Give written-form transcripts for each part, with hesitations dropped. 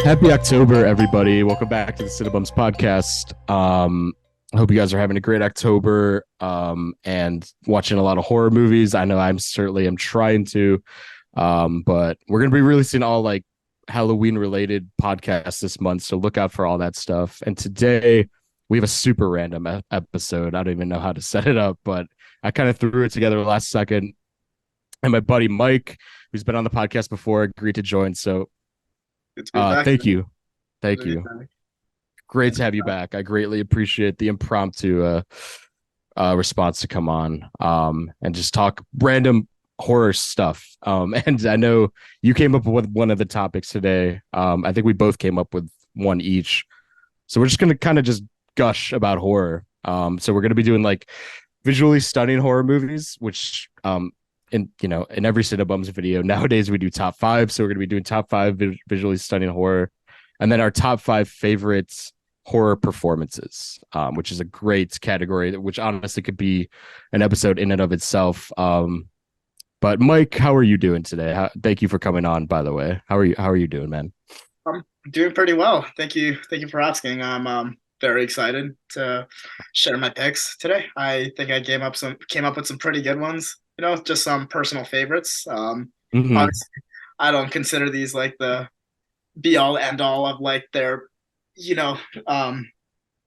Happy October, everybody. Welcome back to the Cinebums podcast. I hope you guys are having a great October and watching a lot of horror movies. I know I'm certainly am trying to, but we're going to be releasing all like Halloween related podcasts this month. So look out for all that stuff. And today we have a super random episode. I don't even know how to set it up, but I kind of threw it together last second. And my buddy Mike, who's been on the podcast before, agreed to join. So thank you. Thank you. Great to have you back. I greatly appreciate the impromptu response to come on and just talk random horror stuff. And I know you came up with one of the topics today. I think we both came up with one each. So we're just going to kind of just gush about horror. So we're going to be doing like visually stunning horror movies, which in every Cinebums video nowadays we do top 5. So we're going to be doing top 5 visually stunning horror, and then our top 5 favorites horror performances, which is a great category, which honestly could be an episode in and of itself. But Mike, how are you doing today? Thank you for coming on, by the way. How are you doing, man? I'm doing pretty well. Thank you. Thank you for asking. I'm very excited to share my picks today. I think I came up with some pretty good ones. Just some personal favorites. Mm-hmm. Obviously, I don't consider these like the be all end all of like their, you know, um,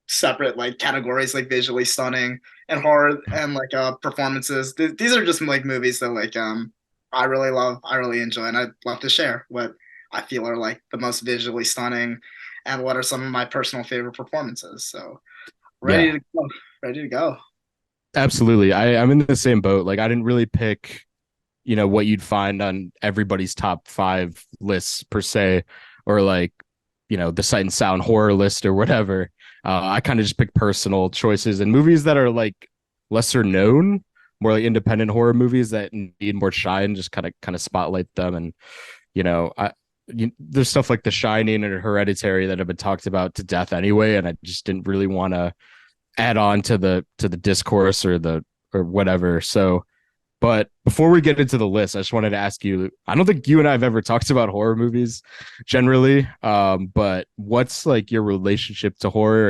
separate like categories like visually stunning and horror and like performances. These are just like movies that like I really love, I really enjoy, and I'd love to share what I feel are like the most visually stunning and what are some of my personal favorite performances. So ready Yeah, to go. Ready to go. absolutely. I'm in the same boat. Like I didn't really pick, what you'd find on everybody's top 5 lists per se, or like, the Sight and Sound horror list or whatever. I kind of just pick personal choices and movies that are like lesser known, more like independent horror movies that need more shine. Just kind of spotlight them, and there's stuff like The Shining and Hereditary that have been talked about to death anyway, and I just didn't really want to add on to the discourse or whatever. So, but before we get into the list, I just wanted to ask you, I don't think you and I have ever talked about horror movies generally. But what's like your relationship to horror?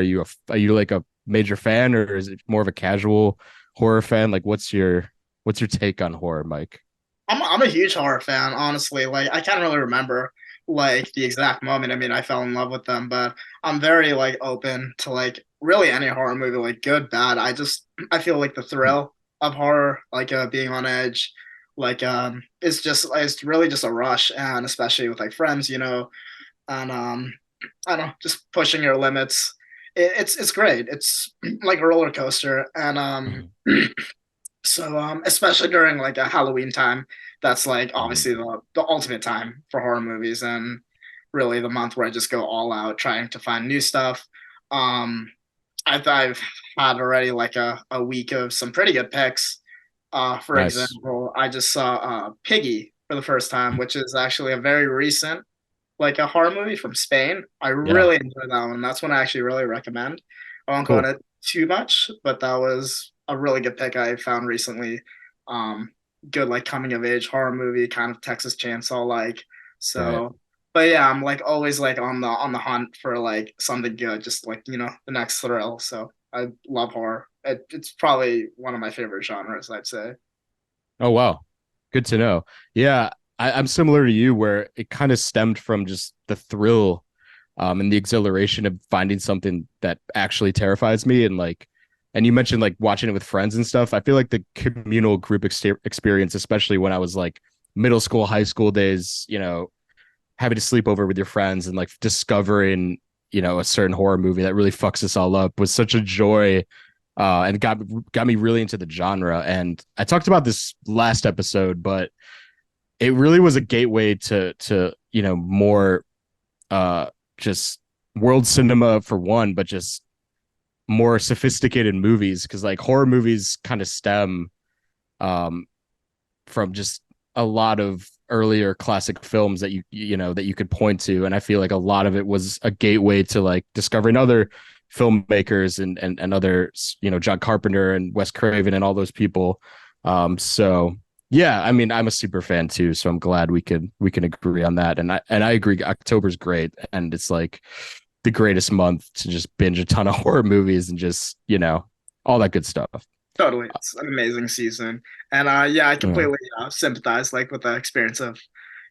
Are you like a major fan, or is it more of a casual horror fan? Like what's your take on horror, Mike? I'm a huge horror fan, honestly. Like I can't really remember like the exact moment. I mean, I fell in love with them, but I'm very like open to like really any horror movie, like good, bad. I feel like the thrill of horror, like being on edge, like it's really just a rush, and especially with like friends, and I don't know, just pushing your limits. It's great. It's like a roller coaster, and Mhm. so especially during like a Halloween time, that's like Mhm. obviously the ultimate time for horror movies, and really the month where I just go all out trying to find new stuff. Um, I've had already like a week of some pretty good picks. For Nice. example, I just saw Piggy for the first time, which is actually a very recent like a horror movie from Spain. I Yeah. really enjoyed that one. That's one I actually really recommend. I won't go Cool. into it too much, but that was a really good pick I found recently. Um, Good like coming of age horror movie, kind of Texas Chainsaw like. Right. So, but yeah, I'm like always like on the hunt for like something good, just like the next thrill. So I love horror. It's probably one of my favorite genres, I'd say. Oh wow. Good to know. Yeah, I'm similar to you where it kind of stemmed from just the thrill and the exhilaration of finding something that actually terrifies me. And you mentioned like watching it with friends and stuff. I feel like the communal group experience, especially when I was like middle school, high school days, having to sleep over with your friends and like discovering, a certain horror movie that really fucks us all up was such a joy. And got me really into the genre. And I talked about this last episode, but it really was a gateway to more just world cinema for one, but just more sophisticated movies, because like horror movies kind of stem um, from just a lot of earlier classic films that you could point to, and I feel like a lot of it was a gateway to like discovering other filmmakers and other John Carpenter and Wes Craven and all those people. So Yeah, I mean, I'm a super fan too, so I'm glad we can agree on that. And I agree, October's great, and it's like the greatest month to just binge a ton of horror movies and just all that good stuff. Totally, it's an amazing season, and yeah, I Yeah. completely sympathize like with the experience of,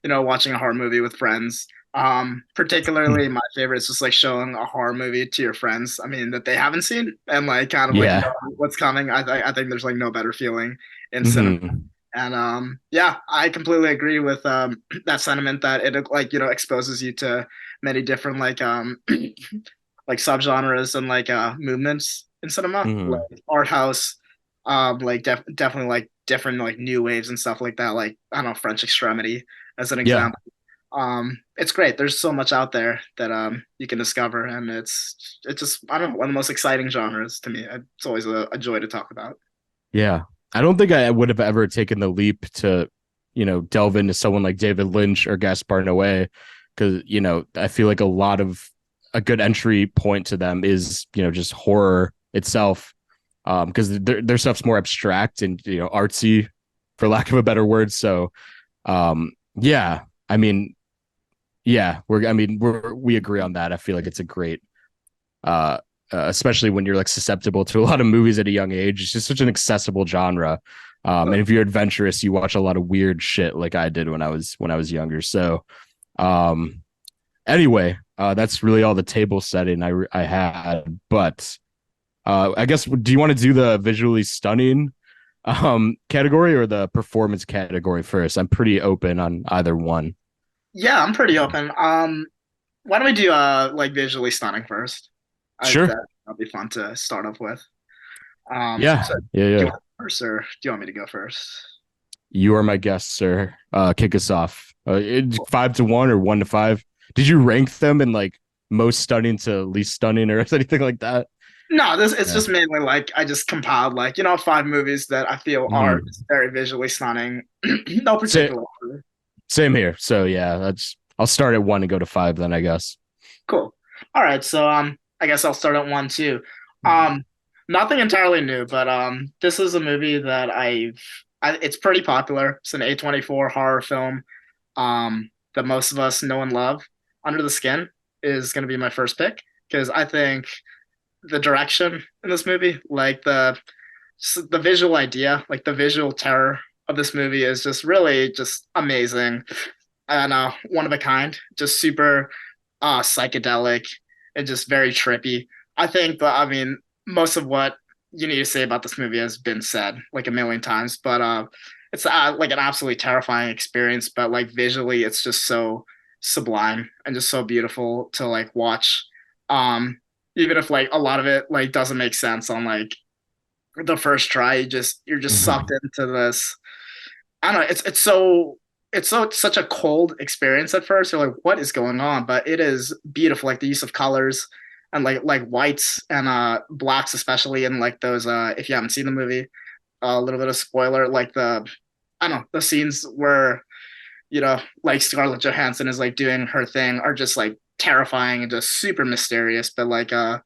watching a horror movie with friends. Particularly my favorite is just like showing a horror movie to your friends. I mean that they haven't seen and like kind of like know Yeah. what's coming. I think there's like no better feeling in cinema. Hmm. And yeah, I completely agree with that sentiment that it like exposes you to many different like like subgenres and like movements in cinema, Hmm. like art house, like definitely like different like new waves and stuff like that. Like I don't know, French Extremity as an Yeah. example. It's great. There's so much out there that you can discover, and it's just I don't know, one of the most exciting genres to me. It's always a joy to talk about. Yeah. I don't think I would have ever taken the leap to, delve into someone like David Lynch or Gaspar Noé, because, I feel like a lot of a good entry point to them is, just horror itself. Because their stuff's more abstract and, artsy, for lack of a better word. So, yeah, I mean, yeah, we agree on that. I feel like it's a great uh, especially when you're like susceptible to a lot of movies at a young age. It's just such an accessible genre. And if you're adventurous, you watch a lot of weird shit like I did when I was younger. So, um, anyway, that's really all the table setting I had. But I guess, do you want to do the visually stunning category or the performance category first? I'm pretty open on either one. Yeah, I'm pretty open. Why don't we do like visually stunning first? Sure. That'll be fun to start off with. Yeah. So Yeah. do you Yeah. want first or do you want me to go first? You are my guest, sir. Kick us off. 5-1 or 1-5. Did you rank them in like most stunning to least stunning or anything like that? No, this it's Yeah. just mainly like I just compiled like, five movies that I feel are Mhm. very visually stunning. No Sa- particular order. Same here. So yeah, that's. I'll start at 1 and go to 5 then, I guess. Cool. All right, so I guess I'll start at one too. Um, Nothing entirely new, but this is a movie that it's pretty popular. It's an A24 horror film. That most of us know and love. Under the Skin is going to be my first pick because I think the direction in this movie, like the visual idea, like the visual terror of this movie is just really just amazing and one of a kind, just super psychedelic and just very trippy. I think that I mean most of what you need to say about this movie has been said like a million times, but it's like an absolutely terrifying experience. But like visually, it's just so sublime and just so beautiful to like watch. Um, Even if like a lot of it like doesn't make sense on like the first try, you're just sucked Mhm. into this. I don't know. It's such a cold experience at first. You're like, what is going on? But it is beautiful, like the use of colors and like whites and blacks, especially in like those if you haven't seen the movie, a little bit of spoiler, like I don't know, the scenes where, like Scarlett Johansson is like doing her thing are just like terrifying and just super mysterious, but like I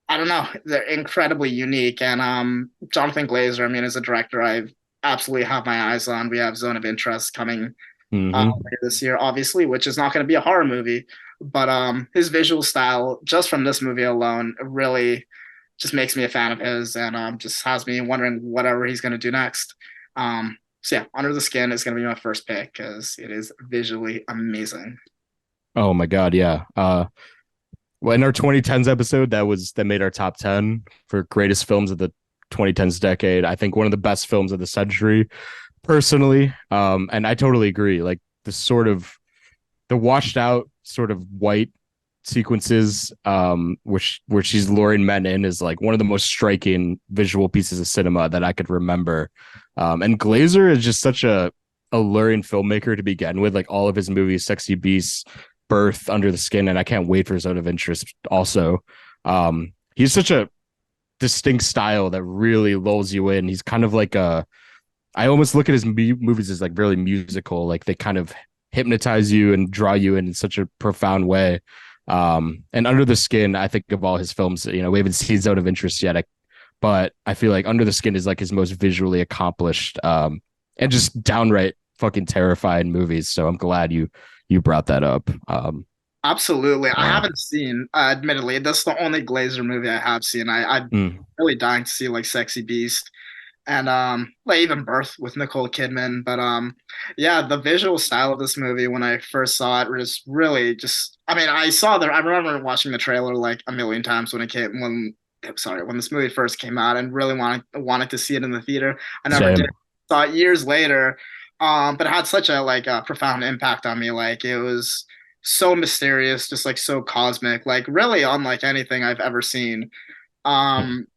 don't know, they're incredibly unique. And Jonathan Glazer, I mean, as a director, I've absolutely have my eyes on. We have Zone of Interest coming Mhm. later this year, obviously, which is not going to be a horror movie, but his visual style, just from this movie alone, really just makes me a fan of his, and just has me wondering whatever he's going to do next. So yeah, Under the Skin is going to be my first pick because it is visually amazing. Oh my God, yeah. Well, in our 2010s episode, that made our top 10 for greatest films of the 2010s decade. I think one of the best films of the century, personally. And I totally agree. Like the washed out sort of white sequences, where she's luring men in, is like one of the most striking visual pieces of cinema that I could remember. And Glazer is just such a alluring filmmaker to begin with. Like all of his movies, Sexy Beasts, Birth, Under the Skin, and I can't wait for Zone of Interest. Also, he's such a distinct style that really lulls you in. He's kind of like a. I almost look at his movies as like really musical. Like they kind of hypnotize you and draw you in such a profound way. And Under the Skin, I think of all his films, we haven't seen Zone of Interest yet, but I feel like Under the Skin is like his most visually accomplished and just downright fucking terrifying movies. So I'm glad you brought that up. Absolutely. I Uh, haven't seen, admittedly, that's the only Glazer movie I have seen. I'm mm, really dying to see like Sexy Beast and like even Birth with Nicole Kidman. But yeah, the visual style of this movie when I first saw it was really just I mean, I remember watching the trailer like a million times when this movie first came out and really wanted to see it in the theater. I never did. same. Saw it years later. But it had such a like a profound impact on me. Like it was so mysterious, just like so cosmic, like really unlike anything I've ever seen. Um,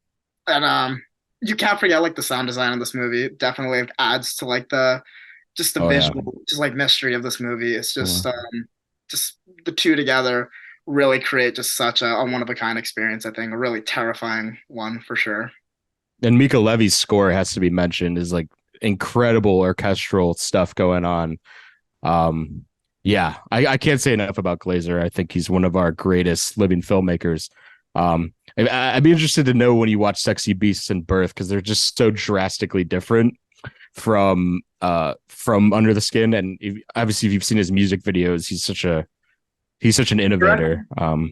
and you can't forget like the sound design of this movie. It definitely like, adds to like the just the Oh yeah. visual, just like mystery of this movie. It's just the two together really create just such a one of a kind experience. I think a really terrifying one for sure. And Mika Levy's score has to be mentioned is like incredible orchestral stuff going on. Um, yeah, I can't say enough about Glazer. I think he's one of our greatest living filmmakers. I'd be interested to know when you watch Sexy Beasts and Birth because they're just so drastically different from Under the Skin. And obviously, if you've seen his music videos, he's such an innovator.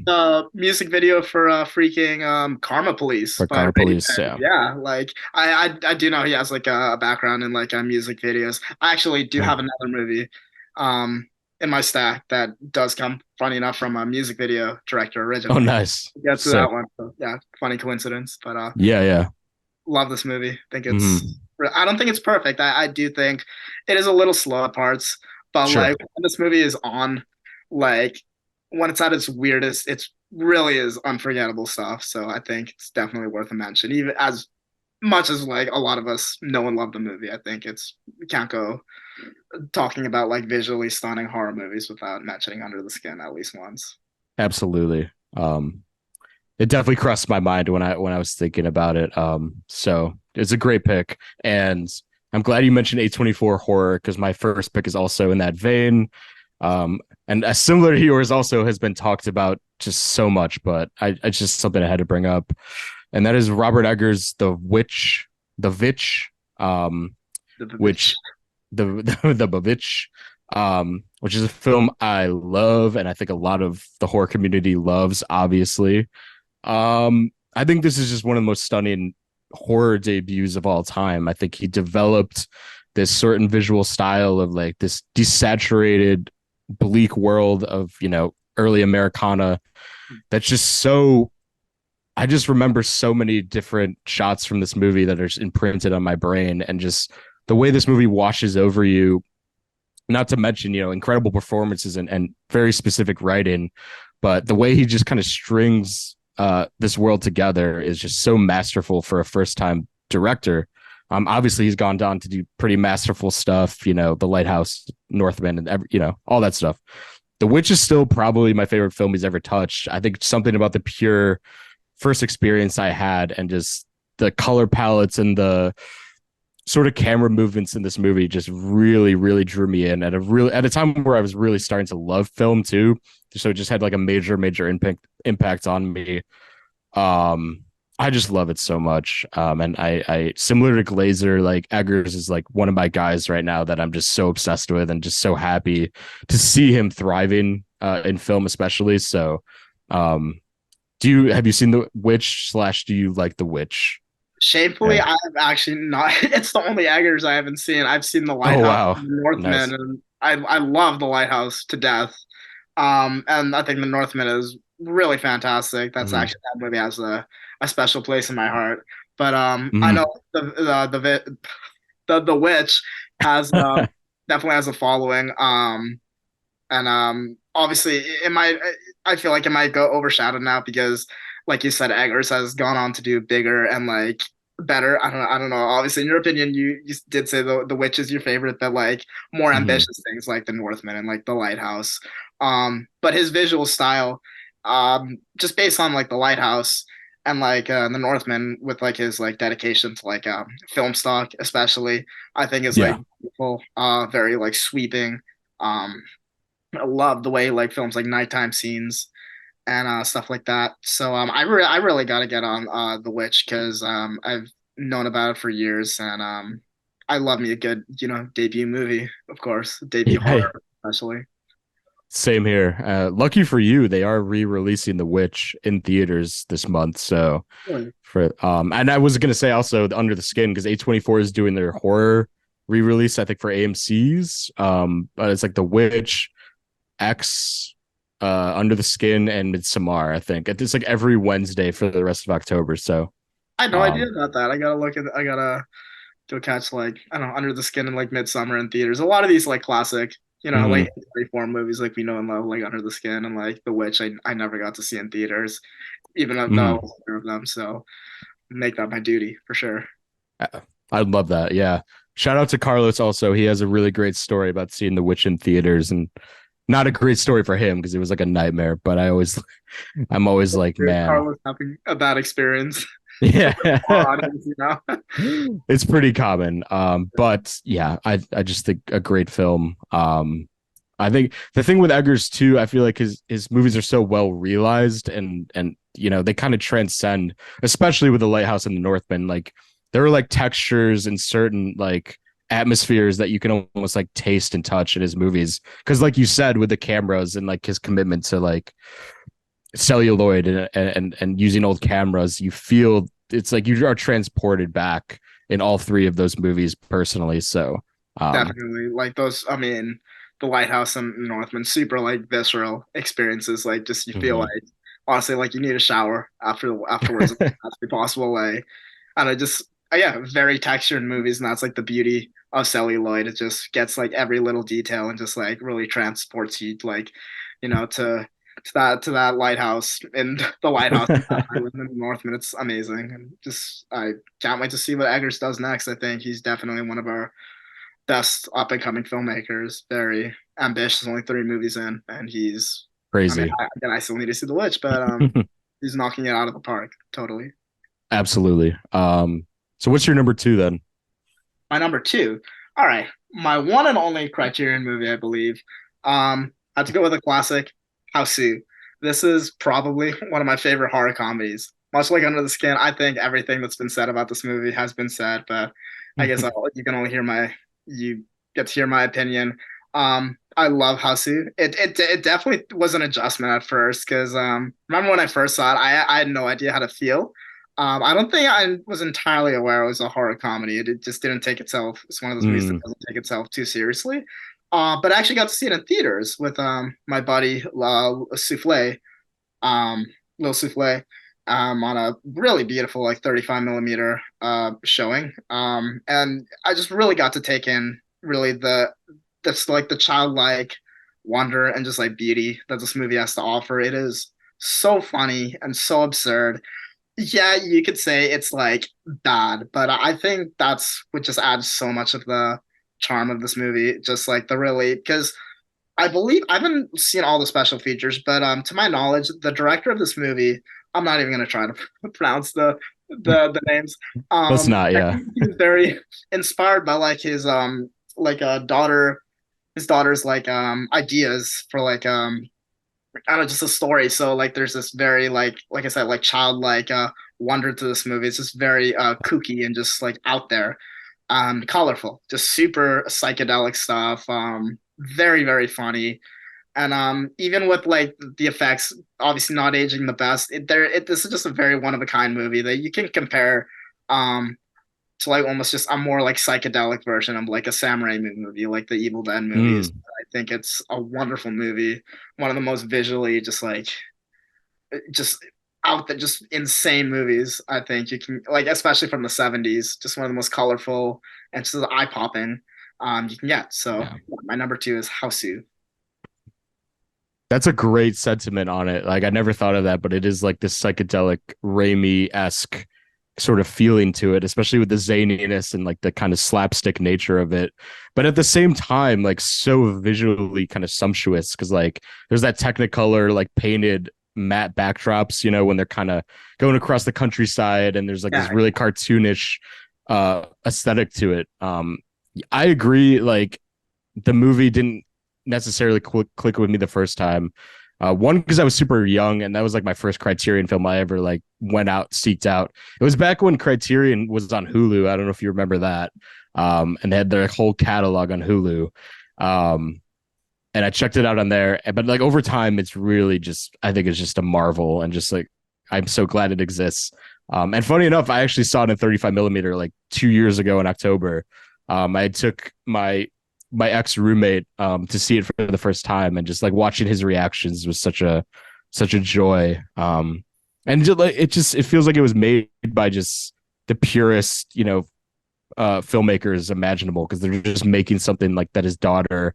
The music video for freaking Karma Police For by Car Police, Radiohead. yeah. Yeah, like I do know he has like a background in like music videos. I actually do have Mm. another movie um in my stack that does come funny enough from a music video director Oh, originally. nice, We'll get to that sick. one. So, yeah, funny coincidence, but Yeah, yeah. love this movie. Think it's Hmm. I don't think it's perfect. I do think it is a little slow at parts, but Sure, like when this movie is on, like when it's at its weirdest, it's really is unforgettable stuff. So I think it's definitely worth a mention. Even as much as like a lot of us know and love the movie, I think it's we can't go talking about like visually stunning horror movies without mentioning Under the Skin at least once. absolutely. It definitely crossed my mind when I was thinking about it. So it's a great pick, and I'm glad you mentioned A24 horror because my first pick is also in that vein. And as similar to yours, also has been talked about just so much, but it's just something I had to bring up, and that is Robert Eggers' The Witch, The Vivitch. which the Bavitch, which is a film I love, and I think a lot of the horror community loves. Obviously, I think this is just one of the most stunning horror debuts of all time. I think he developed this certain visual style of like this desaturated, bleak world of, early Americana that's just so. I just remember so many different shots from this movie that are imprinted on my brain, and just the way this movie washes over you. Not to mention, incredible performances and very specific writing, but the way he just kind of strings this world together is just so masterful for a first time director. Obviously, he's gone on to do pretty masterful stuff, The Lighthouse, Northman, and all that stuff. The Witch is still probably my favorite film he's ever touched. I think something about the pure first experience I had and just the color palettes and the sort of camera movements in this movie just really, really drew me in at a time where I was really starting to love film too. So it just had like a major, major impact on me. Um, I just love it so much. And I similar to Glazer, like Eggers is like one of my guys right now that I'm just so obsessed with and just so happy to see him thriving in film, especially. So, um, have you seen The Witch slash do you like The Witch? Shamefully, Yeah. I've actually not. It's the only Eggers I haven't seen. I've seen The Oh Lighthouse, wow, The Northman, nice. and I love The Lighthouse to death. And I think The Northman is really fantastic. That's Mm-hmm. actually that movie has a special place in my heart. But I know Mm-hmm. the Witch has definitely has a following. And obviously it might I feel like it might go overshadowed now because like you said, Eggers has gone on to do bigger and like better. I don't know. Obviously, in your opinion, you did say the Witch is your favorite, but like more Mm-hmm. ambitious things like the Northman and like the Lighthouse. But his visual style, just based on like the Lighthouse and like the Northman with like his like dedication to like film stock, especially, I think is like Yeah. beautiful, very like sweeping. Um, I love the way like films like nighttime scenes and stuff like that. So I really got to get on The Witch because I've known about it for years and I love me a good, debut movie, of course, debut Yeah, horror, especially. same here. Lucky for you, they are re-releasing The Witch in theaters this month. So Really? and I was gonna say also Under the Skin because A24 is doing their horror re-release, I think for AMC's. But it's like The Witch, X, Under the Skin, and Midsommar. I think it's like every Wednesday for the rest of October. So I had no idea um, about that. I gotta go catch like I don't know Under the Skin and like Midsummer in theaters. A lot of these like classic, like mhm. reform movies like we know and love, like Under the Skin and like The Witch. I never got to see in theaters, even though I Mhm. was aware of them. So make that my duty for sure. I'd love that. Yeah. Shout out to Carlos also. He has a really great story about seeing The Witch in theaters, and not a great story for him because it was like a nightmare, but I'm always like, man, Carlos having a bad experience. yeah. Our audience, It's pretty common. But yeah, I just think a great film. I think the thing with Eggers too, I feel like his movies are so well realized, and they kind of transcend, especially with The Lighthouse and The Northman. Like there are like textures and certain like atmospheres that you can almost like taste and touch in his movies. Because like you said, with the cameras and like his commitment to like celluloid and using old cameras, you feel it's like you are transported back in all three of those movies personally. So definitely like those. I mean, The Lighthouse and Northman, super like visceral experiences. Like just you feel mhm. like honestly like you need a shower afterwards if that's possible. Like and I just yeah, very textured movies, and that's like the beauty of celluloid. It just gets like every little detail and just like really transports you like to that lighthouse and the lighthouse island in Northman. It's amazing, and just I can't wait to see what Eggers does next. I think he's definitely one of our best up and coming filmmakers. Very ambitious, only 3 movies in, and he's. I mean, Crazy. I still need to see The Witch, but he's knocking it out of the park totally. Absolutely. So what's your number two then? My number two. All right, my one and only Criterion movie, I believe. I had to go with a classic, Houseu. This is probably one of my favorite horror comedies. Much like Under the Skin, I think everything that's been said about this movie has been said, but I guess you can only you get to hear my opinion. I love Houseu. It definitely was an adjustment at first because remember when I first saw it, I had no idea how to feel. I don't think I was entirely aware it was a horror comedy. It just didn't take itself. It's one of those movies that Mm, doesn't take itself too seriously. But I actually got to see it in theaters with my buddy Souffle, um, Lil Souffle, on a really beautiful like 35 millimeter showing. And I just really got to take in really that's like the childlike wonder and just like beauty that this movie has to offer. It is so funny and so absurd. Yeah, you could say it's like bad, but I think that's what just adds so much of the charm of this movie. Just like the really, because I believe I haven't seen all the special features, but to my knowledge, the director of this movie, I'm not even gonna try to pronounce the names. let's not. I Yeah. think he was very inspired by like his like a daughter, his daughter's like ideas for like I don't know, just a story. So like there's this very like I said, like childlike wonder to this movie. It's just very kooky and just like out there. Colorful, just super psychedelic stuff. Very, very funny. And even with like the effects, obviously not aging the best, this is just a very one of a kind movie that you can compare um to like almost just a more like psychedelic version of like a samurai movie, like the Evil Dead movies. Mm. I think it's a wonderful movie, one of the most visually just out there, just insane movies. I think you can like, especially from the '70s, just one of the most colorful and just eye popping you can get. So Yeah. yeah, my number two is Houseu. That's a great sentiment on it. Like I never thought of that, but it is like this psychedelic Raimi-esque sort of feeling to it, especially with the zaniness and like the kind of slapstick nature of it. But at the same time, like so visually kind of sumptuous because like there's that Technicolor like painted matte backdrops, when they're kind of going across the countryside and there's like this Yeah, really cartoonish aesthetic to it. I agree, like the movie didn't necessarily click with me the first time. One, because I was super young, and that was like my first Criterion film I ever like went out seeked out. It was back when Criterion was on Hulu. I don't know if you remember that. and they had their whole catalog on Hulu. Um, and I checked it out on there. But like over time, it's really just I think it's just a marvel, and just like I'm so glad it exists. And funny enough, I actually saw it in 35 millimeter like 2 years ago in October. I took my ex roommate to see it for the first time, and just like watching his reactions was such a joy. And just, like it feels like it was made by just the purest, filmmakers imaginable, because they're just making something like that his daughter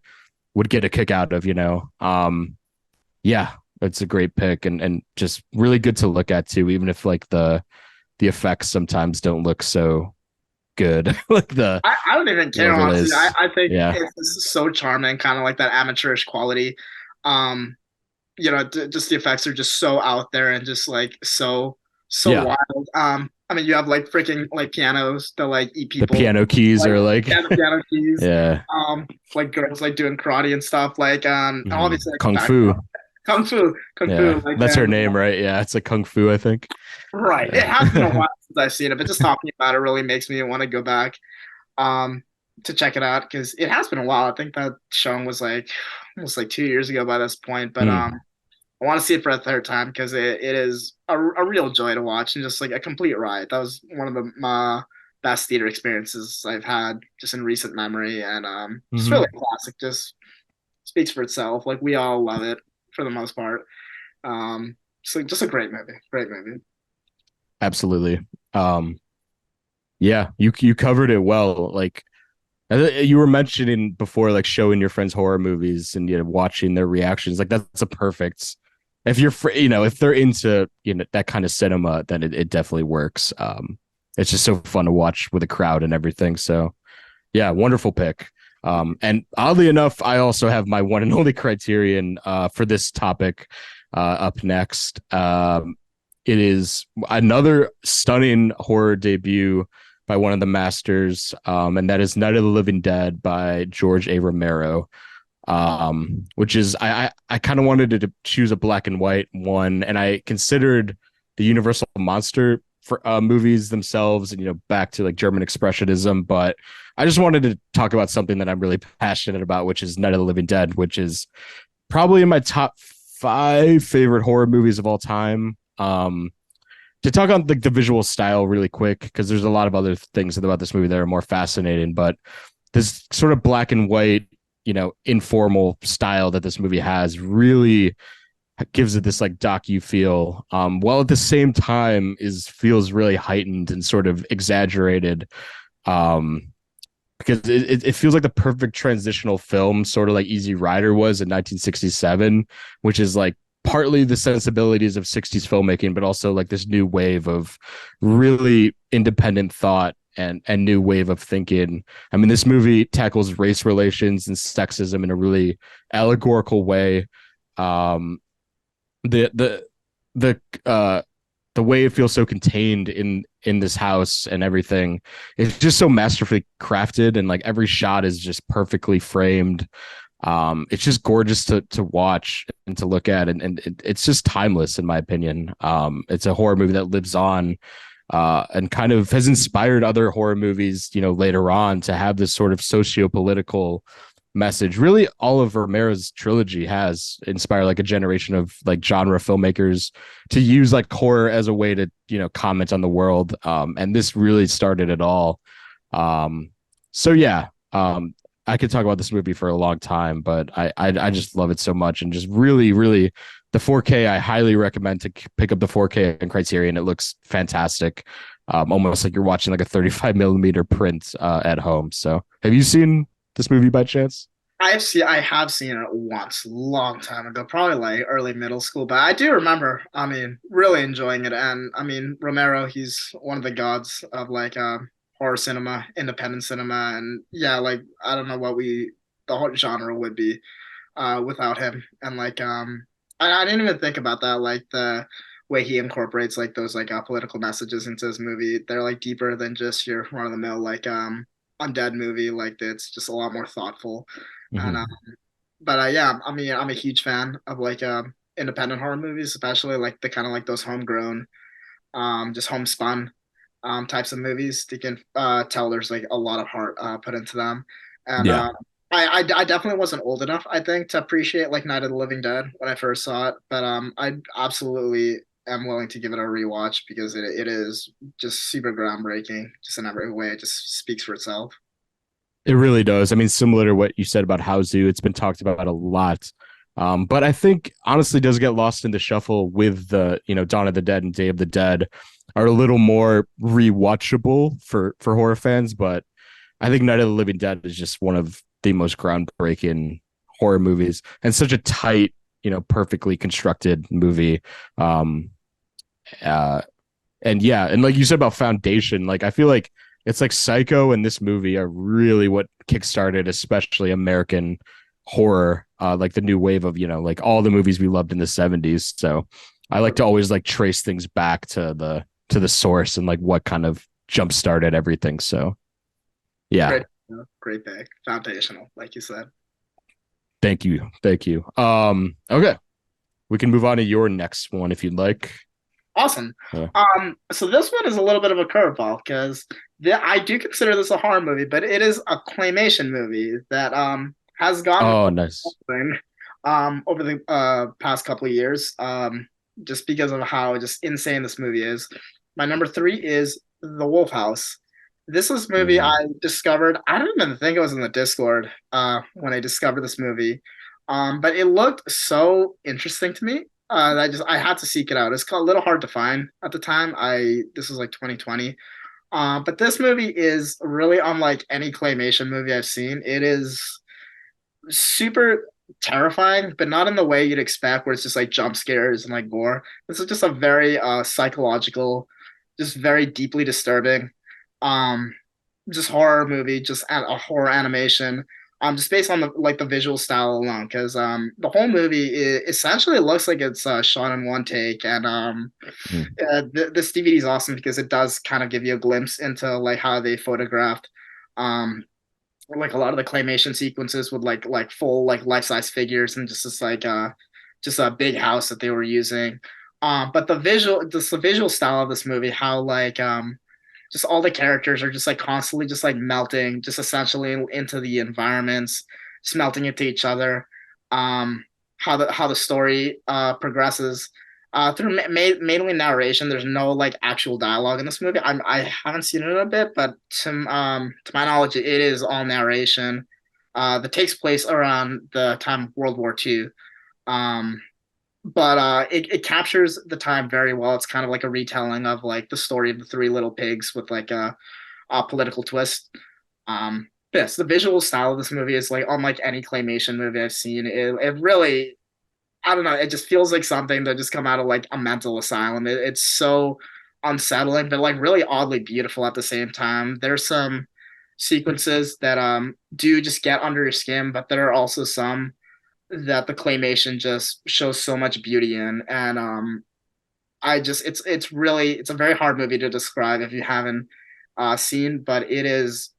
would get a kick out of, yeah, it's a great pick, and just really good to look at too, even if like the effects sometimes don't look so good. Like I don't even the care, honestly. overlays. I think Yeah. it's so charming, kind of like that amateurish quality. Um, just the effects are just so out there and just like so Yeah. wild. I mean, you have like freaking like pianos that like eat The people, piano keys like are like piano keys. yeah. Like girls like doing karate and stuff. Like and obviously like the Kung Fu. background, kung fu, Yeah. like That's her and name, right? Yeah, it's like Kung Fu, I think. right. It has been a Yeah. while since I've seen it, but just talking about it really makes me want to go back um to check it out because it has been a while. I think that showing was like almost like 2 years ago by this point, but Mm. I want to see it for a third time because it is a real joy to watch and just like a complete ride. That was one of the best theater experiences I've had just in recent memory, and just Hmm. really classic. Just speaks for itself. Like we all love it for the most part. So just a great movie, great movie. Absolutely. Um, yeah, you covered it well. Like you were mentioning before, like showing your friends horror movies and watching their reactions. Like that's a perfect. If you're, if they're into that kind of cinema, then it definitely works. It's just so fun to watch with a crowd and everything. So yeah, wonderful pick. And oddly enough, I also have my one and only criterion for this topic up next. It is another stunning horror debut by one of the masters, and that is Night of the Living Dead by George A. Romero. Which is I kind of wanted to choose a black and white one, and I considered the Universal monster for movies themselves, and back to like German expressionism, but I just wanted to talk about something that I'm really passionate about, which is Night of the Living Dead, which is probably in my top five favorite horror movies of all time. To talk on like the visual style really quick, because there's a lot of other things about this movie that are more fascinating, but this sort of black and white, informal style that this movie has really gives it this like docu feel, while at the same time is feels really heightened and sort of exaggerated, um, because it feels like the perfect transitional film, sort of like Easy Rider was in 1967, which is like partly the sensibilities of 60s filmmaking, but also like this new wave of really independent thought and new wave of thinking. I mean, this movie tackles race relations and sexism in a really allegorical way. Um, the the the the way it feels so contained in this house and everything, it's just so masterfully crafted, and like every shot is just perfectly framed. It's just gorgeous to watch and to look at, and it's just timeless in my opinion. It's a horror movie that lives on, and kind of has inspired other horror movies, later on to have this sort of socio-political message. Really, all of Romero's trilogy has inspired like a generation of like genre filmmakers to use like horror as a way to, comment on the world. And this really started it all. Um, so yeah, I could talk about this movie for a long time, but I just love it so much, and just really, really the 4K. I highly recommend to pick up the 4K and Criterion. It looks fantastic, almost like you're watching like a 35 millimeter print at home. So, have you seen this movie by chance? I have seen it once, long time ago, probably like early middle school, but I do remember, I mean, really enjoying it. And I mean, Romero, he's one of the gods of like horror cinema, independent cinema, and yeah, like I don't know what the whole genre would be without him. And like I didn't even think about that, like the way he incorporates like those like political messages into his movie. They're like deeper than just your run of the mill like undead movie. Like it's just a lot more thoughtful. And Mm-hmm. but yeah, I mean, I'm a huge fan of like independent horror movies, especially like the kind of like those homegrown, just homespun. types of movies. You can tell there's like a lot of heart put into them, and Yeah. I definitely wasn't old enough, I think, to appreciate like Night of the Living Dead when I first saw it, but I absolutely am willing to give it a rewatch because it is just super groundbreaking, just in every way. It just speaks for itself. It really does. I mean, similar to what you said about Houseu, it's been talked about a lot. But I think honestly does get lost in the shuffle with the, Dawn of the Dead and Day of the Dead are a little more rewatchable for horror fans. But I think Night of the Living Dead is just one of the most groundbreaking horror movies and such a tight, perfectly constructed movie. Um, uh, and yeah, and like you said about Foundation, like I feel like it's like Psycho and this movie are really what kickstarted, especially American horror, like the new wave of like all the movies we loved in the '70s. So I like to always like trace things back to the source and like what kind of jump started everything. So yeah, Great, great pick, foundational, like you said. thank you. Okay, we can move on to your next one if you'd like. Awesome. Yeah. So this one is a little bit of a curveball because I do consider this a horror movie, but it is a claymation movie that has gotten Oh, nice. over the past couple of years just because of how just insane this movie is. My number three is The Wolf House. This is a movie I Mhm. discovered. I don't even think it was in the Discord when I discovered this movie, but it looked so interesting to me I had to seek it out. It's a little hard to find at the time. I This was like 2020. But this movie is really unlike any claymation movie I've seen. It is super terrifying, but not in the way you'd expect, where it's just like jump scares and like gore. This is just a very psychological, just very deeply disturbing, um, just horror movie, just a horror animation. Just based on the visual style alone, because the whole movie essentially looks like it's shot in one take, and Mhm. this DVD is awesome because it does kind of give you a glimpse into like how they photographed um like a lot of the claymation sequences with like full like life-size figures and just a big house that they were using. But the visual style of this movie, how like just all the characters are just like constantly just like melting just essentially into the environments, just melting into each other. um how the story progresses through mainly narration. There's no like actual dialogue in this movie. I haven't seen it in a bit, but to my knowledge it is all narration that takes place around the time of World War II. um but it captures the time very well. It's kind of like a retelling of like the story of the Three Little Pigs with like a political twist. Yes, the visual style of this movie is like unlike any claymation movie I've seen. It really, I don't know, it just feels like something that just come out of like a mental asylum. It's so unsettling, but like really oddly beautiful at the same time. There's some sequences that do just get under your skin, but there are also some that the claymation just shows so much beauty in. And I just it's really it's a very hard movie to describe if you haven't seen, but it is,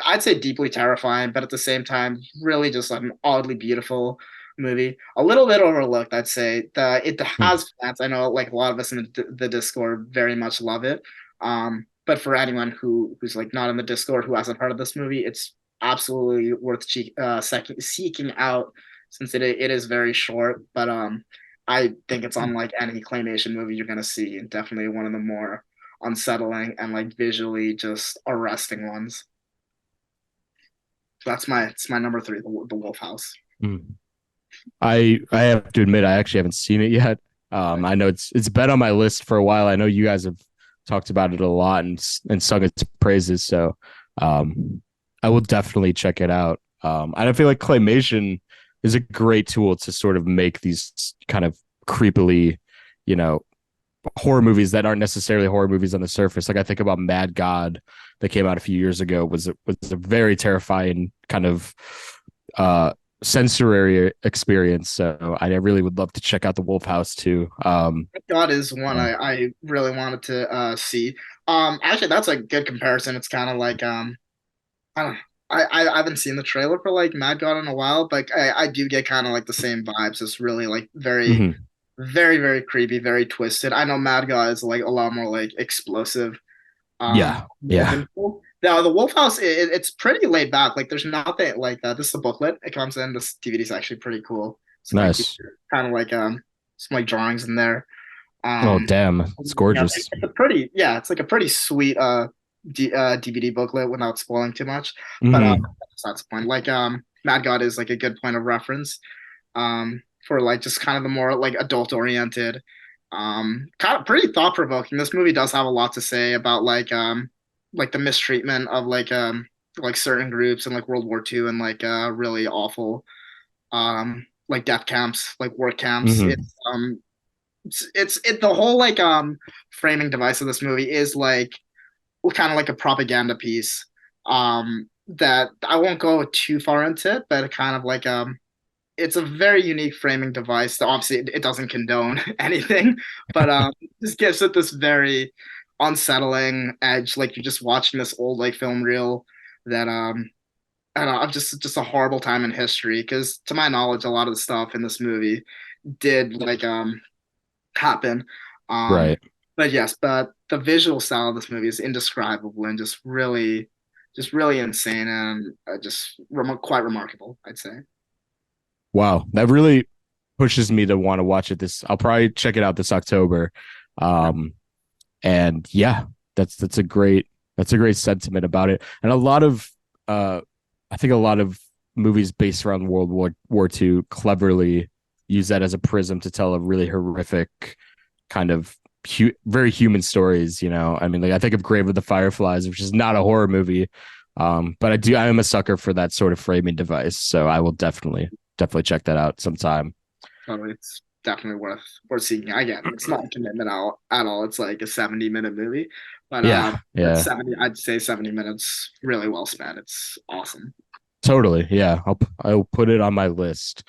I'd say, deeply terrifying, but at the same time really just like an oddly beautiful movie. A little bit overlooked, I'd say. It Mhm. has fans. I know like a lot of us in the Discord very much love it. But for anyone who's like not in the Discord who hasn't heard of this movie, it's absolutely worth seeking out since it is very short. But I think it's unlike any claymation movie you're gonna see, and definitely one of the more unsettling and like visually just arresting ones. So it's my number three, the Wolf House. Mhm. I have to admit I actually haven't seen it yet. Right. I know it's been on my list for a while. I know you guys have talked about it a lot and sung its praises. So um, I will definitely check it out. And I feel like claymation is a great tool to sort of make these kind of creepily, you know, horror movies that aren't necessarily horror movies on the surface. Like I think about Mad God that came out a few years ago was a very terrifying kind of uh sensory experience. So I really would love to check out the Wolf House too. God is one Yeah. I really wanted to see. Actually, that's a good comparison. It's kind of like I don't know. I haven't seen the trailer for like Mad God in a while, but I do get kind of like the same vibes. It's really like very, Mhm. very, very creepy, very twisted. I know Mad God is like a lot more like explosive, Yeah, yeah, Logan Pool. Now the Wolf House, it's pretty laid back. Like there's nothing like that. This is a booklet. It comes in. This DVD is actually pretty cool. Some like nice. kind of like some like drawings in there. Oh, Um, damn, it's yeah, gorgeous. it's a pretty yeah, it's like a pretty sweet DVD booklet without spoiling too much. But Hmm. that's not the point. Like Mad God is like a good point of reference for like just kind of the more like adult oriented, kind of pretty thought provoking. This movie does have a lot to say about like the mistreatment of like certain groups in like World War II and like really awful like death camps, like work camps. Hmm. It's the whole like framing device of this movie is like kind of like a propaganda piece that I won't go too far into it, but kind of like it's a very unique framing device that obviously it doesn't condone anything, but just gives it this very unsettling edge. Like you're just watching this old like film reel that I don't know, just a horrible time in history. Because to my knowledge, a lot of the stuff in this movie did like happen. Um, Right. but yes, but the visual style of this movie is indescribable and just really insane and quite remarkable, I'd say. Wow, that really pushes me to want to watch it. This I'll probably check it out this October. Um, and yeah, that's a great sentiment about it. And a lot of uh, I think a lot of movies based around World War II cleverly use that as a prism to tell a really horrific kind of very human stories. I mean, like I think of Grave of the Fireflies, which is not a horror movie, but I am a sucker for that sort of framing device. So I will definitely check that out sometime. Totally, it's definitely worth seeing. Again, it's not a commitment at all. It's like a 70-minute movie, but Yeah, it's yeah, 70. I'd say 70 minutes really well spent. It's awesome. totally. Yeah, I'll put it on my list.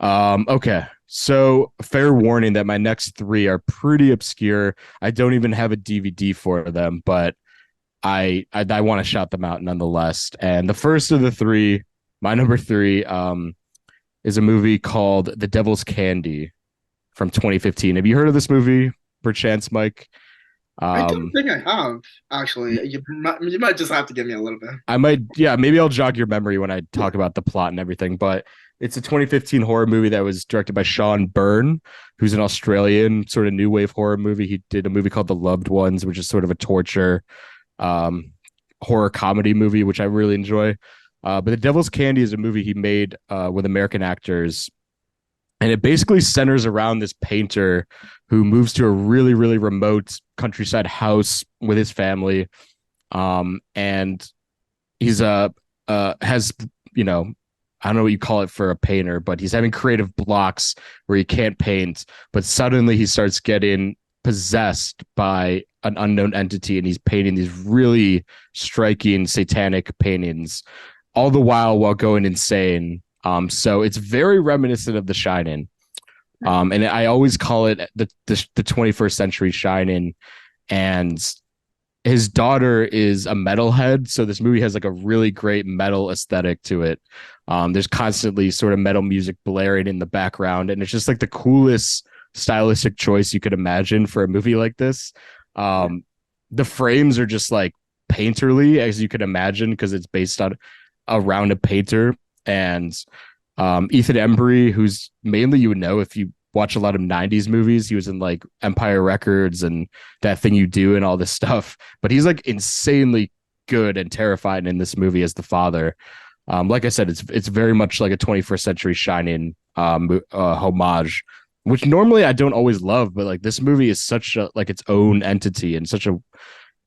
Okay. So fair warning that my next three are pretty obscure. I don't even have a DVD for them, but I want to shout them out nonetheless. And the first of the three, my number three, is a movie called The Devil's Candy from 2015. Have you heard of this movie, perchance, Mike? I don't Um, think I have actually. You might just have to give me a little bit. I might, yeah, maybe I'll jog your memory when I talk about the plot and everything. But it's a 2015 horror movie that was directed by Sean Byrne, who's an Australian sort of new wave horror movie. He did a movie called The Loved Ones, which is sort of a torture um, horror comedy movie, which I really enjoy. But The Devil's Candy is a movie he made with American actors, and it basically centers around this painter who moves to a really, really remote countryside house with his family. And he's has I don't know what you call it for a painter, but he's having creative blocks where he can't paint. But suddenly he starts getting possessed by an unknown entity, and he's painting these really striking satanic paintings, all the while going insane. So it's very reminiscent of The Shining. And I always call it the 21st century Shining. And his daughter is a metalhead, so this movie has like a really great metal aesthetic to it. There's constantly sort of metal music blaring in the background, and it's just like the coolest stylistic choice you could imagine for a movie like this. Um, the frames are just like painterly, as you could imagine, because it's based on around a painter. And Ethan Embry, who's mainly you would know if you watch a lot of 90s movies. He was in like Empire Records and That Thing You Do and all this stuff. But he's like insanely good and terrifying in this movie as the father. Like I said, it's very much like a 21st century Shining homage, which normally I don't always love, but like this movie is such a like its own entity and such a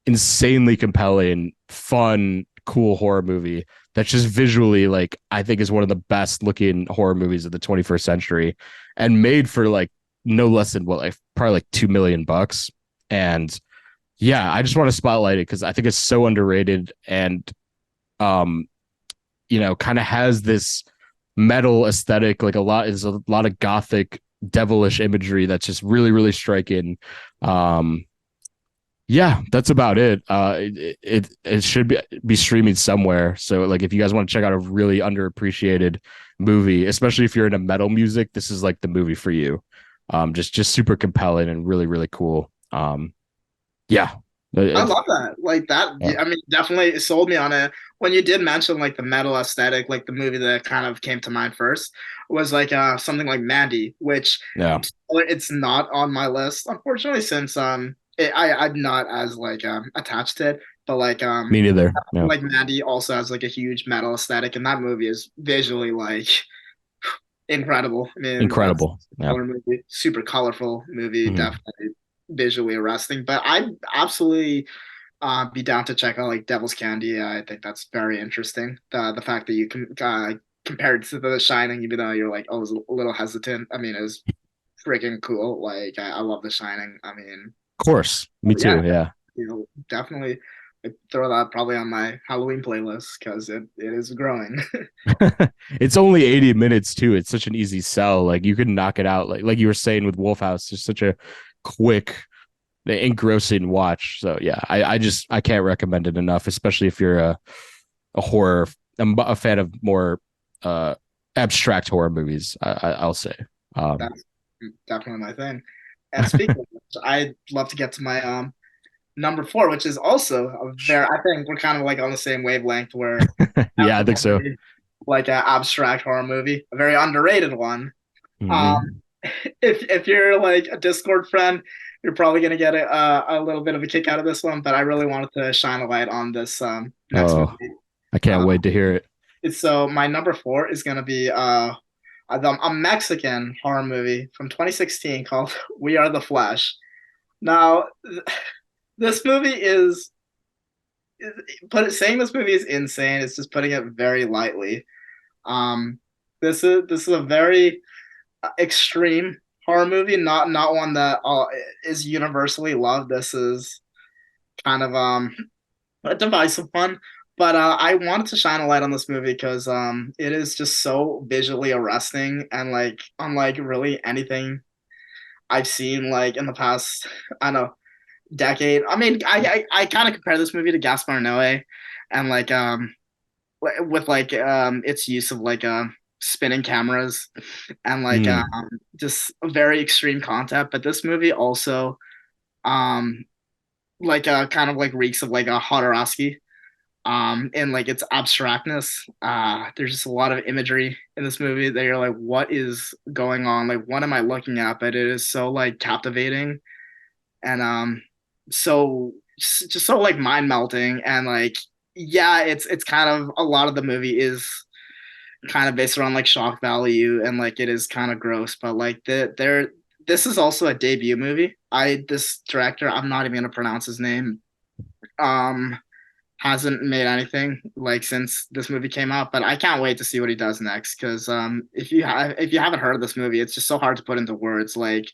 insanely compelling, fun, cool horror movie that's just visually like I think is one of the best looking horror movies of the 21st century and made for like no less than what like probably like $2 million. And yeah, I just want to spotlight it because I think it's so underrated and um kind of has this metal aesthetic, like a lot of gothic devilish imagery that's just really, really striking. Um yeah, that's about it. It should be streaming somewhere. So like if you guys want to check out a really underappreciated movie, especially if you're into metal music, this is like the movie for you. Just super compelling and really, really cool. Yeah. I It's love that. Like that, yeah, I mean, definitely sold me on it. When you did mention like the metal aesthetic, like the movie that kind of came to mind first was like something like Mandy, which yeah. it's not on my list, unfortunately, since I'm not as like attached to it. But Me neither. Yeah, like Mandy also has like a huge metal aesthetic, and that movie is visually like incredible. I mean, that's incredible. a Yeah. killer movie, super colorful movie, Mhm. definitely visually arresting. But I absolutely be down to check out like Devil's Candy. I think that's very interesting. The fact that you can compare it to The Shining, even though you're like, oh, I was a little hesitant. I mean, it's freaking cool. Like I love The Shining. I mean, Of course. Me yeah, too. Yeah. definitely throw that probably on my Halloween playlist because it is growing. It's only 80 minutes too. It's such an easy sell. Like you can knock it out. Like you were saying with Wolf House, just such a quick, engrossing watch. So yeah, I can't recommend it enough, especially if you're a horror. I'm a fan of more uh abstract horror movies. I'll say. Um, That's definitely my thing. And speaking of which, I'd love to get to my number four, which is also a very, I think we're kind of like on the same wavelength where yeah, I think so. like an abstract horror movie, a very underrated one. Um, Mm-hmm. if you're like a Discord friend, you're probably gonna get a little bit of a kick out of this one. But I really wanted to shine a light on this next Oh, movie. I can't Uh, wait to hear it. so my number four is gonna be a Mexican horror movie from 2016 called We Are the Flesh. Now, this movie is saying this movie is insane. It's just putting it very lightly. Um, this is a very extreme horror movie, not one that is universally loved. This is kind of a divisive one, but I wanted to shine a light on this movie because it is just so visually arresting and like unlike really anything I've seen like in the past. I don't know decade. I mean, I kind of compare this movie to Gaspar Noé, and like with like its use of like spinning cameras and like Mm, just very extreme content. But this movie also um like kind of like reeks of like a Hodorowski and like its abstractness. There's just a lot of imagery in this movie that you're like, what is going on? Like, what am I looking at? But it is so like captivating and so just so like mind melting and like yeah, it's kind of a lot of the movie is kind of based around like shock value and like it is kind of gross, but like this is also a debut movie. This director, I'm not even gonna pronounce his name, um, hasn't made anything like since this movie came out, but I can't wait to see what he does next because if you haven't heard of this movie, it's just so hard to put into words. Like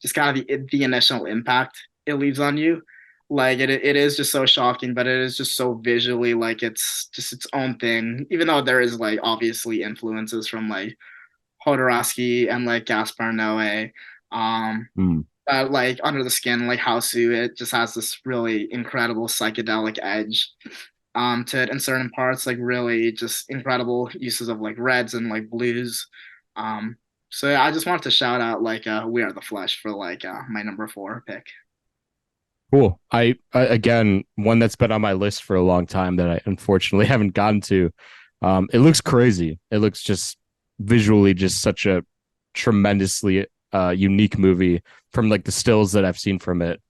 just kind of the initial impact it leaves on you. Like it is just so shocking, but it is just so visually like it's just its own thing. Even though there is like obviously influences from like Hodorowski and like Gaspar Noé, mm. like Under the Skin, like Hausu, it just has this really incredible psychedelic edge to it in certain parts, like really just incredible uses of like reds and like blues. Um, so yeah, I just wanted to shout out like We Are the Flesh for like my number four pick. Cool. I again one that's been on my list for a long time that I unfortunately haven't gotten to. It looks crazy. It looks just visually just such a tremendously unique movie from like the stills that I've seen from it.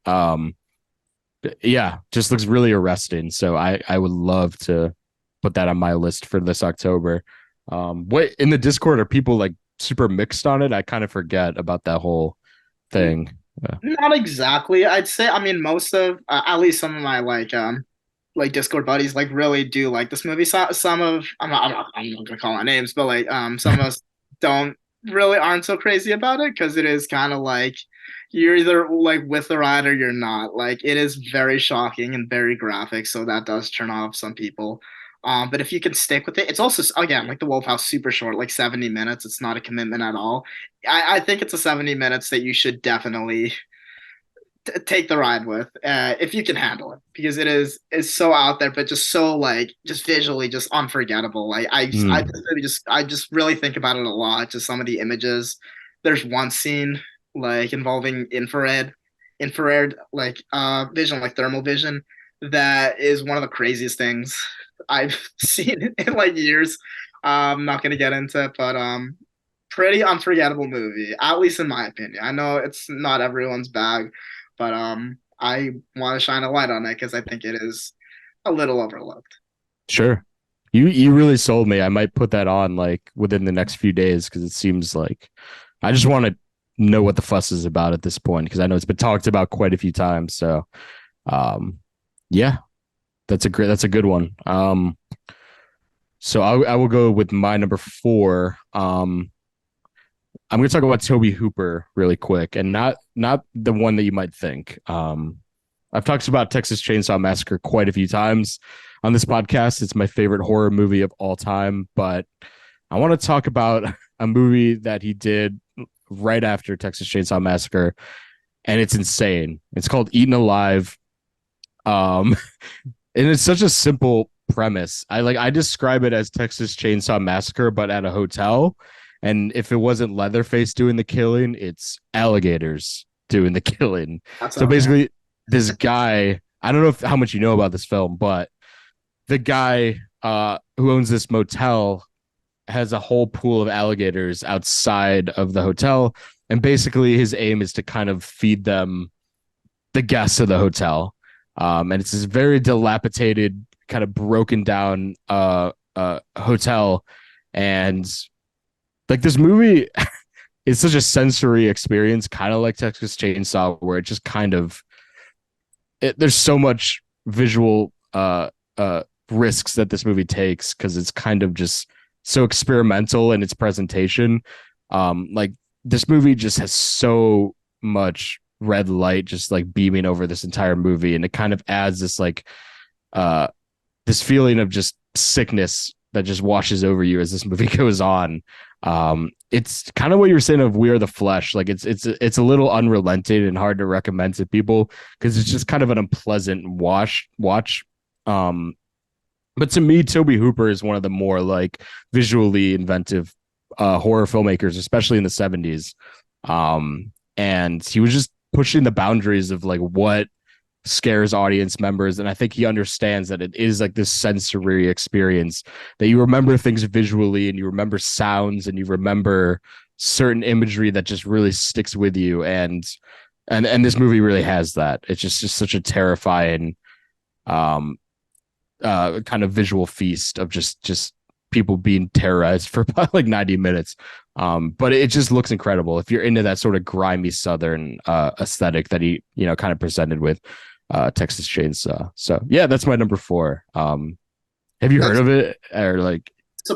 Yeah, just looks really arresting. So I would love to put that on my list for this October. What in the Discord are people like super mixed on it? I kind of forget about that whole thing. Not exactly. I'd say, I mean, most of at least some of my like Discord buddies like really do like this movie. Some of I'm not gonna call out names, but like some of us don't really aren't so crazy about it because it is kind of like you're either like with the ride or you're not. Like it is very shocking and very graphic, so that does turn off some people. But if you can stick with it, it's also again like the Wolf House super short, like 70 minutes. It's not a commitment at all. I think it's a 70 minutes that you should definitely take the ride with if you can handle it because it is so out there but just so like just visually just unforgettable. Like Mm, I just really think about it a lot, just some of the images. There's one scene like involving infrared, infrared like vision, like thermal vision, that is one of the craziest things I've seen in like years. I'm not gonna get into it, but pretty unforgettable movie, at least in my opinion. I know it's not everyone's bag, but I want to shine a light on it because I think it is a little overlooked. Sure. You really sold me. I might put that on like within the next few days because it seems like I just want to know what the fuss is about at this point because I know it's been talked about quite a few times. So, um, yeah, that's a good one. So I will go with my number four. I'm going to talk about Toby Hooper really quick, and not the one that you might think. I've talked about Texas Chainsaw Massacre quite a few times on this podcast. It's my favorite horror movie of all time, but I want to talk about a movie that he did right after Texas Chainsaw Massacre, and it's insane. It's called Eaten Alive. Um, and it's such a simple premise. I describe it as Texas Chainsaw Massacre, but at a hotel. And if it wasn't Leatherface doing the killing, it's alligators doing the killing. That's So okay. basically, this guy, I don't know how much you know about this film, but the guy who owns this motel has a whole pool of alligators outside of the hotel. And basically, his aim is to kind of feed them the guests of the hotel. And it's this very dilapidated, kind of broken down hotel. And like this movie is such a sensory experience, kind of like Texas Chainsaw, where it just kind of there's so much visual risks that this movie takes because it's kind of just so experimental in its presentation. Like this movie just has so much red light just like beaming over this entire movie, and it kind of adds this like uh this feeling of just sickness that just washes over you as this movie goes on. It's kind of what you're saying of We Are the Flesh. Like it's a little unrelenting and hard to recommend to people because it's just kind of an unpleasant watch. Um, but to me, Toby Hooper is one of the more like visually inventive horror filmmakers, especially in the 70s. And he was just pushing the boundaries of like what scares audience members, and I think he understands that it is like this sensory experience that you remember things visually and you remember sounds and you remember certain imagery that just really sticks with you, and this movie really has that. It's just such a terrifying kind of visual feast of just people being terrorized for about like 90 minutes. But it just looks incredible if you're into that sort of grimy southern aesthetic that he kind of presented with Texas Chainsaw. So yeah, that's my number four. Have you heard That's of it or like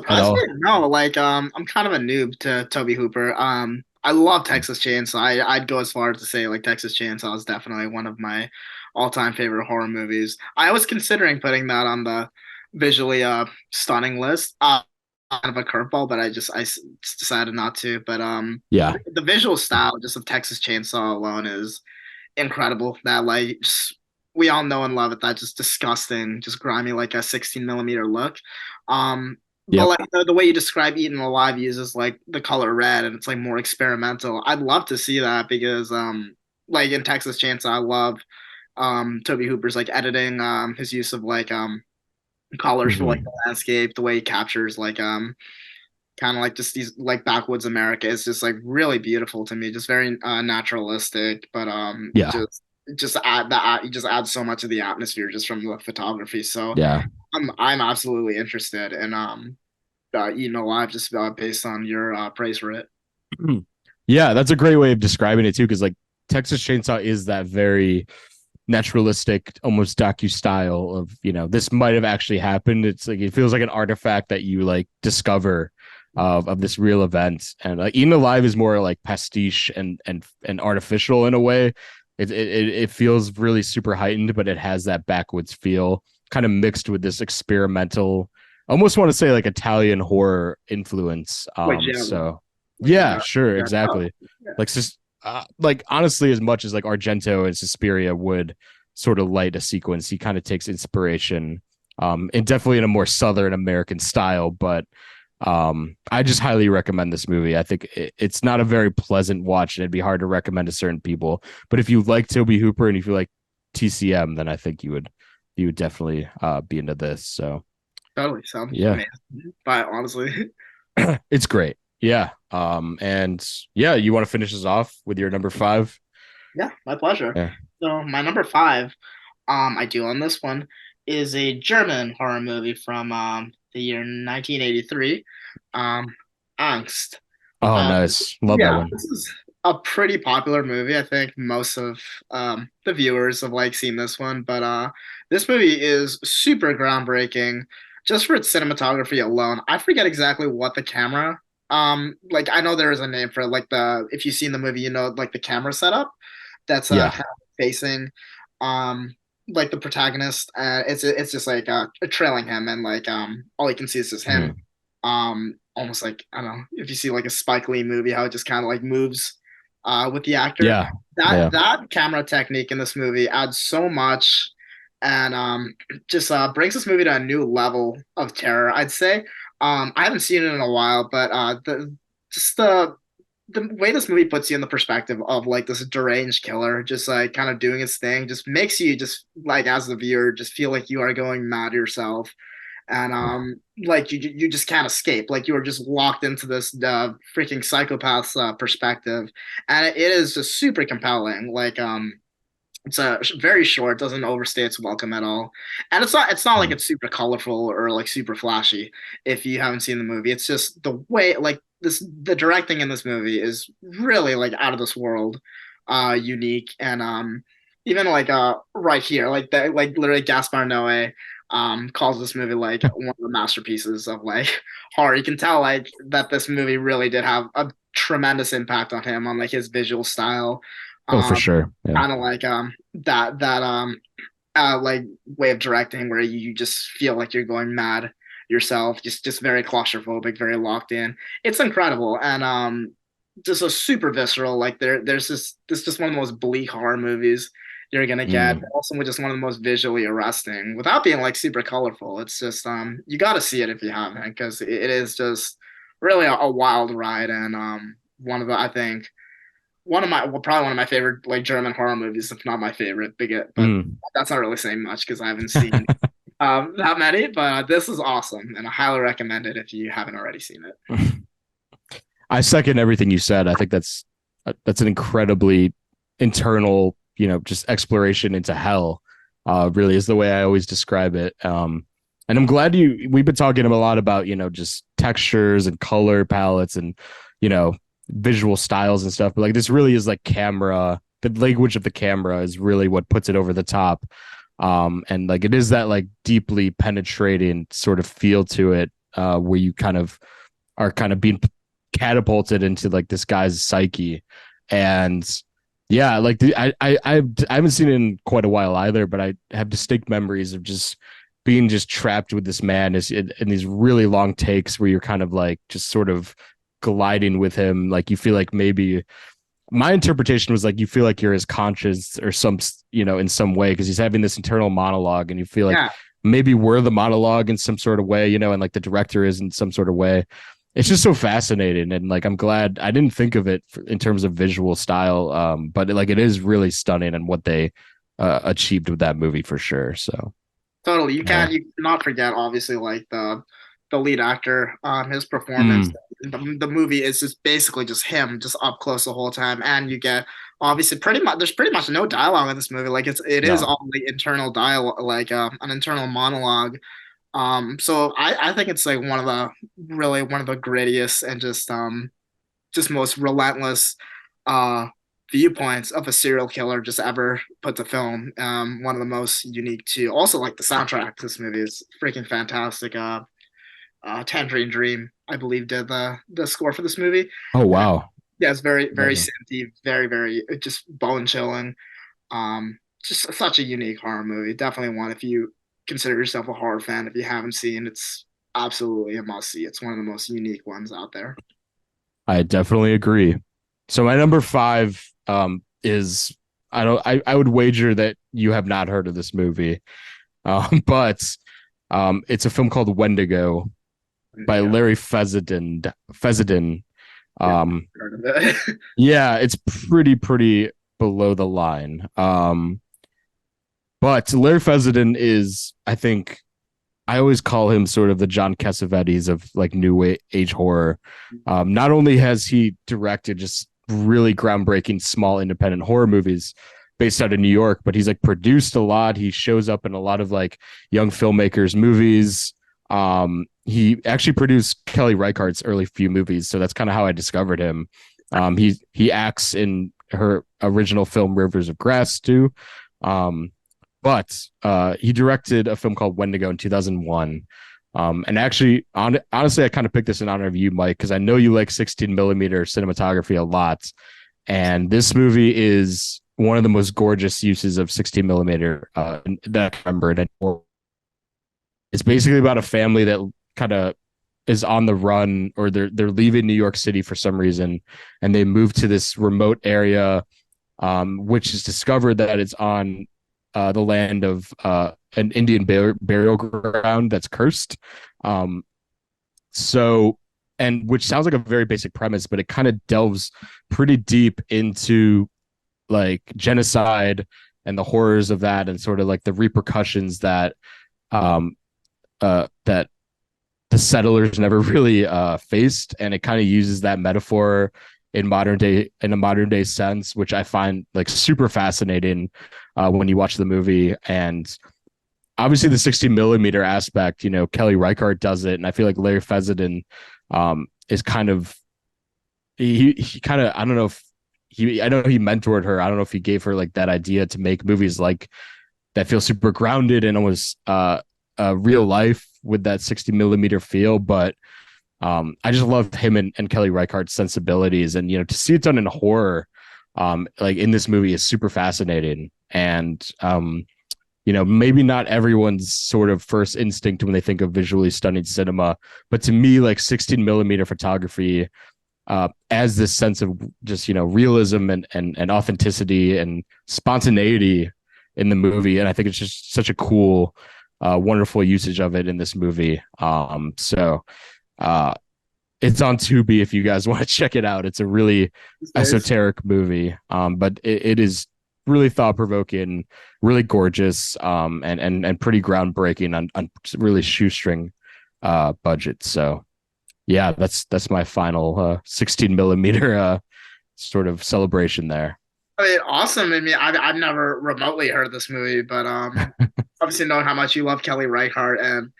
at surprisingly all? no. Like I'm kind of a noob to Toby Hooper. I love Texas Chainsaw. I'd go as far as to say like Texas Chainsaw is definitely one of my all-time favorite horror movies. I was considering putting that on the visually stunning list. Kind of a curveball, but decided not to. But Yeah, the visual style just of Texas Chainsaw alone is incredible. That like just, we all know and love it. That just disgusting, just grimy like a 16 millimeter look. But yep, like the way you describe Eaten Alive uses like the color red and it's like more experimental. I'd love to see that because like in Texas Chainsaw, I love Toby Hooper's like editing, his use of like colors for like hmm the landscape, the way he captures like kind of like just these like backwoods America is just like really beautiful to me, just very naturalistic, but yeah, just add that you just add so much of the atmosphere just from the photography. So yeah. I'm absolutely interested in Eating Alive just based on your praise for it. Yeah, that's a great way of describing it too, because like Texas Chainsaw is that very naturalistic, almost docu style of this might have actually happened. It's like it feels like an artifact that you like discover of this real event, and like Eaten Alive is more like pastiche and artificial in a way. It feels really super heightened, but it has that backwoods feel, kind of mixed with this experimental, almost want to say like Italian horror influence. Like Jello, So like yeah, sure, yeah. Oh, exactly. yeah. Like just like honestly, as much as like Argento and Suspiria would sort of light a sequence, he kind of takes inspiration, and definitely in a more Southern American style. But I just highly recommend this movie. I think it's not a very pleasant watch, and it'd be hard to recommend to certain people. But if you like Toby Hooper and if you like TCM, then I think you would definitely be into this. So Totally sounds yeah, amazing. But honestly, it's great. Yeah. And yeah, you want to finish this off with your number five? yeah, my pleasure. Yeah. So my number five, I do on this one, is a German horror movie from the year 1983, um, Angst. Oh, Uh, nice. Love that yeah, one. this is a pretty popular movie. I think most of the viewers have like seen this one, but this movie is super groundbreaking just for its cinematography alone. I forget exactly what the camera like I know there is a name for it, like the if you've seen the movie, you know, like the camera setup that's Yeah. kind of facing um like the protagonist. It's just like trailing him, and like all you can see is just him. Mhm. Almost like I don't know if you see like a Spike Lee movie, how it just kind of like moves with the actor. Yeah. That Yeah. that camera technique in this movie adds so much, and just brings this movie to a new level of terror, I'd say. I haven't seen it in a while, but the just the way this movie puts you in the perspective of like this deranged killer just like kind of doing his thing just makes you just like as the viewer just feel like you are going mad yourself, and like you just can't escape, like you are just locked into this freaking psychopath's perspective, and it is just super compelling. Like it's very short, doesn't overstay its welcome at all, and it's not like Mhm. it's super colorful or like super flashy. If you haven't seen the movie, it's just the way like the directing in this movie is really like out of this world, unique, and even like right here, like that, like literally Gaspar Noé calls this movie like one of the masterpieces of like horror. You can tell like that this movie really did have a tremendous impact on him, on like his visual style. Oh, for Um, sure. Yeah. Kind of like that like way of directing where you just feel like you're going mad yourself, just very claustrophobic, very locked in. It's incredible, and just a super visceral. Like this just one of the most bleak horror movies you're gonna get, but Mm. also just one of the most visually arresting without being like super colorful. It's just you got to see it if you haven't, because it is just really a wild ride, and one of the I think one of my well, probably one of my favorite like German horror movies, if not my favorite. But Mm. that's not really saying much because I haven't seen that many. But this is awesome, and I highly recommend it if you haven't already seen it. I second everything you said. I think that's an incredibly internal, just exploration into hell. Really is the way I always describe it. And I'm glad we've been talking a lot about, just textures and color palettes and, you know, visual styles and stuff. But like this really is like the language of the camera is really what puts it over the top. And like it is that like deeply penetrating sort of feel to it, where you kind of are kind of being catapulted into like this guy's psyche. And yeah, like I haven't seen it in quite a while either, but I have distinct memories of just being just trapped with this man is in these really long takes where you're kind of like just sort of gliding with him. Like you feel like maybe my interpretation was like you feel like you're his conscience or some, in some way, because he's having this internal monologue and you feel like Yeah, maybe we're the monologue in some sort of way, and like the director is in some sort of way. It's just so fascinating, and like I'm glad I didn't think of it in terms of visual style, but like it is really stunning and what they achieved with that movie for sure. So totally. yeah. You cannot forget obviously like the lead actor, his performance. Mm, The movie is just basically just him, just up close the whole time, and you get obviously pretty much there's pretty much no dialogue in this movie. Like it is no. all like internal dialogue, like an internal monologue. So I think it's like one of the grittiest and just most relentless uh viewpoints of a serial killer just ever put to film. One of the most unique too. Also like the soundtrack to this movie is freaking fantastic. Tangerine Dream, I believe, did the score for this movie. Oh And wow. yeah, it's very Amazing. synthy, very just bone chilling. Just such a unique horror movie. Definitely one if you consider yourself a horror fan. If you haven't seen, it's absolutely a must see. It's one of the most unique ones out there. I definitely agree. So my number five is I would wager that you have not heard of this movie. But it's a film called Wendigo. by Yeah, Larry Fessenden. yeah, Um, heard of it. yeah, it's pretty below the line. But Larry Fessenden is, I think, I always call him sort of the John Cassavetes of like new age horror. Not only has he directed just really groundbreaking small independent horror movies based out of New York, but he's like produced a lot. He shows up in a lot of like young filmmakers' movies. He actually produced Kelly Reichardt's early few movies, so that's kind of how I discovered him. He acts in her original film Rivers of Grass too. Um, but he directed a film called Wendigo in 2001. And actually, honestly, I kind of picked this in honor of you, Mike, because I know you like 16 millimeter cinematography a lot. And this movie is one of the most gorgeous uses of 16 millimeter that I remember. It's basically about a family that kind of is on the run, or they're leaving New York City for some reason, and they move to this remote area, which is discovered that it's on the land of an Indian burial ground that's cursed. Um, so, and which sounds like a very basic premise, but it kind of delves pretty deep into like genocide and the horrors of that, and sort of like the repercussions that um, that the settlers never really faced, and it kind of uses that metaphor in a modern day sense, which I find like super fascinating when you watch the movie. And obviously the 16 millimeter aspect, you know, Kelly Reichardt does it, and I feel like Larry Fessenden is kind of he kind of, I don't know if I know he mentored her. I don't know if he gave her like that idea to make movies like that feel super grounded and almost real life with that 60 millimeter feel. But I just loved him and Kelly Reichardt's sensibilities, and you know, to see it done in horror, like in this movie, is super fascinating. And you know, maybe not everyone's sort of first instinct when they think of visually stunning cinema, but to me, like 16 millimeter photography as this sense of just, you know, realism and authenticity and spontaneity in the movie. And I think it's just such a cool, wonderful usage of it in this movie. Uh, it's on Tubi if you guys want to check it out. It's a really These days. esoteric movie, but it is really thought provoking, really gorgeous, and pretty groundbreaking on really shoestring budget. So yeah, that's my final 16 millimeter sort of celebration there. I mean, awesome. I mean, I've never remotely heard of this movie, but obviously knowing how much you love Kelly Reichardt and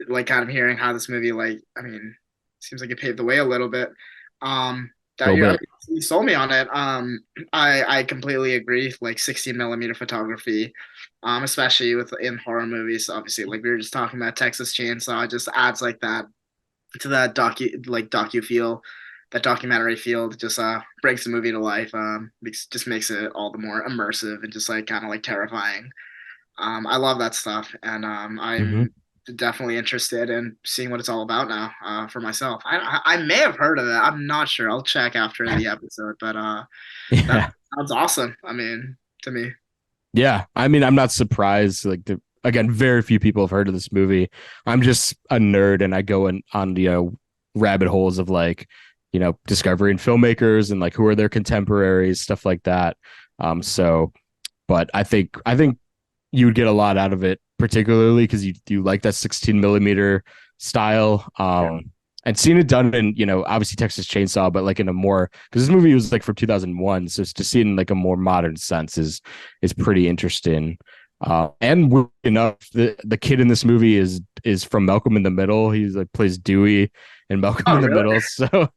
like kind of hearing how this movie, like, I mean, seems like it paved the way a little bit. A That little you're, bit. you sold me on it. I completely agree. Like 16 millimeter photography, especially with in horror movies. Obviously, like we were just talking about Texas Chainsaw, it just adds like that to that docu feel, that documentary feel. That just brings the movie to life. Just makes it all the more immersive and just like kind of like terrifying. I love that stuff, and Hmm. I'm definitely interested in seeing what it's all about now for myself. I may have heard of it. I'm not sure. I'll check after the episode, but that Yeah. sounds awesome. I mean, to me. Yeah. I mean, I'm not surprised. Like again, very few people have heard of this movie. I'm just a nerd, and I go in on, you know, rabbit holes of like, you know, discovering filmmakers and like who are their contemporaries, stuff like that. So but I think you would get a lot out of it, particularly because you like that 16 millimeter style. Yeah. And seeing it done in, you know, obviously Texas Chainsaw, but like in a more, because this movie was like from 2001, so to see it in like a more modern sense is pretty interesting. And weird enough, the kid in this movie is from Malcolm in the Middle. He's like plays Dewey in Malcolm Oh, in the really? Middle. So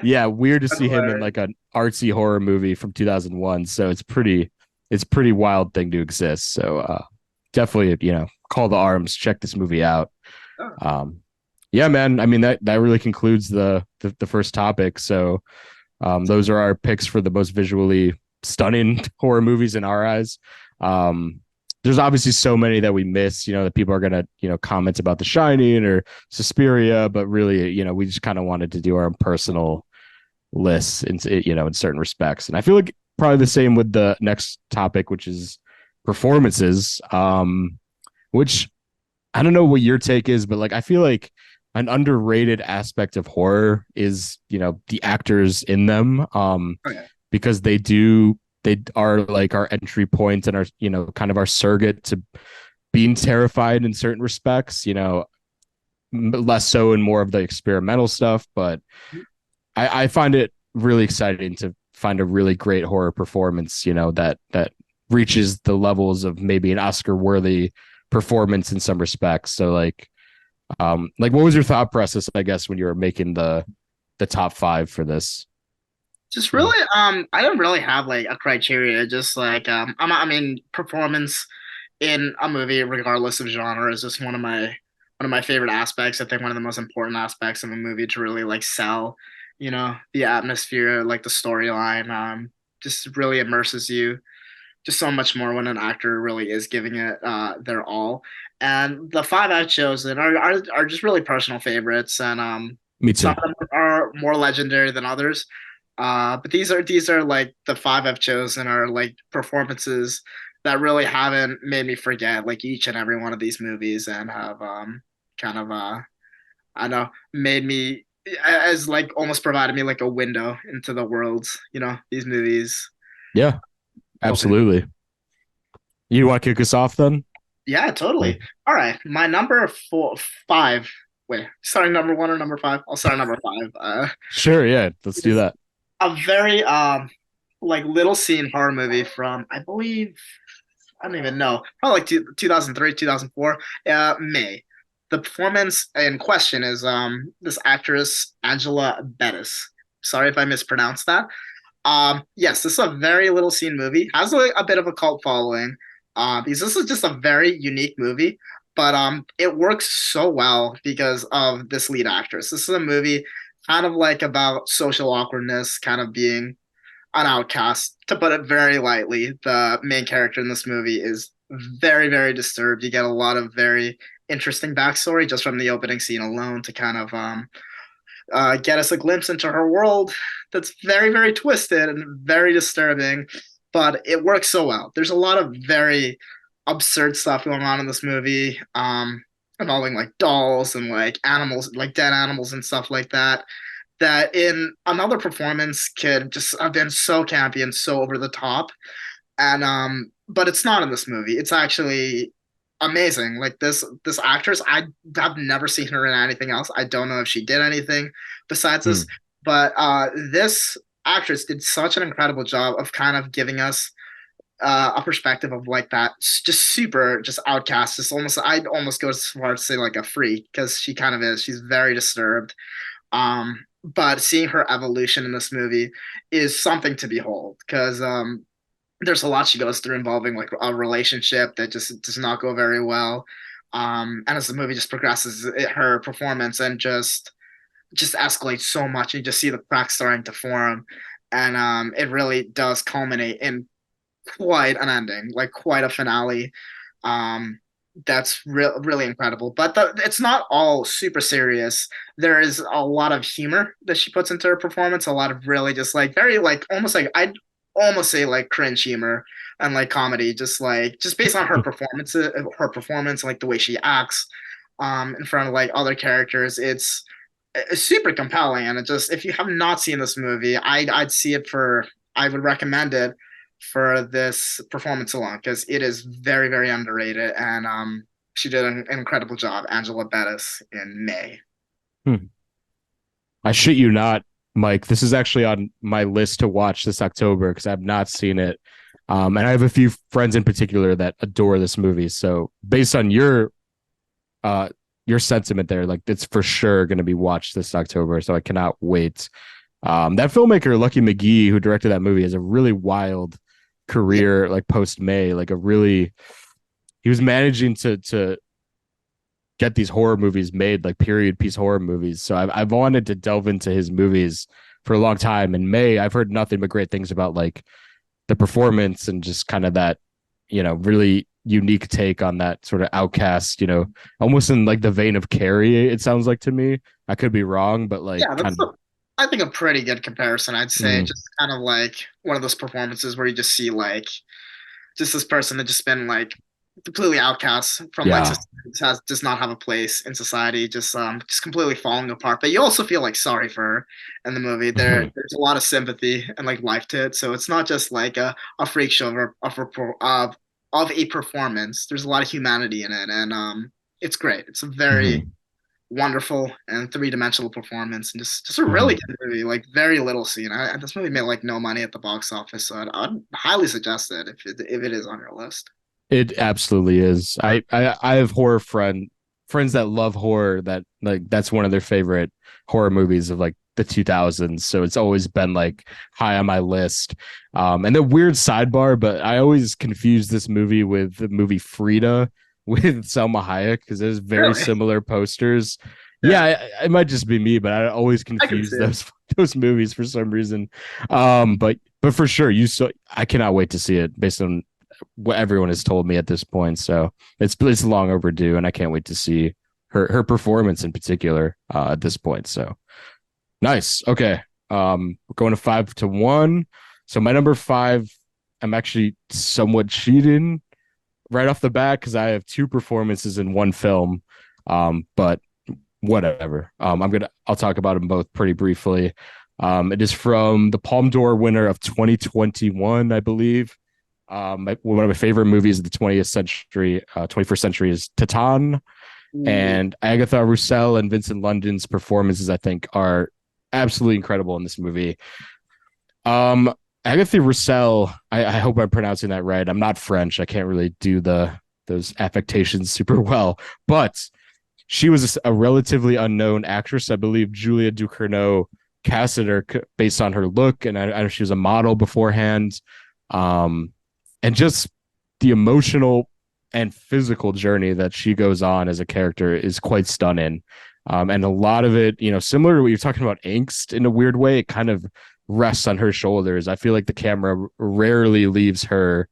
yeah, weird to That's see him in hilarious. like an artsy horror movie from 2001. So it's pretty wild thing to exist. So definitely, you know, call the arms, check this movie out. Oh, Um, yeah, man. I mean, that really concludes the first topic. So those are our picks for the most visually stunning horror movies in our eyes. Um, there's obviously so many that we miss, you know, that people are gonna, you know, comment about The Shining or Suspiria, but really, you know, we just kind of wanted to do our own personal lists in, you know, in certain respects. And I feel like probably the same with the next topic, which is performances. Which I don't know what your take is, but like I feel like an underrated aspect of horror is, the actors in them. Okay. Because they are like our entry point and our, kind of our surrogate to being terrified in certain respects, less so in more of the experimental stuff. But I find it really exciting to find a really great horror performance, that reaches the levels of maybe an Oscar worthy performance in some respects. So like what was your thought process, I guess, when you were making the top five for this? Just really, I don't really have like a criteria. Just like, I mean, performance in a movie, regardless of genre, is just one of my favorite aspects. I think one of the most important aspects of a movie to really like sell, the atmosphere, like the storyline. Just really immerses you just so much more when an actor really is giving it their all. And the five I've chosen are just really personal favorites, and Me some too. of them are more legendary than others. But these are like the five I've chosen are like performances that really haven't made me forget like each and every one of these movies, and have kind of I know made me as like almost provided me like a window into the worlds, these movies Yeah, open. absolutely. You want to kick us off then? Yeah, totally. All right, my number five. Wait, starting number one or number five? I'll start number five. Sure, yeah, let's do It's that. a very like little scene horror movie from I believe I don't even know, probably like 2003, 2004. May. The performance in question is this actress Angela Bettis. Sorry if I mispronounced that. Yes, this is a very little seen movie. Has a bit of a cult following. Because this is just a very unique movie, but it works so well because of this lead actress. This is a movie kind of like about social awkwardness, kind of being an outcast, to put it very lightly. The main character in this movie is very, very disturbed. You get a lot of very interesting backstory just from the opening scene alone to kind of get us a glimpse into her world that's very, very twisted and very disturbing, but it works so well. There's a lot of very absurd stuff going on in this movie, involving like dolls and like animals, like dead animals and stuff like that. That in another performance could just have been so campy and so over the top, and but it's not in this movie. It's actually amazing. Like this actress, I have never seen her in anything else. I don't know if she did anything besides this, Hmm. but this actress did such an incredible job of kind of giving us a perspective of like that just super just outcast. Just almost I'd almost go as far as to say like a freak because she kind of is. She's very disturbed. But seeing her evolution in this movie is something to behold because there's a lot she goes through involving like a relationship that just does not go very well. And as the movie just progresses, her performance and just escalates so much. You just see the cracks starting to form, and it really does culminate in quite an ending, like quite a finale. Um, that's really incredible. But it's not all super serious. There is a lot of humor that she puts into her performance. A lot of really just like very like almost like I'd almost say like cringe humor and like comedy, just based on her performance, like the way she acts in front of like other characters. It's super compelling, and it just if you have not seen this movie, I'd see it for I would recommend it for this performance alone because it is very, very underrated. And she did an incredible job, Angela Bettis, in May. Hmm. I shit you not, Mike. This is actually on my list to watch this October because I've not seen it. And I have a few friends in particular that adore this movie. So based on your sentiment there, like it's for sure going to be watched this October. So I cannot wait. That filmmaker, Lucky McGee, who directed that movie, has a really wild Yeah, career, like post May, like a really he was managing to get these horror movies made, like period piece horror movies. So I've wanted to delve into his movies for a long time. In May, I've heard nothing but great things about like the performance and just kind of that, really unique take on that sort of outcast, almost in like the vein of Carrie, it sounds like to me. I could be wrong, but like yeah, kind of I think a pretty good comparison. I'd say mm, just kind of like one of those performances where you just see like just this person that just been like completely outcast from like Yeah. society, does not have a place in society, just completely falling apart. But you also feel like sorry for her in the movie. Mhm. There's a lot of sympathy and like life to it, so it's not just like a freak show of a performance. There's a lot of humanity in it, and it's great. It's a very Mhm. wonderful and three-dimensional performance, and just a really Mhm. good movie. Like very little scene. This movie made like no money at the box office, so I'd highly suggest it if it is on your list. It absolutely is. I have friends that love horror that like that's one of their favorite horror movies of like the 2000s. So it's always been like high on my list. And the weird sidebar, but I always confuse this movie with the movie Frida with Selma Hayek because there's very Really? similar posters. Yeah, Yeah, it might just be me, but I always I can confuse see it. those movies for some reason. But for sure, I cannot wait to see it based on what everyone has told me at this point. So it's long overdue, and I can't wait to see her performance in particular at this point. So nice. Okay, we're going to 5-1. So my number five, I'm actually somewhat cheating right off the bat because I have two performances in one film. But whatever. I'll talk about them both pretty briefly. It is from the Palme d'Or winner of 2021, I believe. One of my favorite movies of the 20th century, 21st century is Titan, Ooh. and Agatha Roussel and Vincent London's performances, I think, are absolutely incredible in this movie. Um, Agatha Roussel, I hope I'm pronouncing that right. I'm not French. I can't really do those affectations super well, but she was a relatively unknown actress. I believe Julia Ducournau casted her based on her look, and I know she was a model beforehand. Um, and just the emotional and physical journey that she goes on as a character is quite stunning. And a lot of it, similar to what you're talking about, angst in a weird way, it kind of rests on her shoulders. I feel like the camera rarely leaves her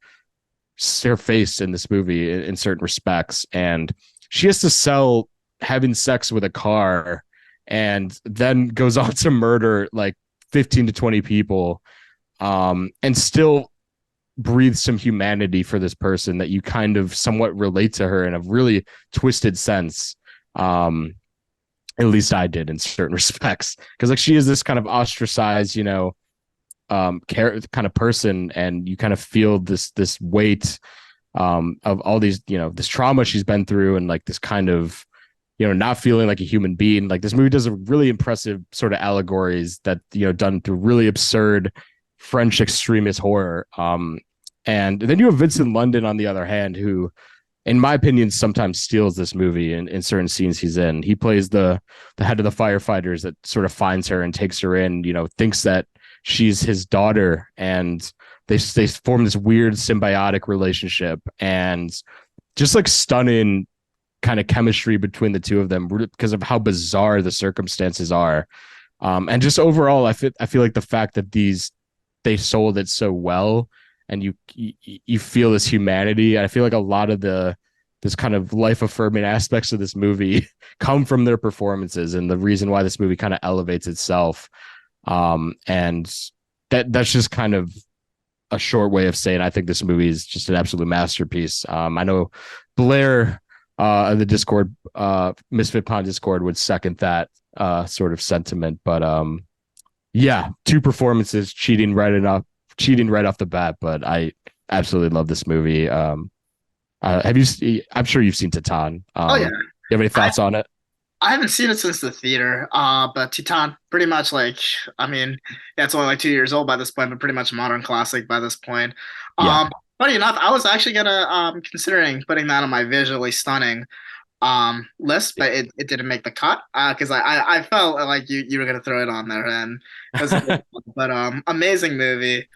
face in this movie in certain respects, and she has to sell having sex with a car and then goes on to murder like 15 to 20 people, and still breathe some humanity for this person that you kind of somewhat relate to her in a really twisted sense. Um, at least I did in certain respects, because like she is this kind of ostracized, kind of person, and you kind of feel this weight of all these, this trauma she's been through, and like this kind of, not feeling like a human being. Like this movie does a really impressive sort of allegories that, done through really absurd French extremist horror. And then you have Vincent London on the other hand, who, in my opinion, sometimes steals this movie in certain scenes he's in. He plays the head of the firefighters that sort of finds her and takes her in, thinks that she's his daughter, and they form this weird symbiotic relationship, and just like stunning kind of chemistry between the two of them because of how bizarre the circumstances are. And just overall, I feel like the fact that they sold it so well, and you feel this humanity. I feel like a lot of this kind of life affirming aspects of this movie come from their performances, and the reason why this movie kind of elevates itself. And that's just kind of a short way of saying I think this movie is just an absolute masterpiece. I know Blair the Discord, Misfit Pond Discord would second that sort of sentiment. But yeah, two performances cheating right off the bat. But I absolutely love this movie. I'm sure you've seen Titan. Oh yeah, You have any I thoughts on it? I haven't seen it since the theater. But Titan, pretty much like, I mean, yeah, it's only like 2 years old by this point, but pretty much a modern classic by this point. Yeah. Funny enough, I was actually gonna considering putting that on my visually stunning list, but it didn't make the cut because I felt like you were gonna throw it on there, and it was a good one. But amazing movie.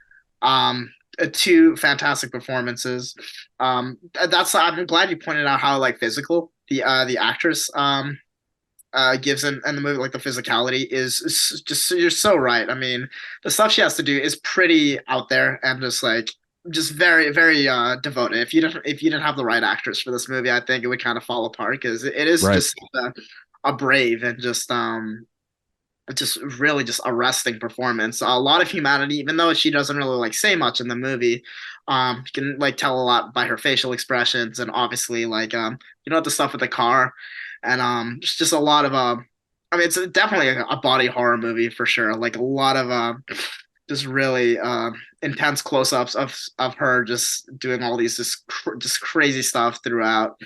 Two fantastic performances. That's I'm glad you pointed out how like physical the actress gives in the movie, like the physicality is just, you're so right. I mean, the stuff she has to do is pretty out there and just very very devoted. If you didn't have the right actress for this movie, I think it would kind of fall apart because it is Right. just a brave and just really just arresting performance. A lot of humanity, even though she doesn't really like say much in the movie. You can like tell a lot by her facial expressions and obviously like the stuff with the car, and just a lot of I mean, it's definitely a body horror movie for sure. Like a lot of just really intense close-ups of her just doing all these just crazy stuff throughout.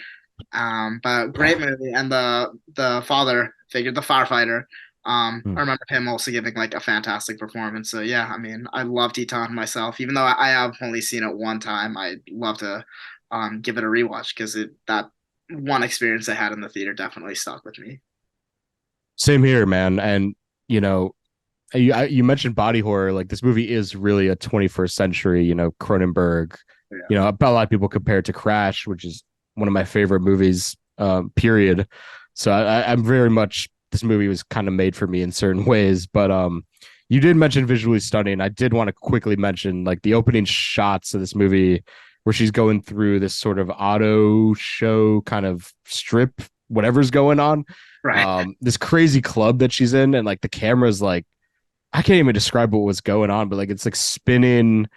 But great movie, and the father figure, the firefighter. I remember him also giving like a fantastic performance. So yeah, I mean, I love Teton myself, even though I have only seen it one time. I'd love to give it a rewatch because it that one experience I had in the theater definitely stuck with me. Same here, man. And you know, you mentioned body horror. Like this movie is really a 21st century, Cronenberg. Yeah. A lot of people compare it to Crash, which is one of my favorite movies, period. So I'm very much, this movie was kind of made for me in certain ways. But you did mention visually stunning. I did want to quickly mention like the opening shots of this movie where she's going through this sort of auto show kind of strip, whatever's going on. Right. This crazy club that she's in, and like the camera's like, I can't even describe what was going on, but like it's like spinning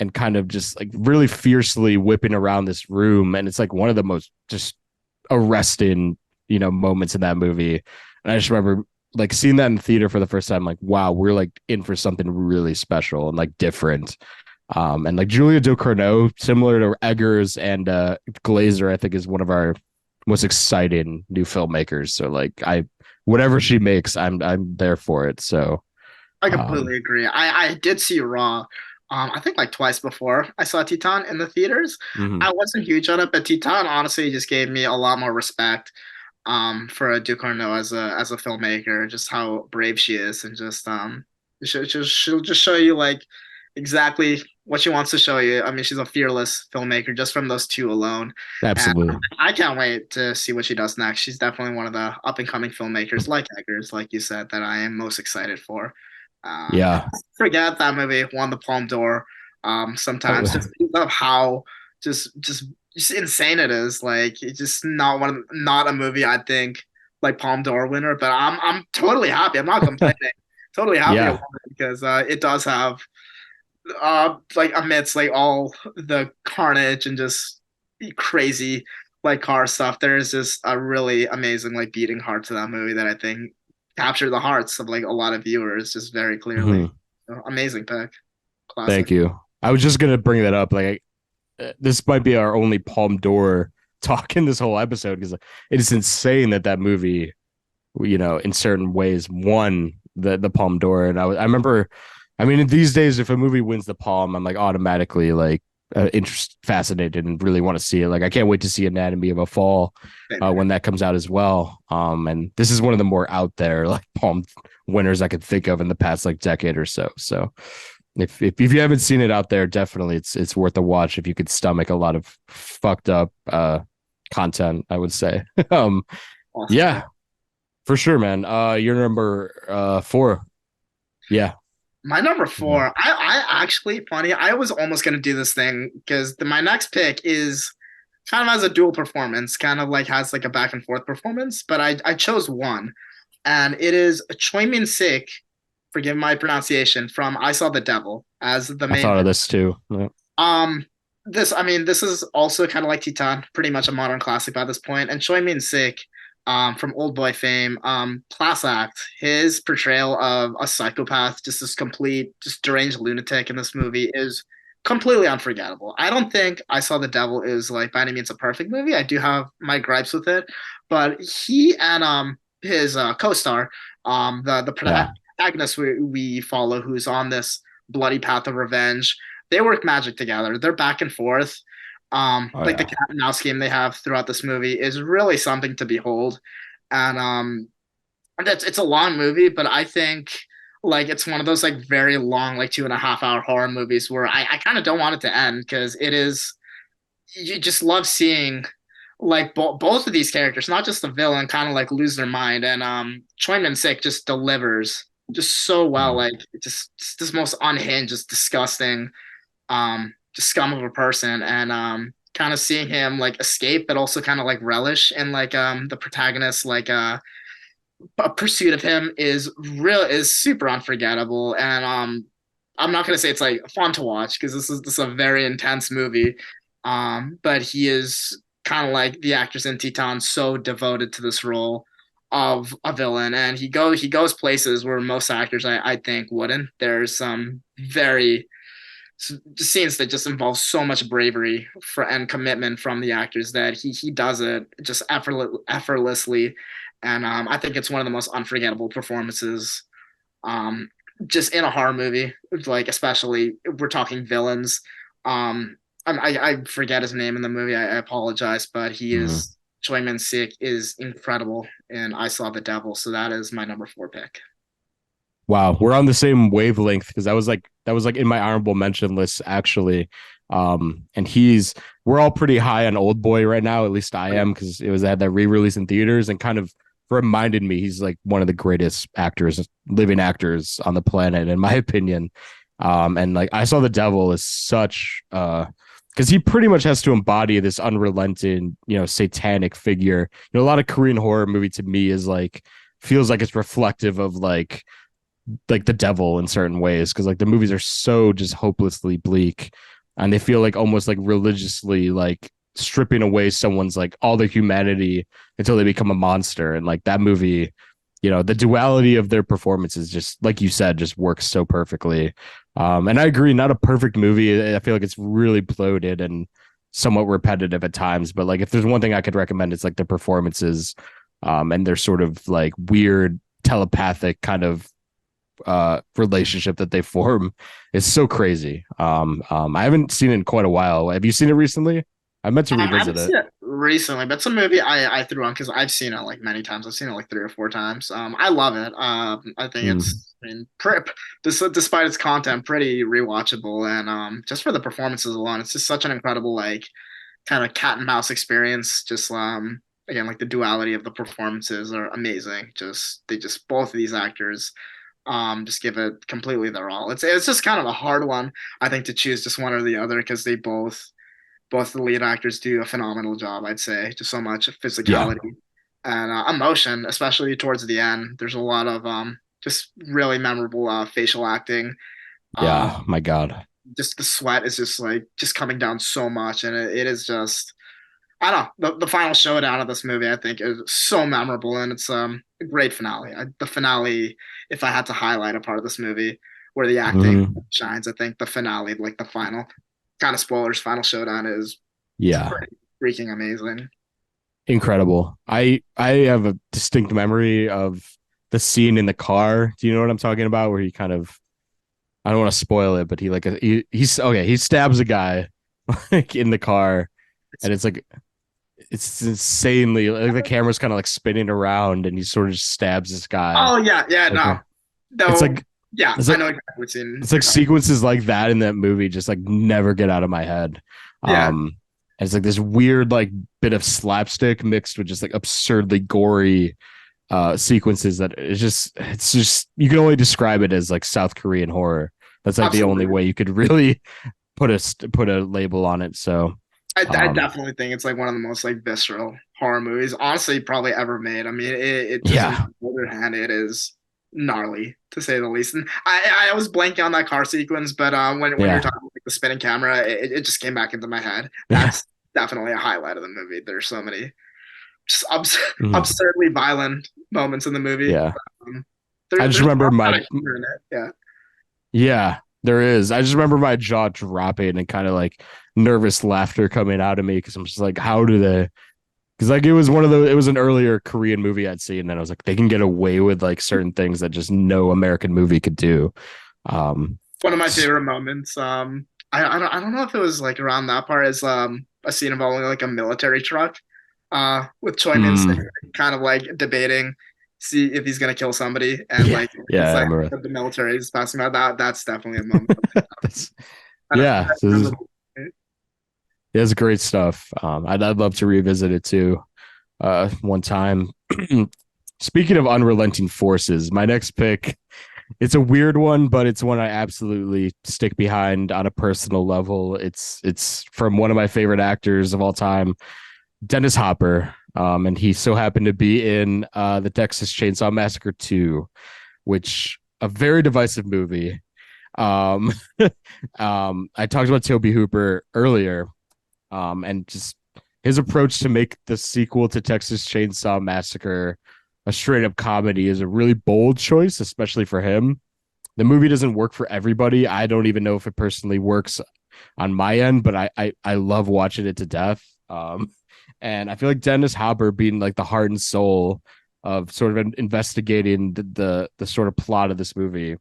and kind of just like really fiercely whipping around this room. And it's like one of the most just arresting, moments in that movie. And I just remember like seeing that in the theater for the first time, like, wow, we're like in for something really special and like different. And like Julia Ducournau, similar to Eggers and Glazer, I think is one of our most exciting new filmmakers. So like whatever she makes, I'm there for it. So I um completely agree. I did see Raw. I think like twice before I saw Titan in the theaters. mhm. I wasn't huge on it, but Titan honestly just gave me a lot more respect for Ducournau as a filmmaker, just how brave she is, and just she'll just show you like exactly what she wants to show you. I mean, she's a fearless filmmaker just from those two alone, and Absolutely. I can't wait to see what she does next. She's definitely one of the up and coming filmmakers like Eggers, like you said, that I am most excited for. And Yeah. forget that movie won the Palme d'Or. Sometimes Oh, just because of how just insane it is. Like it's just not a movie I think like Palme d'Or winner. But I'm totally happy. I'm not complaining. Totally happy it yeah. won because it does have like amidst like all the carnage and just crazy like car stuff, there is just a really amazing like beating heart to that movie that I think captured the hearts of like a lot of viewers just very clearly. Mhm. So, amazing pick, classic. Thank you. I was just gonna bring that up. Like this might be our only Palm d'Or talk in this whole episode because it is insane that that movie, in certain ways won the Palm d'Or. And I remember, I mean, these days, if a movie wins the Palm, I'm like automatically like fascinated and really want to see it. Like I can't wait to see Anatomy of a Fall when that comes out as well. And this is one of the more out there like Palm winners I could think of in the past like decade or so. So if you haven't seen it out there, definitely it's worth a watch if you could stomach a lot of fucked up content, I would say. Awesome pick. Yeah, for sure, man. Your number 4. Yeah. My number Mhm. four, I actually funny. I was almost gonna do this thing because my next pick is kind of has a dual performance, kind of like has like a back and forth performance, but I chose one, and it is Choi Min Sik, forgive my pronunciation, from I Saw the Devil as the I main. thought of this too. Yeah. Um, I mean, this is also kind of like Titan, pretty much a modern classic by this point. And Choi Min Sik, from Old Boy fame, class act. His portrayal of a psychopath, just this complete, just deranged lunatic in this movie is completely unforgettable. I don't think I Saw the Devil is like by any means a perfect movie. I do have my gripes with it, but he and his co-star, the Yeah. protagonist we follow, who's on this bloody path of revenge, they work magic together. They're back and forth. Oh Like the yeah. cat and mouse game they have throughout this movie is really something to behold. And it's a long movie, but I think like it's one of those like very long, like 2.5 hour horror movies where I kind of don't want it to end because it is you just love seeing like both of these characters, not just the villain, kind of like lose their mind. And Choi Min Sik just delivers just so well, Mhm. like just this most unhinged, just disgusting just scum of a person, and kind of seeing him like escape but also kind of like relish in like the protagonist like pursuit of him is super unforgettable, and I'm not gonna say it's like fun to watch because this is a very intense movie, but he is kind of like the actors in Titan, so devoted to this role of a villain, and he goes places where most actors I think wouldn't. There's some very scenes that just involve so much bravery and commitment from the actors that he does it just effortlessly, and I think it's one of the most unforgettable performances, um, just in a horror movie, like especially if we're talking villains. I forget his name in the movie. I apologize, but he Mhm. is Choi Min Sik is incredible, and I Saw the Devil, so that is my number four pick. Wow, we're on the same wavelength because that was like in my honorable mention list actually. And we're all pretty high on Old Boy right now, at least I am, because it was had that re-release in theaters and kind of reminded me he's like one of the greatest actors, living actors on the planet, in my opinion. And like I Saw the Devil is such because he pretty much has to embody this unrelenting, satanic figure. A lot of Korean horror movie to me is like feels like it's reflective of like the devil in certain ways because like the movies are so just hopelessly bleak and they feel like almost like religiously like stripping away someone's like all their humanity until they become a monster. And like that movie, the duality of their performances, just like you said, just works so perfectly. And I agree, not a perfect movie. I feel like it's really bloated and somewhat repetitive at times, but like if there's one thing I could recommend, it's like the performances, and their sort of like weird telepathic kind of relationship that they form is so crazy. I haven't seen it in quite a while. Have you seen it recently? I meant to I revisit haven't it. seen it recently, but it's a movie I threw on because I've seen it like many times. I've seen it like three or four times. I love it. I think Mm, it's, I mean, despite its content, pretty rewatchable, and just for the performances alone, it's just such an incredible like kind of cat and mouse experience. Just again, like the duality of the performances are amazing. Just both of these actors just give it completely their all. It's just kind of a hard one, I think, to choose just one or the other because they both the lead actors do a phenomenal job. I'd say just so much yeah, physicality and emotion, especially towards the end. There's a lot of just really memorable facial acting. Um, yeah, my God. just the sweat is just like just coming down so much, and it is just I don't know the final showdown of this movie. I think is so memorable, and it's a great finale. The finale, if I had to highlight a part of this movie where the acting Mhm. shines, I think the finale, like the final kind of spoilers, final showdown is Yeah, pretty freaking amazing. incredible. I have a distinct memory of the scene in the car. Do you know what I'm talking about? Where he kind of I don't want to spoil it, but he's okay. He stabs a guy like in the car, It's, and it's insanely like the camera's kind of like spinning around, and he sort of just stabs this guy. oh yeah, yeah, Like no, it's no, like yeah, it's I like know exactly what scene it's you're like talking. sequences like that in that movie just like never get out of my head. Yeah, And it's like this weird like bit of slapstick mixed with just like absurdly gory sequences that it's just you can only describe it as like South Korean horror. That's like the only absolutely. way you could really put a label on it. So I um definitely think it's like one of the most like visceral horror movies, honestly, probably ever made. I mean, it just on yeah. the other hand, it is gnarly to say the least. And I was blanking on that car sequence, but when you're Yeah. talking about like, the spinning camera, it just came back into my head. Yeah. That's definitely a highlight of the movie. There's so many just Mhm. absurdly violent moments in the movie. Yeah. Um, I just there's a remember lot my of humor in it. Yeah. yeah, there is. I just remember my jaw dropping and kind of like nervous laughter coming out of me because I'm just like, how do they? Because like it was an earlier Korean movie I'd seen, and I was like, they can get away with like certain things that just no American movie could do. Um, One of my favorite moments. I don't know if it was like around that part is a scene involving like a military truck, with Choi Min Sik mm, kind of like debating, see if he's gonna kill somebody, and yeah, like yeah, it's I like remember. the military is passing by. That's definitely a moment. That's, And yeah, that's this is memorable. it's great stuff. I'd love to revisit it too. One time. Speaking of unrelenting forces, my next pick, it's a weird one, but it's one I absolutely stick behind on a personal level. It's from one of my favorite actors of all time, Dennis Hopper. And he so happened to be in the Texas Chainsaw Massacre 2, which a very divisive movie. Um, I talked about Toby Hooper earlier, and just his approach to make the sequel to Texas Chainsaw Massacre a straight up comedy is a really bold choice, especially for him. The movie doesn't work for everybody. I don't even know if it personally works on my end, but I love watching it to death. And I feel like Dennis Hopper being like the heart and soul of sort of investigating the sort of plot of this movie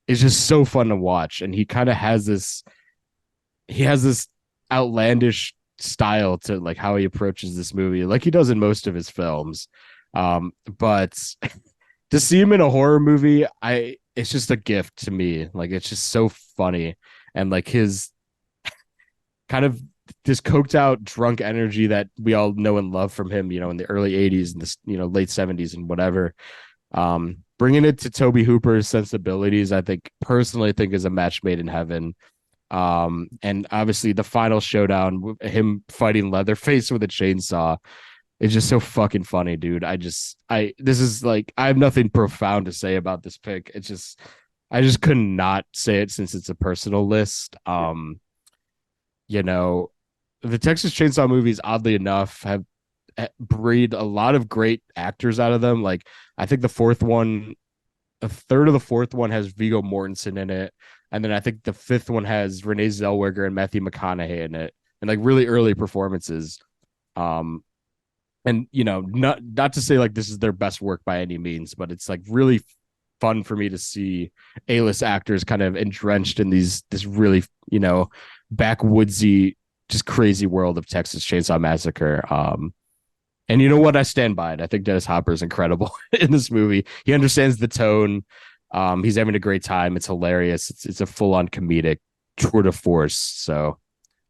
is just so fun to watch. And he kind of has this outlandish style to like how he approaches this movie, like he does in most of his films. But to see him in a horror movie, it's just a gift to me. Like it's just so funny, and like his kind of this coked out drunk energy that we all know and love from him, in the early 80s and this, late 70s and whatever. Bringing it to Toby Hooper's sensibilities, I think personally think is a match made in heaven. And obviously the final showdown, him fighting Leatherface with a chainsaw, is just so fucking funny, dude. This is like, I have nothing profound to say about this pick. I just could not say it since it's a personal list. You know, the Texas Chainsaw movies, oddly enough, have breed a lot of great actors out of them. Like, I think a third of the fourth one has Viggo Mortensen in it, and then I think the fifth one has Renee Zellweger and Matthew McConaughey in it, and like really early performances. Um, and not to say like this is their best work by any means, but it's like really fun for me to see A-list actors kind of entrenched in this really backwoodsy, just crazy world of Texas Chainsaw Massacre. And you know what? I stand by it. I think Dennis Hopper is incredible in this movie. He understands the tone. He's having a great time. It's hilarious. It's a full on comedic tour de force. So,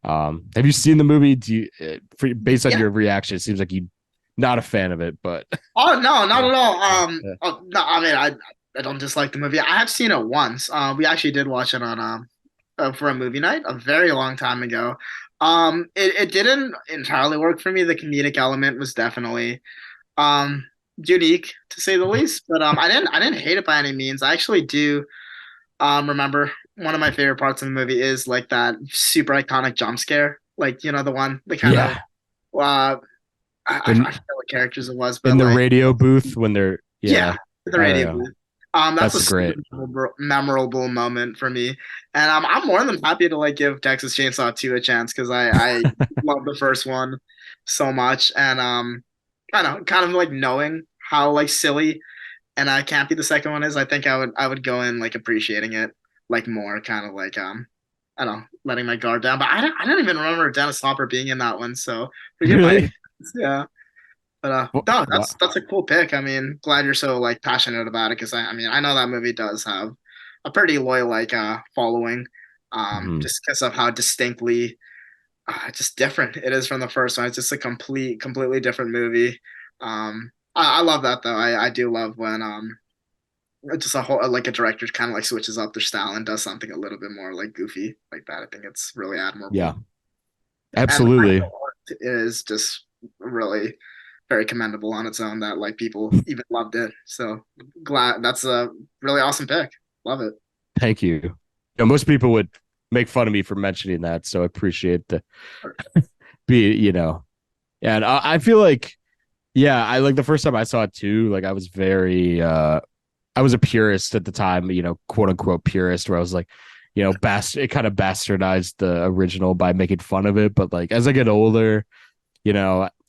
have you seen the movie? Based on Yeah. your reaction, it seems like you're not a fan of it, but Oh no, not yeah, at all. yeah. Oh, no, I mean, I don't dislike the movie. I have seen it once. We actually did watch it on for a movie night a very long time ago. It didn't entirely work for me. The comedic element was definitely um unique to say the least, but I didn't hate it by any means. I actually do remember one of my favorite parts of the movie is like that super iconic jump scare, like the one the kind of Yeah. uh I In forget what characters it was, in but the like radio booth when they're yeah, yeah, the I don't radio know. booth. That's a That's super great. memorable moment for me, and I'm more than happy to like give Texas Chainsaw 2 a chance because I love the first one so much, and I don't know, kind of like knowing how like silly and campy the second one is. I think I would go in like appreciating it like more, kind of like I don't know, letting my guard down. But I don't even remember Dennis Hopper being in that one, so forgive my Really? ignorance. Yeah. But no, Wow. that's a cool pick. I mean, glad you're so like passionate about it because I mean I know that movie does have a pretty loyal like following, Mhm. just because of how distinctly just different it is from the first one. It's just a completely different movie. I love that though. I do love when just a whole like a director kind of like switches up their style and does something a little bit more like goofy like that. I think it's really Yeah, admirable. And the absolutely. final art is just really very commendable on its own that like people even loved it. So glad that's a really awesome pick. Love it. Thank you. Most people would make fun of me for mentioning that, so I appreciate the be. Yeah, and I feel like yeah, I like the first time I saw it too. Like I was very I was a purist at the time, quote unquote purist, where I was like, it kind of bastardized the original by making fun of it. But like as I get older,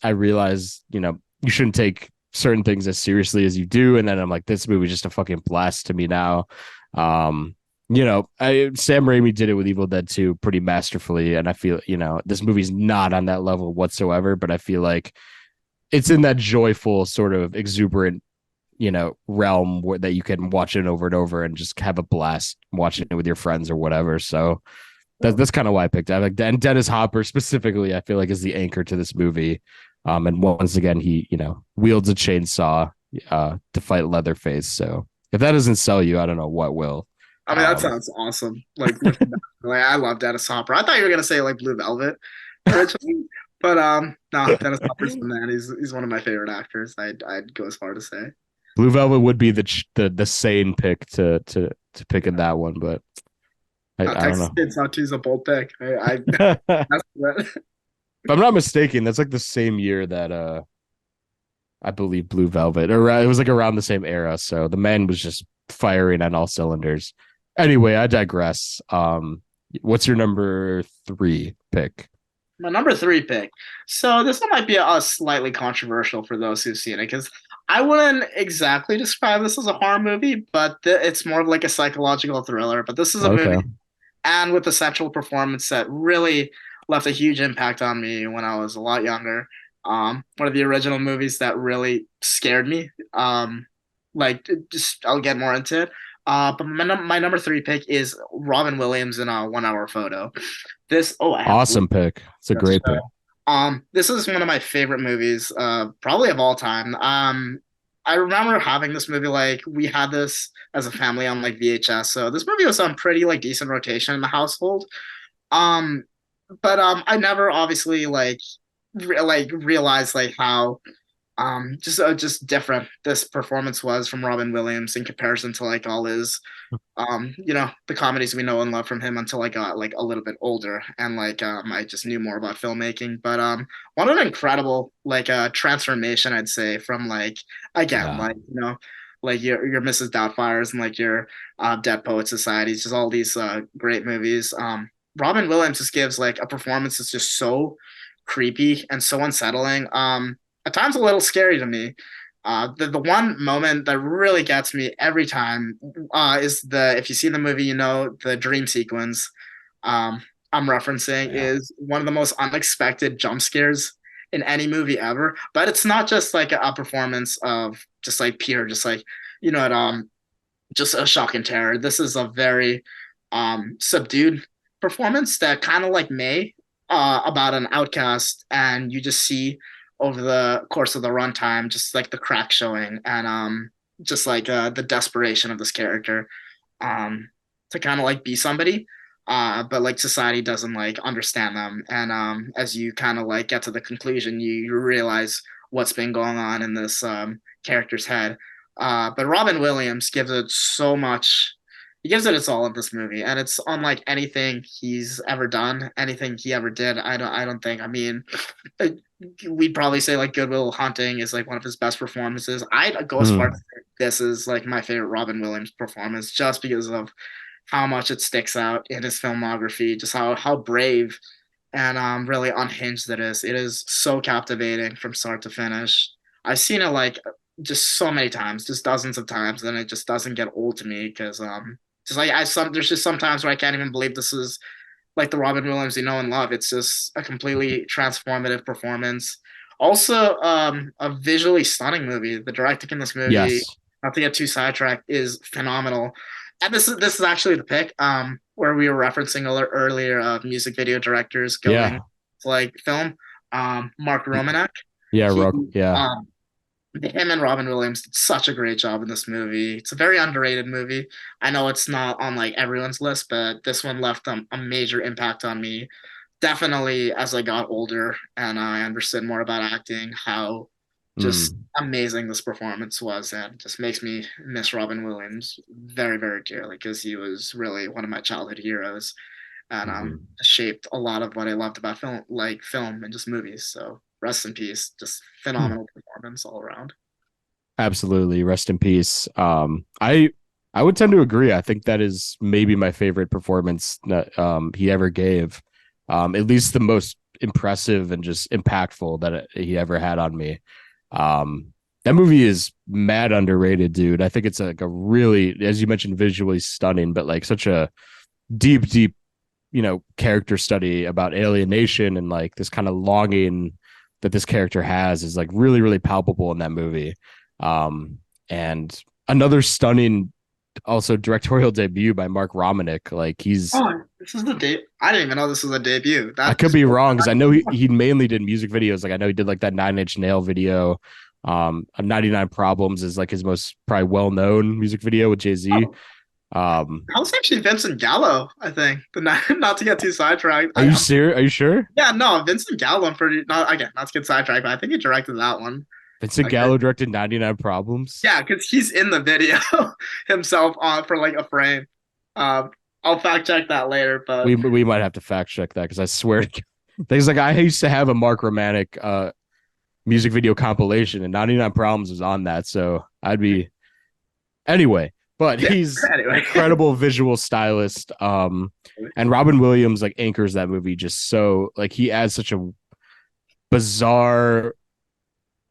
I realize, you shouldn't take certain things as seriously as you do. And then I'm like, this movie's just a fucking blast to me now. Um, Sam Raimi did it with Evil Dead 2 pretty masterfully. And I feel, this movie's not on that level whatsoever, but I feel like it's in that joyful sort of exuberant realm that you can watch it over and over and just have a blast watching it with your friends or whatever. So that's kind of why I picked it. I like and Dennis Hopper specifically, I feel like is the anchor to this movie. And once again, he wields a chainsaw to fight Leatherface. So if that doesn't sell you, I don't know what will. I mean that Um, sounds awesome. Like I love Dennis Hopper. I thought you were gonna say like Blue Velvet originally, But no, Dennis Hopper's the man. He's one of my favorite actors. I'd go as far to say. Blue Velvet would be the sane pick to pick in that one, but I don't Texas know. Chainsaw 2 is a bold pick. If That's it. I'm not mistaken, that's like the same year that I believe Blue Velvet, or it was like around the same era. So the man was just firing on all cylinders. Anyway, I digress. What's your number three pick? My number three pick. So this one might be a slightly controversial for those who've seen it because I wouldn't exactly describe this as a horror movie, but it's more of like a psychological thriller. But this is a movie Okay. and with a central performance that really left a huge impact on me when I was a lot younger. One of the original movies that really scared me. Like just I'll get more into it. But my number three pick is Robin Williams in a 1 hour photo. This I have Awesome pick. It's a that's great pick. this is one of my favorite movies, probably of all time. I remember having this movie like we had this as a family on like VHS. So this movie was on pretty like decent rotation in the household. Um, but I never obviously like realized like how just different this performance was from Robin Williams in comparison to like all his the comedies we know and love from him until I got like a little bit older and like I just knew more about filmmaking. But what an incredible like transformation I'd say from like again Yeah. like like your Mrs. Doubtfire's and like your Dead Poet Societies, just all these great movies. Robin Williams just gives like a performance that's just so creepy and so unsettling. At times a little scary to me. The one moment that really gets me every time is the if you see the movie, you know the dream sequence I'm referencing Yeah. is one of the most unexpected jump scares in any movie ever. But it's not just like a performance of just like pure, just like just a shock and terror. This is a very subdued performance that kind of like May about an outcast, and you just see over the course of the runtime just like the crack showing and just like the desperation of this character to kind of like be somebody. But like society doesn't like understand them, and as you kind of like get to the conclusion, you realize what's been going on in this character's head. But Robin Williams gives it so much. He gives it its all in this movie, and it's unlike anything he's ever done, anything he ever did. I don't think. I mean, uh, we'd probably say like Good Will Hunting is like one of his best performances. I'd go as far as Hmm. to say this is like my favorite Robin Williams performance, just because of how much it sticks out in his filmography, just how brave and really unhinged it is. It is so captivating from start to finish. I've seen it like just so many times, just dozens of times, and it just doesn't get old to me because just like there's just some times where I can't even believe this is like the Robin Williams you know and love. It's just a completely transformative performance. Also, a visually stunning movie. The directing in this movie, Yes. not to get too sidetracked, is phenomenal. And this is actually the pick where we were referencing a little earlier of music video directors going Yeah. to like film. Mark Romanek, Yeah, he Rock. Yeah. him and Robin Williams did such a great job in this movie. It's a very underrated movie. I know it's not on like everyone's list, but this one left a major impact on me. Definitely as I got older and I understood more about acting, how just Mm. amazing this performance was, and just makes me miss Robin Williams very, very dearly because he was really one of my childhood heroes and Hmm. shaped a lot of what I loved about film and just movies. So rest in peace, just Hmm. phenomenal performance all around. Absolutely. Rest in peace. I would tend to agree. I think that is maybe my favorite performance that he ever gave. At least the most impressive and just impactful that he ever had on me. That movie is mad underrated, dude. I think it's like a really, as you mentioned, visually stunning, but like such a deep, character study about alienation and like this kind of longing that this character has is like really, really palpable in that movie. And another stunning, also directorial debut by Mark Romanek. Like he's, Oh, this is the date. I didn't even know this was a debut. I That could just be wrong because I know he mainly did music videos. Like I know he did like that Nine Inch Nail video. 99 Problems is like his most probably well known music video with Jay Z. That was actually Vincent Gallo, I think. But not to get too sidetracked. Are you serious? Are you sure? Yeah, no, Vincent Gallo. I'm pretty not again, not to get sidetracked, but I think he directed that one. Vincent Like, the- Gallo directed 99 Problems. yeah, because he's in the video himself on for like a frame. Um, I'll fact check that later, but We might have to fact check that because I swear to things like I used to have a Mark Romanek music video compilation and 99 Problems was on that. So I'd be anyway, but yeah. he's Anyway, incredible visual stylist. And Robin Williams like anchors that movie just so like he adds such a bizarre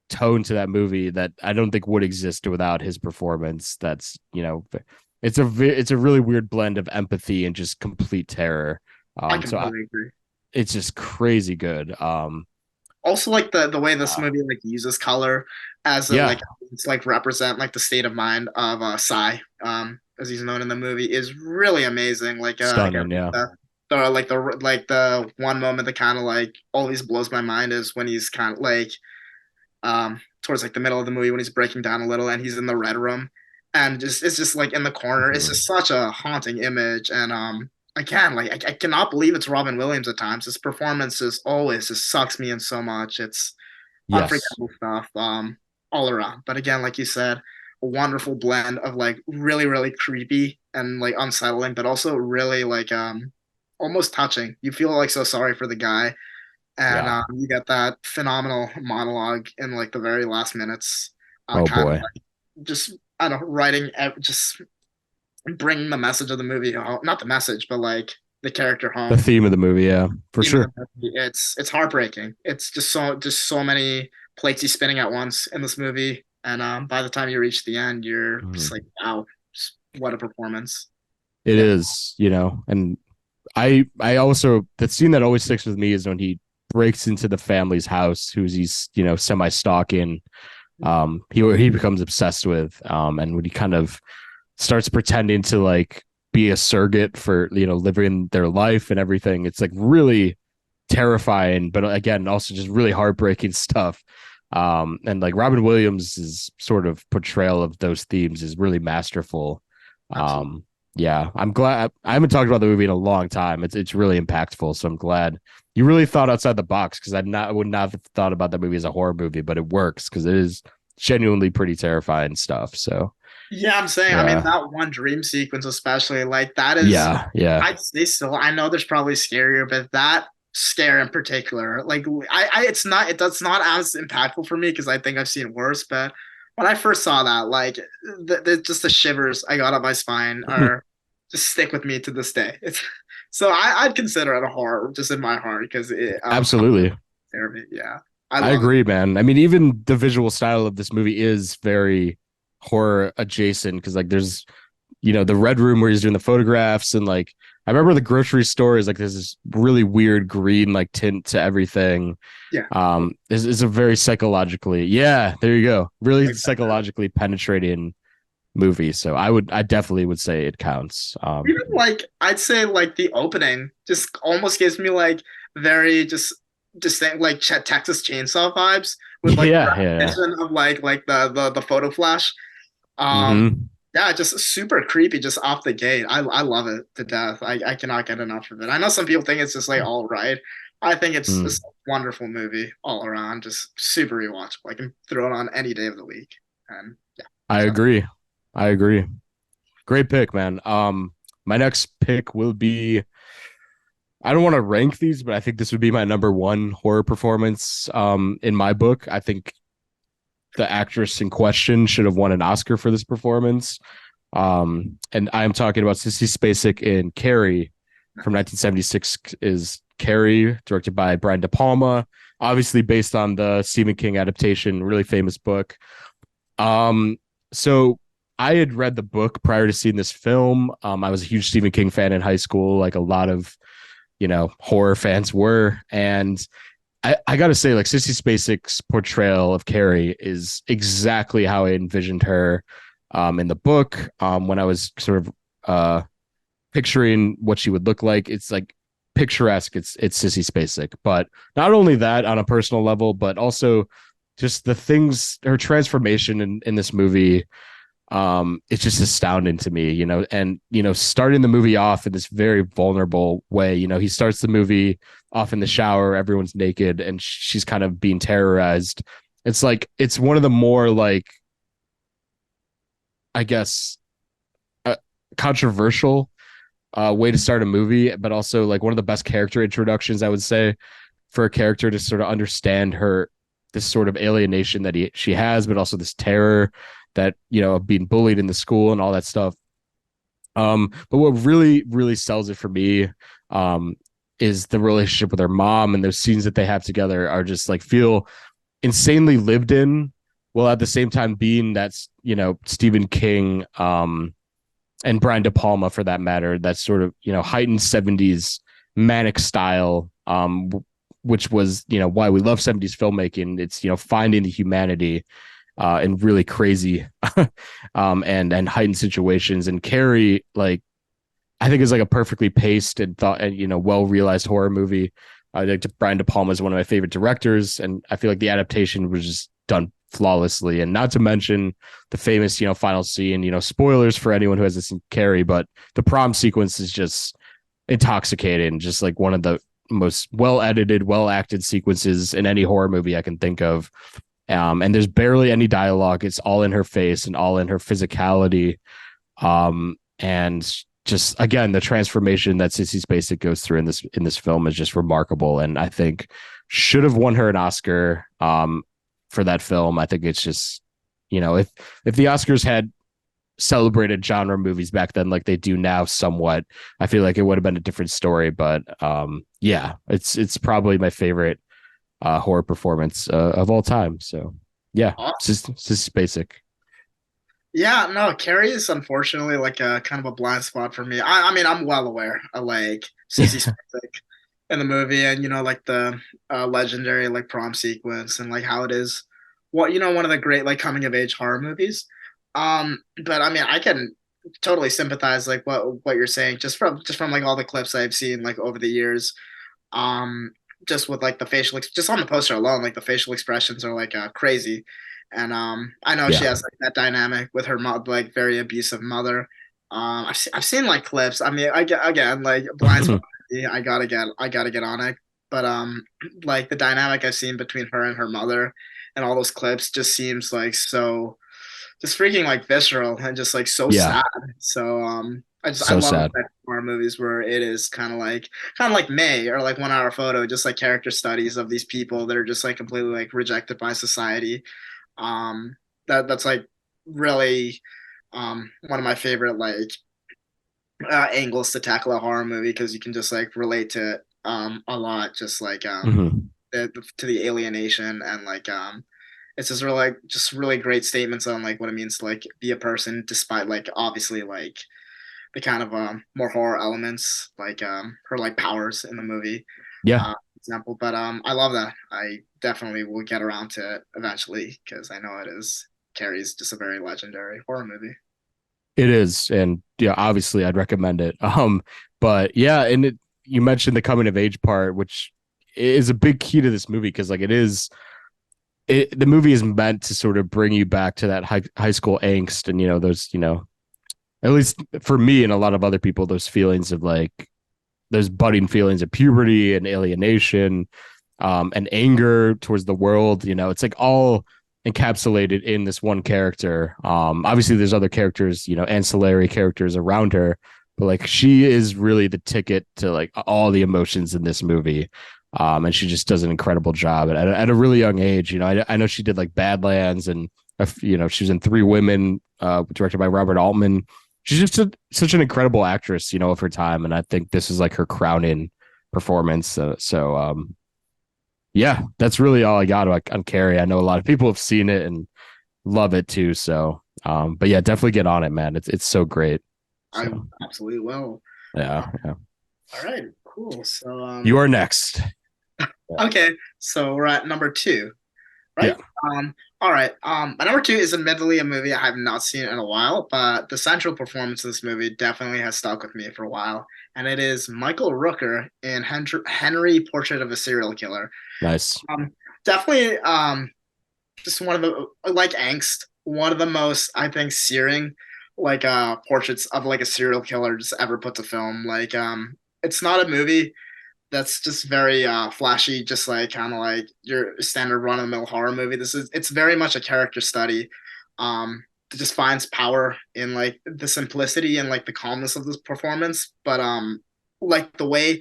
tone to that movie that I don't think would exist without his performance. That's it's a really weird blend of empathy and just complete terror. I So completely agree. it's just crazy good. Also, like the way this Uh, movie like uses color as a yeah, like it's like represent like the state of mind of Psy, as he's known in the movie, is really amazing. Like again, stunning. Yeah, the one moment that kind of like always blows my mind is when he's kind of like towards like the middle of the movie when he's breaking down a little and he's in the red room and just it's just like in the corner. It's Mhm. just such a haunting image and again like I cannot believe it's Robin Williams at times. His performance is always just sucks me in so much. It's Yes, unforgettable stuff all around. But again, like you said, a wonderful blend of like really really creepy and like unsettling, but also really like almost touching. You feel like so sorry for the guy and yeah. you get that phenomenal monologue in like the very last minutes, Oh kind of boy, like just I don't know, writing just bringing the message of the movie home, not the message, but like the character the home. theme of the movie. Yeah, for Theme of sure. the movie, it's heartbreaking. It's just so many plates he's spinning at once in this movie, and by the time you reach the end, you're just Mhm. like, wow, what a performance. It Yeah, is, and I also the scene that always sticks with me is when he breaks into the family's house, who's he's semi stalking. He becomes obsessed with, and when he kind of starts pretending to like be a surrogate for living their life and everything. It's like really terrifying, but again, also just really heartbreaking stuff. And like Robin Williams' sort of portrayal of those themes is really masterful. absolutely. Yeah, I'm glad I haven't talked about the movie in a long time. It's really impactful, so I'm glad you really thought outside the box because I would not have thought about that movie as a horror movie, but it works because it is genuinely pretty terrifying stuff. So Yeah, I'm saying, I mean, yeah, that one dream sequence, especially, like, that is, yeah, yeah. I'd say still, I know there's probably scarier, but that scare in particular, like, it's not as impactful for me because I think I've seen worse. But when I first saw that, like, just the shivers I got up my spine are just stick with me to this day. It's so I'd consider it a horror just in my heart because of how Absolutely. terrible. Yeah, I I love it. agree, man. I mean, even the visual style of this movie is very horror adjacent because like there's the red room where he's doing the photographs and like I remember the grocery store is like there's this really weird green like tint to everything. Yeah, Is a very psychologically, yeah, there you go. Really like that. psychologically penetrating movie. So I definitely would say it counts. Even like I'd say like the opening just almost gives me like very just think like Texas Chainsaw vibes with like the Yeah, yeah. repetition of like the photo flash. Um Mm-hmm. yeah, just super creepy just off the gate. I love it to death. I cannot get enough of it. I know some people think it's just like all right. I think it's Mm. just a wonderful movie all around, just super rewatchable. I can throw it on any day of the week. And yeah, I so agree. I agree. Great pick, man. My next pick will be. I don't want to rank these, but I think this would be my number one horror performance. In my book, I think the actress in question should have won an Oscar for this performance. And I'm talking about Sissy Spacek in Carrie from 1976. Is Carrie directed by Brian De Palma, obviously based on the Stephen King adaptation, really famous book. Um, so I had read the book prior to seeing this film. I was a huge Stephen King fan in high school, like a lot of horror fans were. And I gotta say, like Sissy Spacek's portrayal of Carrie is exactly how I envisioned her in the book. When I was sort of picturing what she would look like, it's like picturesque. It's Sissy Spacek, but not only that on a personal level, but also just the things her transformation in this movie It's just astounding to me, and starting the movie off in this very vulnerable way. He starts the movie off in the shower, everyone's naked, and she's kind of being terrorized. It's like it's one of the more like, I guess, uh, controversial way to start a movie, but also like one of the best character introductions, I would say, for a character to sort of understand her, this sort of alienation that she has, but also this terror that of being bullied in the school and all that stuff. But what really really sells it for me um is the relationship with her mom, and those scenes that they have together are just like feel insanely lived in, while at the same time being that's Stephen King and Brian De Palma for that matter, that sort of heightened 70s manic style, which was why we love 70s filmmaking. It's finding the humanity in really crazy and heightened situations. And Carrie, like, I think is like a perfectly paced and thought and well realized horror movie. I think Brian De Palma is one of my favorite directors, and I feel like the adaptation was just done flawlessly. And not to mention the famous final scene. Spoilers for anyone who hasn't seen Carrie, but the prom sequence is just intoxicating. Just like one of the most well edited, well acted sequences in any horror movie I can think of. And there's barely any dialogue. It's all in her face and all in her physicality. And just again, the transformation that Sissy Spacek goes through in this film is just remarkable, and I think should have won her an Oscar for that film. I think it's just if the Oscars had celebrated genre movies back then like they do now somewhat, I feel like it would have been a different story. But yeah, it's probably my favorite horror performance of all time. So yeah, Sissy Spacek. Yeah, no, Carrie is unfortunately like a kind of a blind spot for me. I mean, I'm well aware of like Cece Spacek in the movie, and like the legendary like prom sequence and like how it is, what one of the great like coming of age horror movies. But I mean, I can totally sympathize like what you're saying just from like all the clips I've seen like over the years. Um, just with like the just on the poster alone, like the facial expressions are like crazy. And I know she Yeah. has like that dynamic with her like very abusive mother. I've seen like clips. I mean, I get again like blind spot. I gotta get on it. But like the dynamic I've seen between her and her mother and all those clips just seems like so just freaking like visceral and just like so Yeah. sad. So I So love sad. that horror movies where it is kind of like May or like 1 Hour Photo, just like character studies of these people that are just like completely like rejected by society. That's like really one of my favorite like angles to tackle a horror movie because you can just like relate to it a lot, just like Mm-hmm. to the alienation and like it's just really great statements on like what it means to like be a person despite like obviously like the kind of more horror elements like her like powers in the movie Yeah. example. But I love that. I definitely will get around to it eventually because I know it is Carrie's just a very legendary horror movie. It is, and yeah, obviously, I'd recommend it. But yeah, and you mentioned the coming of age part, which is a big key to this movie because, like, the movie is meant to sort of bring you back to that high school angst, and those, at least for me and a lot of other people, those feelings of like those budding feelings of puberty and alienation, and anger towards the world. It's like all encapsulated in this one character. Obviously, there's other characters, ancillary characters around her, but like she is really the ticket to like all the emotions in this movie. And she just does an incredible job at a really young age. I know she did like Badlands, and she was in Three Women, directed by Robert Altman. She's just such an incredible actress, of her time, and I think this is like her crowning performance. Yeah, that's really all I got on Carrie. I know a lot of people have seen it and love it too. So, but yeah, definitely get on it, man. It's so great. I So absolutely will. Uh, yeah, yeah. all right, cool. So You are next. okay, so we're at number two, Yeah. right? All right. My number two is admittedly a movie I have not seen in a while, but the central performance of this movie definitely has stuck with me for a while, and it is Michael Rooker in Henry Portrait of a Serial Killer. Nice. Um, definitely just one of the like angst. one of the most, I think, searing portraits of like a serial killer just ever put to film. It's not a movie that's just very flashy, just like kind of like your standard run of the mill horror movie. It's very much a character study. That just finds power in like the simplicity and like the calmness of this performance. But like the way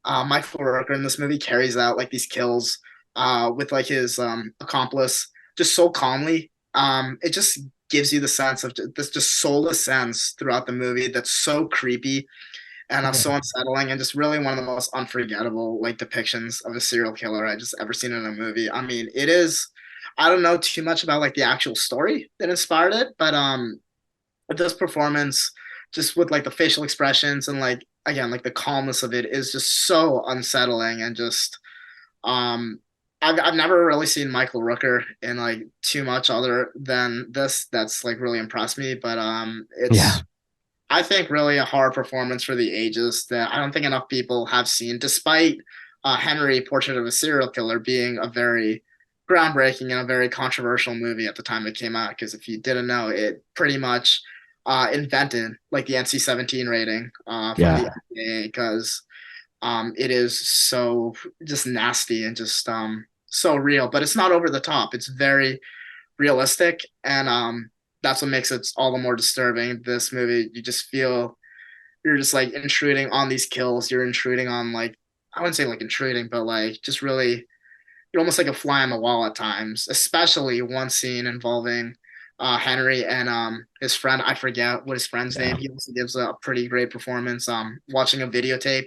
Michael Rooker in this movie carries out like these kills with like his accomplice just so calmly. It just gives you the sense of this just soulless sense throughout the movie that's so creepy and Yeah. so unsettling and just really one of the most unforgettable like depictions of a serial killer I just ever seen in a movie. I mean, it is. I don't know too much about like the actual story that inspired it, but this performance, just with like the facial expressions and like again like the calmness of it, is just so unsettling and just um. I've never really seen Michael Rooker in like too much other than this that's like really impressed me, but Yeah. it's I think really a horror performance for the ages that I don't think enough people have seen, despite Henry, Portrait of a Serial Killer being a very groundbreaking and a very controversial movie at the time it came out. Because if you didn't know, it pretty much invented like the NC-17 rating from the Yeah. FDA because it is so just nasty and just so real, but it's not over the top. It's very realistic, and that's what makes it all the more disturbing. This movie, you just feel you're just like intruding on these kills. You're intruding on like I wouldn't say like intruding, but like just really you're almost like a fly on the wall at times. Especially one scene involving Henry and his friend. I forget what his friend's Yeah. name. He also gives a pretty great performance. Watching a videotape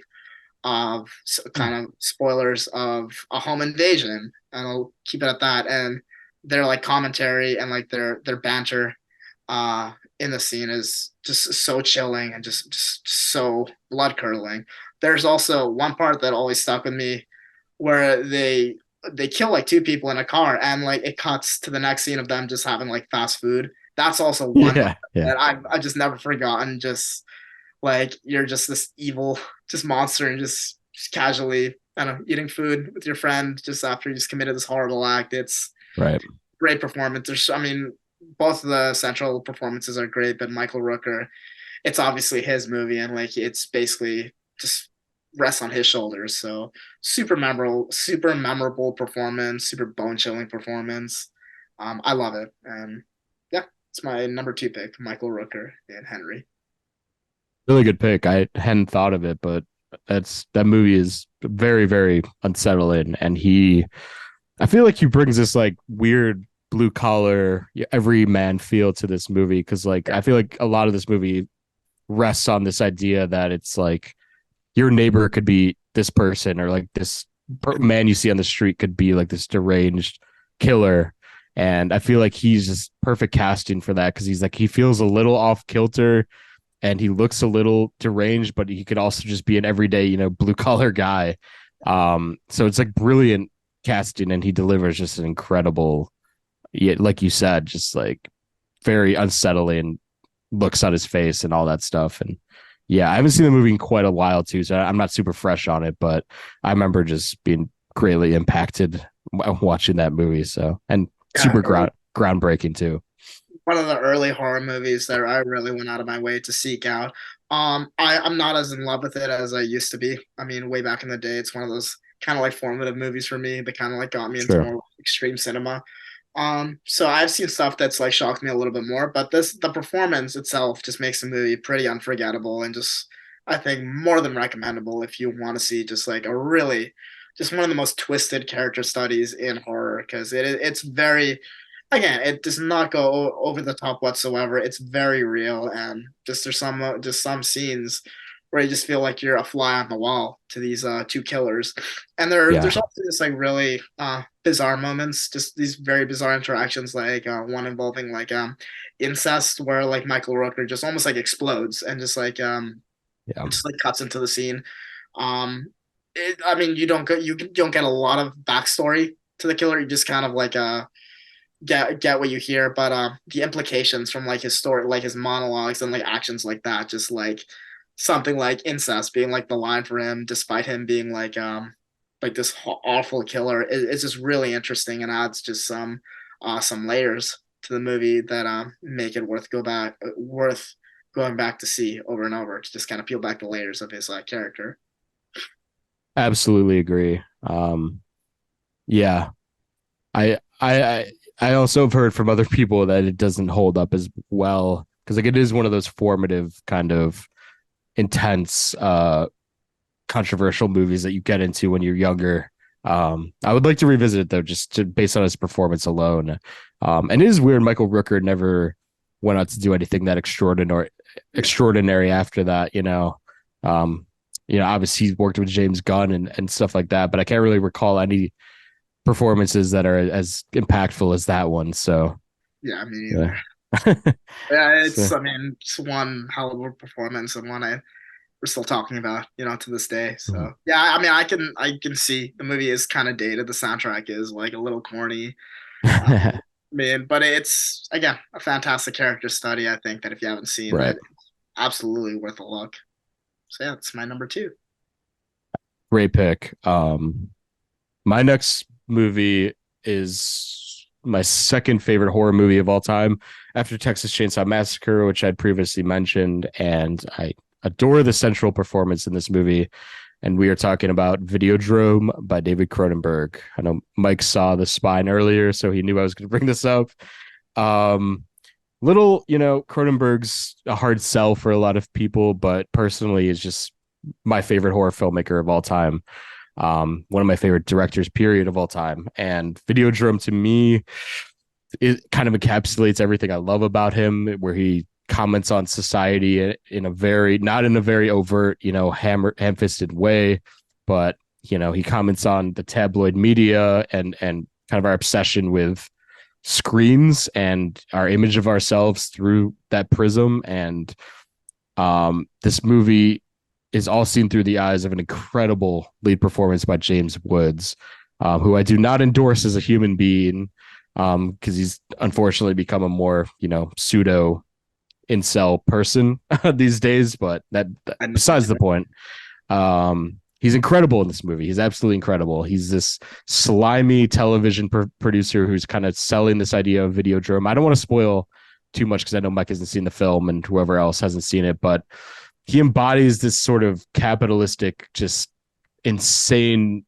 of kind of spoilers of a home invasion, and I'll keep it at that. And their like commentary and like their banter in the scene is just so chilling and just so blood curdling. There's also one part that always stuck with me where they kill like two people in a car and like it cuts to the next scene of them just having like fast food. That's also one moment Yeah. Yeah. that I just never forgotten. Just like you're just this evil, just monster, and just casually, I don't know, eating food with your friend just after you just committed this horrible act. It's Right. great performance. I mean, both of the central performances are great, but Michael Rooker, it's obviously his movie, and like it's basically just rests on his shoulders. So super memorable performance, super bone chilling performance. I love it, and yeah, it's my number two pick, Michael Rooker and Henry. Really good pick. I hadn't thought of it, but that movie is very, very unsettling. And I feel like he brings this like weird blue collar, every man feel to this movie. Cause like, Yeah, I feel like a lot of this movie rests on this idea that it's like your neighbor could be this person or like this man you see on the street could be like this deranged killer. And I feel like he's just perfect casting for that because he's like, he feels a little off kilter and he looks a little deranged, but he could also just be an everyday, blue collar guy. So it's like brilliant casting, and he delivers just an incredible, yeah, like you said, just like very unsettling looks on his face and all that stuff. And yeah, I haven't seen the movie in quite a while too, so I'm not super fresh on it, but I remember just being greatly impacted watching that movie. So and yeah, super groundbreaking too. one of the early horror movies that I really went out of my way to seek out. I'm not as in love with it as I used to be. I mean, way back in the day, it's one of those kind of like formative movies for me that kind of like got me into Sure. more extreme cinema. So I've seen stuff that's like shocked me a little bit more, but the performance itself just makes the movie pretty unforgettable and just I think more than recommendable if you want to see just like a really just one of the most twisted character studies in horror because it's very again, it does not go over the top whatsoever. It's very real, and there's some scenes where you just feel like you're a fly on the wall to these two killers, and Yeah. there's also just like really bizarre moments, just these very bizarre interactions, like one involving like incest, where like Michael Rooker just almost like explodes and just like Yeah. it just like cuts into the scene. I mean, you don't get a lot of backstory to the killer. You just kind of like get what you hear, but the implications from like his story, like his monologues and like actions like that, just like something like incest being like the line for him, despite him being like this awful killer, it's just really interesting and adds just some layers. to the movie that make it worth going back to see over and over to just kind of peel back the layers of his character. Absolutely agree. Yeah, I also have heard from other people that it doesn't hold up as well because like it is one of those formative kind of intense controversial movies that you get into when you're younger. I would like to revisit it though, just to based on his performance alone. And it is weird. Michael Rooker never went out to do anything that extraordinary after that. Um, obviously he's worked with James Gunn and stuff like that, but I can't really recall any performances that are as impactful as that one. So Yeah, me yeah. neither. Yeah, So, I mean, it's one hell of a performance and one we're still talking about, to this day. mhm. So yeah, I mean, I can see the movie is kind of dated. The soundtrack is like a little corny. I mean, but it's again a fantastic character study. I think that if you haven't seen Right. it, it's absolutely worth a look. So yeah, it's my number two. Great pick. My next movie is my second favorite horror movie of all time after Texas Chainsaw Massacre, which I'd previously mentioned. And I adore the central performance in this movie. And we are talking about Videodrome by David Cronenberg. I know Mike saw The Spine earlier, so he knew I was going to bring this up. Um, Cronenberg's a hard sell for a lot of people, but personally is just my favorite horror filmmaker of all time. One of my favorite directors, period, of all time. And Videodrome to me, it kind of encapsulates everything I love about him, where he comments on society in a very, not in a very overt, ham-fisted way, but he comments on the tabloid media and kind of our obsession with screens and our image of ourselves through that prism. And this movie is all seen through the eyes of an incredible lead performance by James Woods, who I do not endorse as a human being, because he's unfortunately become a more, pseudo incel person these days. But that And besides the point. He's incredible in this movie. He's absolutely incredible. He's this slimy television producer who's kind of selling this idea of Videodrome. I don't want to spoil too much because I know Mike hasn't seen the film and whoever else hasn't seen it, but he embodies this sort of capitalistic, just insane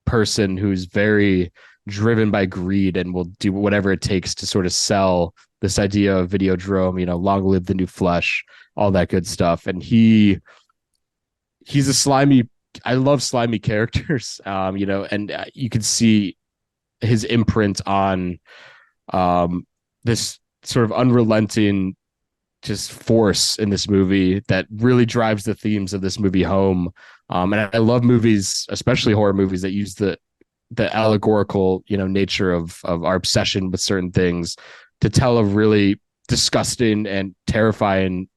person who's very driven by greed and will do whatever it takes to sort of sell this idea of Videodrome, long live the new flesh, all that good stuff. And he's a slimy, I love slimy characters, and you can see his imprint on this sort of unrelenting just force in this movie that really drives the themes of this movie home. And I love movies, especially horror movies, that use the allegorical, nature of our obsession with certain things to tell a really disgusting and terrifying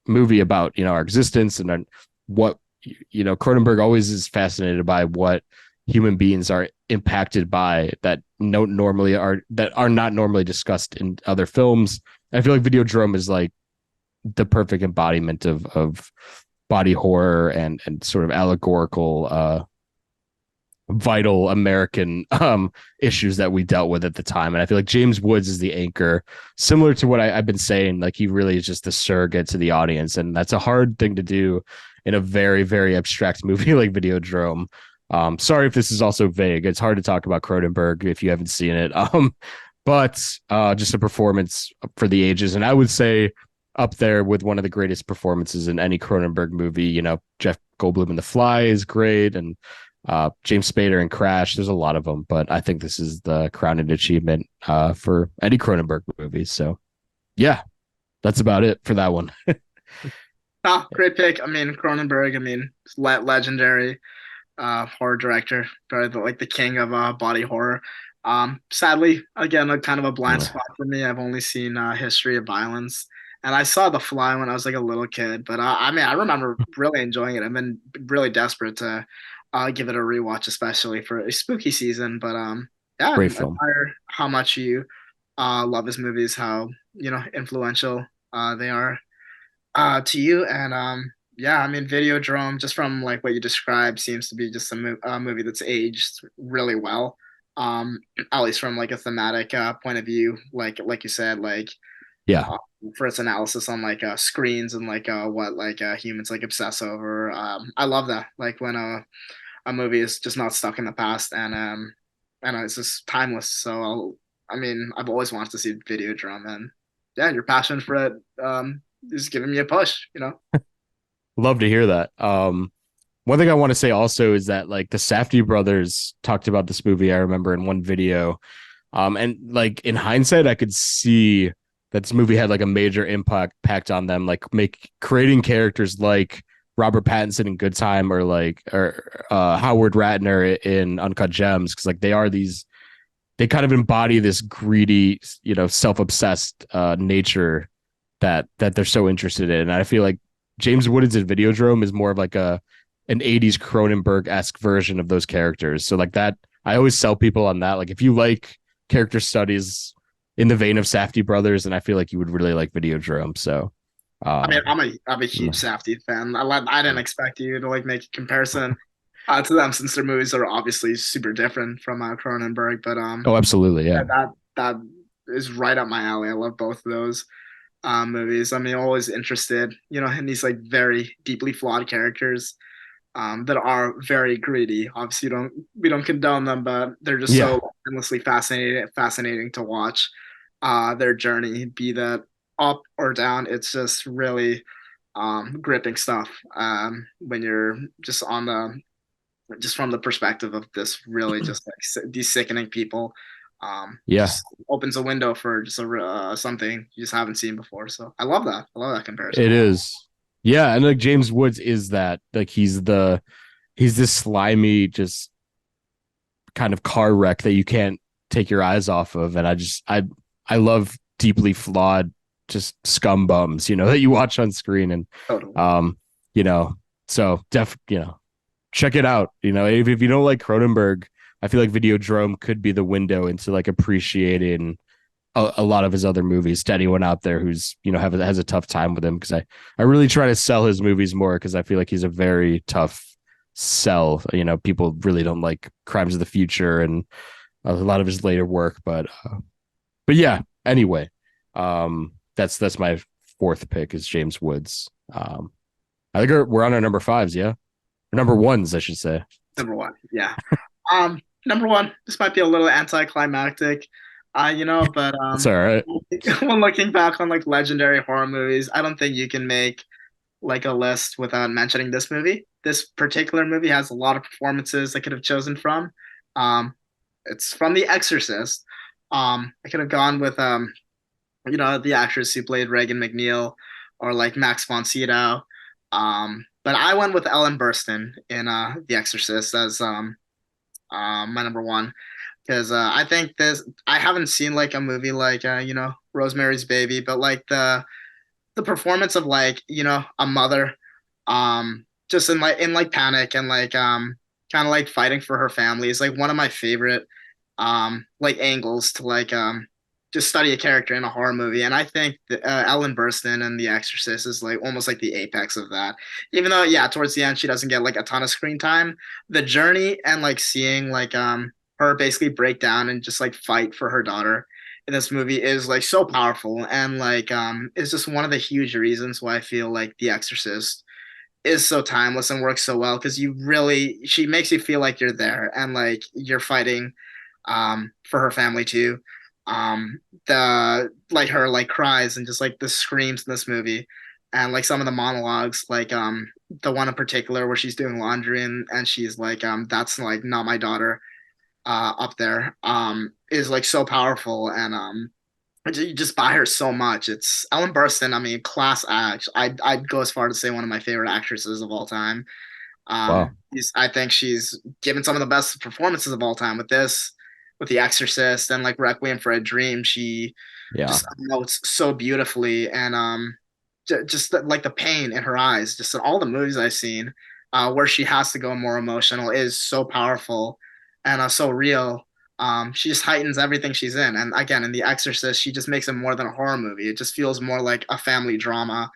movie about our existence and what Cronenberg always is fascinated by what human beings are impacted by that are not normally discussed in other films. I feel like Videodrome is like the perfect embodiment of body horror and sort of allegorical vital American issues that we dealt with at the time. And I feel like James Woods is the anchor, similar to what I've been saying. Like he really is just the surrogate to the audience, and that's a hard thing to do in a very, very abstract movie like Videodrome. Sorry if this is also vague. It's hard to talk about Cronenberg if you haven't seen it. But just a performance for the ages, and I would say up there with one of the greatest performances in any Cronenberg movie. Jeff Goldblum in The Fly is great, and James Spader in Crash. There's a lot of them, but I think this is the crowning achievement for any Cronenberg movie. So, yeah, that's about it for that one. Ah, great pick. I mean, Cronenberg. I mean, legendary horror director, probably the king of body horror. Sadly, again, a kind of a blind spot for me. I've only seen History of Violence, and I saw The Fly when I was like a little kid. But I mean, I remember really enjoying it. I've been really desperate to give it a rewatch, especially for a spooky season. But yeah, I Great film. admire how much you love his movies, how influential they are to you. And yeah, I mean, Videodrome, just from like what you described, seems to be just a movie that's aged really well. um, at least from like a thematic point of view, like you said, like Yeah. uh, for its analysis on like screens and like what like humans like obsess over. I love that. Like when a movie is just not stuck in the past and it's just timeless. So I mean, I've always wanted to see Videodrome, and yeah, your passion for it is giving me a push. You know. Love to hear that. One thing I want to say also is that like the Safdie brothers talked about this movie, I remember in one video. And like in hindsight, I could see that this movie had like a major impact on them, like creating characters like Robert Pattinson in Good Time or Howard Ratner in Uncut Gems, because like they kind of embody this greedy, self-obsessed nature that they're so interested in. And I feel like James Woods in Videodrome is more of like an 80s Cronenberg-esque version of those characters. So like that, I always sell people on that. Like if you like character studies in the vein of Safdie brothers, and I feel like you would really like Videodrome. So I mean, um I'm a huge Safdie fan. I didn't expect you to like make a comparison to them since their movies are obviously super different from Cronenberg. But oh, absolutely, yeah. that is right up my alley. I love both of those movies. I mean, always interested, in these like very deeply flawed characters that are very greedy. Obviously, we don't condone them, but they're just Yeah, so endlessly fascinating to watch. Their journey, be that up or down, it's just really gripping stuff. When you're just from the perspective of this really just like these sickening people. yeah, Just opens a window for just something you just haven't seen before. So I love that. I love that comparison. it is. Yeah, and like James Woods is that. Like he's this slimy, just kind of car wreck that you can't take your eyes off of. And I love deeply flawed just scum bums, that you watch on screen. And Totally. you know, so check it out. If you don't like Cronenberg, I feel like Videodrome could be the window into like appreciating a lot of his other movies to anyone out there who's has a tough time with him, because I really try to sell his movies more, because I feel like he's a very tough sell. People really don't like Crimes of the Future and a lot of his later work, but yeah. Anyway, that's my fourth pick is James Woods. I think we're on our number fives, yeah, or number ones, I should say. Number one. Yeah. Number one. This might be a little anticlimactic, but It's all right. when looking back on like legendary horror movies, I don't think you can make like a list without mentioning this movie. This particular movie has a lot of performances I could have chosen from. Um, it's from The Exorcist. I could have gone with the actress who played Regan McNeil or like Max von Sydow. But I went with Ellen Burstyn in The Exorcist as my number one because I think this I haven't seen like a movie like Rosemary's Baby, but like the performance of like a mother just in like panic and like kind of like fighting for her family is like one of my favorite like angles to like just study a character in a horror movie. And I think that, Ellen Burstyn in The Exorcist is like almost like the apex of that. Even though, yeah, towards the end she doesn't get like a ton of screen time, the journey and like seeing like her basically break down and just like fight for her daughter in this movie is like so powerful and like it's just one of the huge reasons why I feel like The Exorcist is so timeless and works so well because she makes you feel like you're there and like you're fighting for her family too. The like her like cries and just like the screams in this movie and like some of the monologues like the one in particular where she's doing laundry and she's like that's like not my daughter up there is like so powerful and you just buy her so much. It's Ellen Burstyn. I mean, class act. I'd go as far to say one of my favorite actresses of all time. Wow. I think she's given some of the best performances of all time with this, with The Exorcist and like Requiem for a Dream. She Yeah. just emotes so beautifully and just like the pain in her eyes. Just in all the movies I've seen, where she has to go more emotional is so powerful and so real. She just heightens everything she's in. And again, in The Exorcist, she just makes it more than a horror movie. It just feels more like a family drama.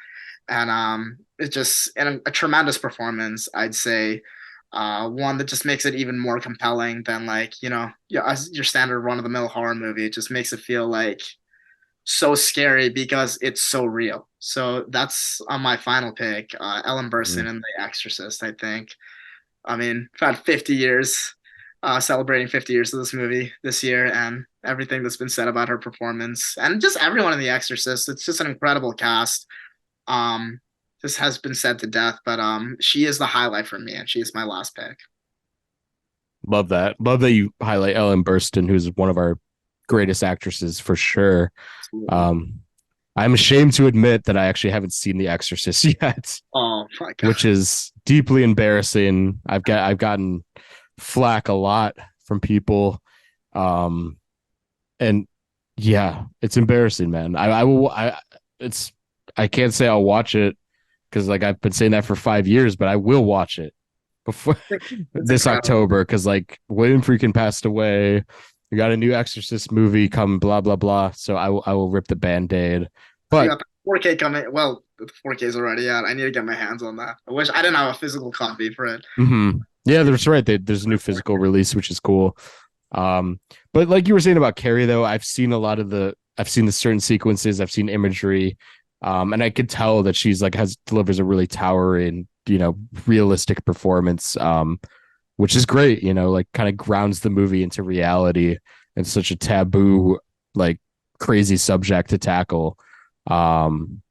And it's just and a tremendous performance, I'd say. One that just makes it even more compelling than like, yeah, as your standard run-of-the-mill horror movie. It just makes it feel like so scary because it's so real. So that's on my final pick, Ellen Burstyn Mhm. and The Exorcist, I think. I mean, I've had 50 years, celebrating 50 years of this movie this year, and everything that's been said about her performance, and just everyone in The Exorcist. It's just an incredible cast. Um, this has been said to death, but she is the highlight for me, and she is my last pick. Love that. Love that you highlight Ellen Burstyn, who's one of our greatest actresses for sure. Absolutely. Um, I'm ashamed to admit that I actually haven't seen The Exorcist yet, Oh my god. which is deeply embarrassing. I've gotten flack a lot from people. Um, and yeah, it's embarrassing, man. I will it's I can't say I'll watch it because like I've been saying that for 5 years, but I will watch it before It's this incredible. October because like William freaking passed away. We got a new Exorcist movie coming, blah blah blah. So I will rip the band-aid. You But got the 4K coming. Well, the 4K is already out. I need to get my hands on that. I wish I didn't have a physical copy for it. yeah, that's right. There's a new physical release, which is cool. Um, but like you were saying about Carrie, though, I've seen the certain sequences, I've seen imagery, and I could tell that she's like has delivers a really towering, realistic performance, which is great. Like kind of grounds the movie into reality and such a taboo, like crazy subject to tackle. Um,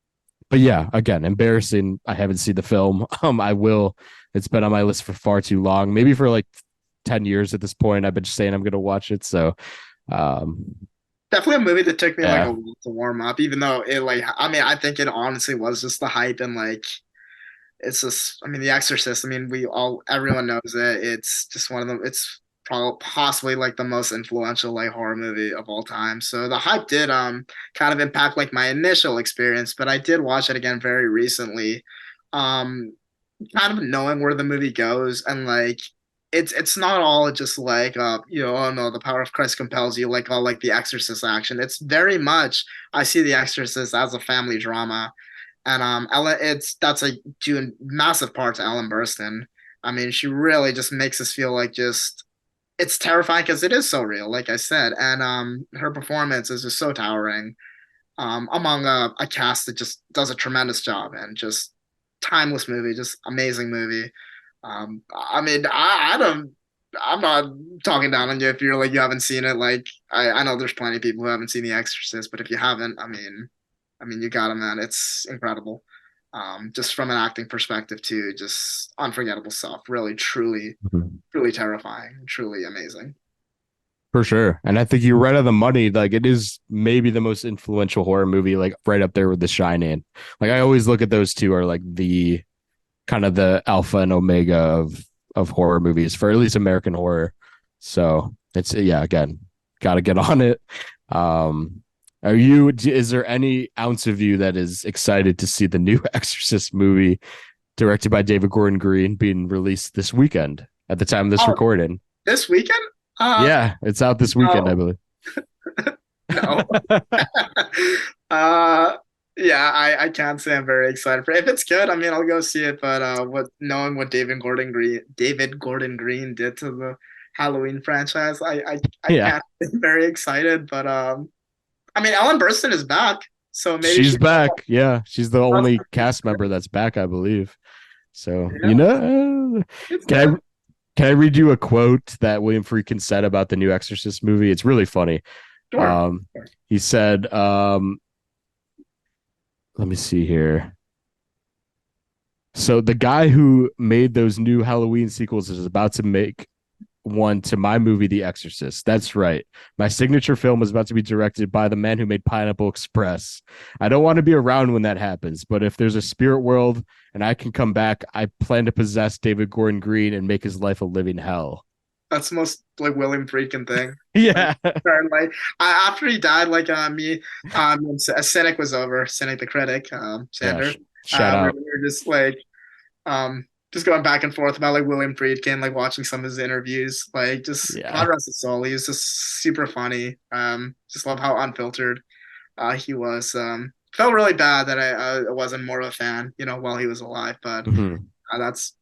but yeah, again, embarrassing. I haven't seen the film. I will. It's been on my list for far too long. Maybe for like 10 years at this point. I've been saying I'm gonna watch it. So, um, Definitely a movie that took me like a yeah, while to warm up, even though it like I mean I think it honestly was just the hype and like it's just I mean The Exorcist. I mean we all everyone knows it. It's just one of them. It's probably possibly like the most influential like horror movie of all time. So the hype did kind of impact like my initial experience, but I did watch it again very recently. Um, Kind of knowing where the movie goes and like it's not all just like oh no the power of Christ compels you like all like the Exorcist action. It's very much I see the Exorcist as a family drama, and Ellen it's that's a due massive part to Ellen Burstyn. I mean she really just makes us feel like just it's terrifying because it is so real like I said, and her performance is just so towering among a cast that just does a tremendous job and just timeless movie, just amazing movie. I mean, I don't. I'm not talking down on you if you're like you haven't seen it. Like I know there's plenty of people who haven't seen The Exorcist, but if you haven't, I mean you got it, man. It's incredible. Just from an acting perspective too, just unforgettable stuff. Really, truly, truly terrifying, truly amazing. for sure. And I think you're right on the money. Like it is maybe the most influential horror movie, like right up there with The Shining. Like I always look at those two are like the kind of the alpha and omega of horror movies for at least American horror. So it's yeah, again, got to get on it. Um, is there any ounce of you that is excited to see the new Exorcist movie directed by David Gordon Green being released this weekend at the time of this Oh, recording? this weekend? Yeah, it's out this weekend, I No, believe. no. uh, yeah, I can't say I'm very excited for it. If it's good, I mean, I'll go see it. But what knowing what David Gordon Green did to the Halloween franchise, I Yeah, can't be very excited. But I mean, Ellen Burstyn is back, so maybe she's she. back. Yeah, she's the only cast member that's back, I believe. So, Yeah, it's can I good. can I read you a quote that William Friedkin said about the new Exorcist movie? It's really funny. Sure. Um, he said, let me see here. So the guy who made those new Halloween sequels is about to make one to my movie, The Exorcist. That's right. My signature film is about to be directed by the man who made Pineapple Express. I don't want to be around when that happens, but if there's a spirit world and I can come back, I plan to possess David Gordon Green and make his life a living hell. That's the most like William Freakin thing. Like, Yeah. like after he died, like me, a Cynic was over. Cynic the critic, Yeah. Sander. Shout We out. were just like just going back and forth about like William Friedkin, like watching some of his interviews. Like just God Yeah. rest his soul. He was just super funny. Just love how unfiltered he was. Felt really bad that I wasn't more of a fan, while he was alive. But Mhm. that's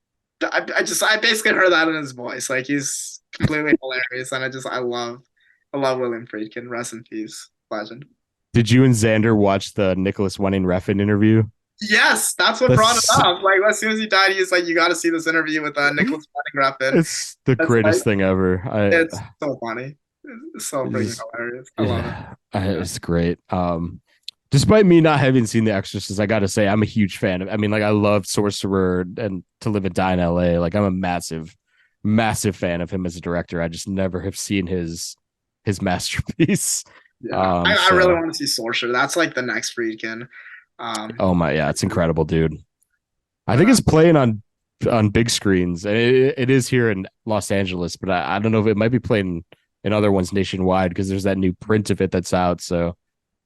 I basically heard that in his voice. Like he's completely hilarious, and I love William Friedkin. Rest in peace, legend. Did you and Xander watch the Nicholas Winding Refn interview? Yes, that's what brought it That's up. Like as soon as he died, he's like, "You got to see this interview with Nicholas Winding Refn." it's the That's like, greatest thing ever. it's so funny. It's so freaking Just hilarious. I love it. yeah, Yeah. it's great. Despite me not having seen The Exorcist, I gotta say I'm a huge fan of. I mean, like I love Sorcerer and To Live and Die in L.A. Like I'm a massive fan of him as a director. I just never have seen his masterpiece. Yeah, I really So want to see Sorcerer. That's like the next Friedkin. Um, oh my, yeah, it's incredible, dude. I but think it's playing on big screens. It is here in Los Angeles, but I don't know if it might be playing in other ones nationwide because there's that new print of it that's out. So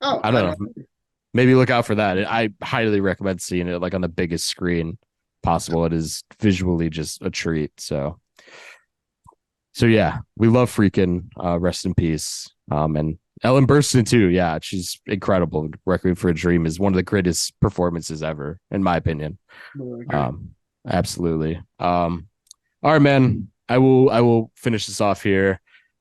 oh, I I don't know. don't. Maybe look out for that. I highly recommend seeing it like on the biggest screen possible. It is visually just a treat. So yeah, we love freaking rest in peace. And Ellen Burstyn too. Yeah, she's incredible. Requiem for a Dream is one of the greatest performances ever, in my opinion. Really agree. Um, absolutely. All right, man. I will finish this off here.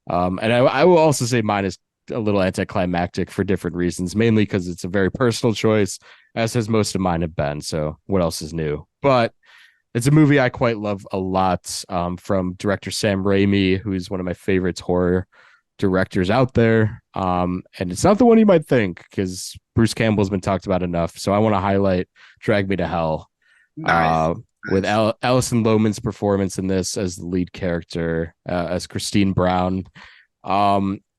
And I will also say mine is a little anticlimactic for different reasons, mainly because it's a very personal choice, as has most of mine have been. So what else is new? But it's a movie I quite love a lot, from director Sam Raimi, who's one of my favorites horror directors out there. And it's not the one you might think because Bruce Campbell's been talked about enough. So I want to highlight Drag Me to Hell, Nice, uh, with nice. Alison Lohman's performance in this as the lead character, as Christine Brown.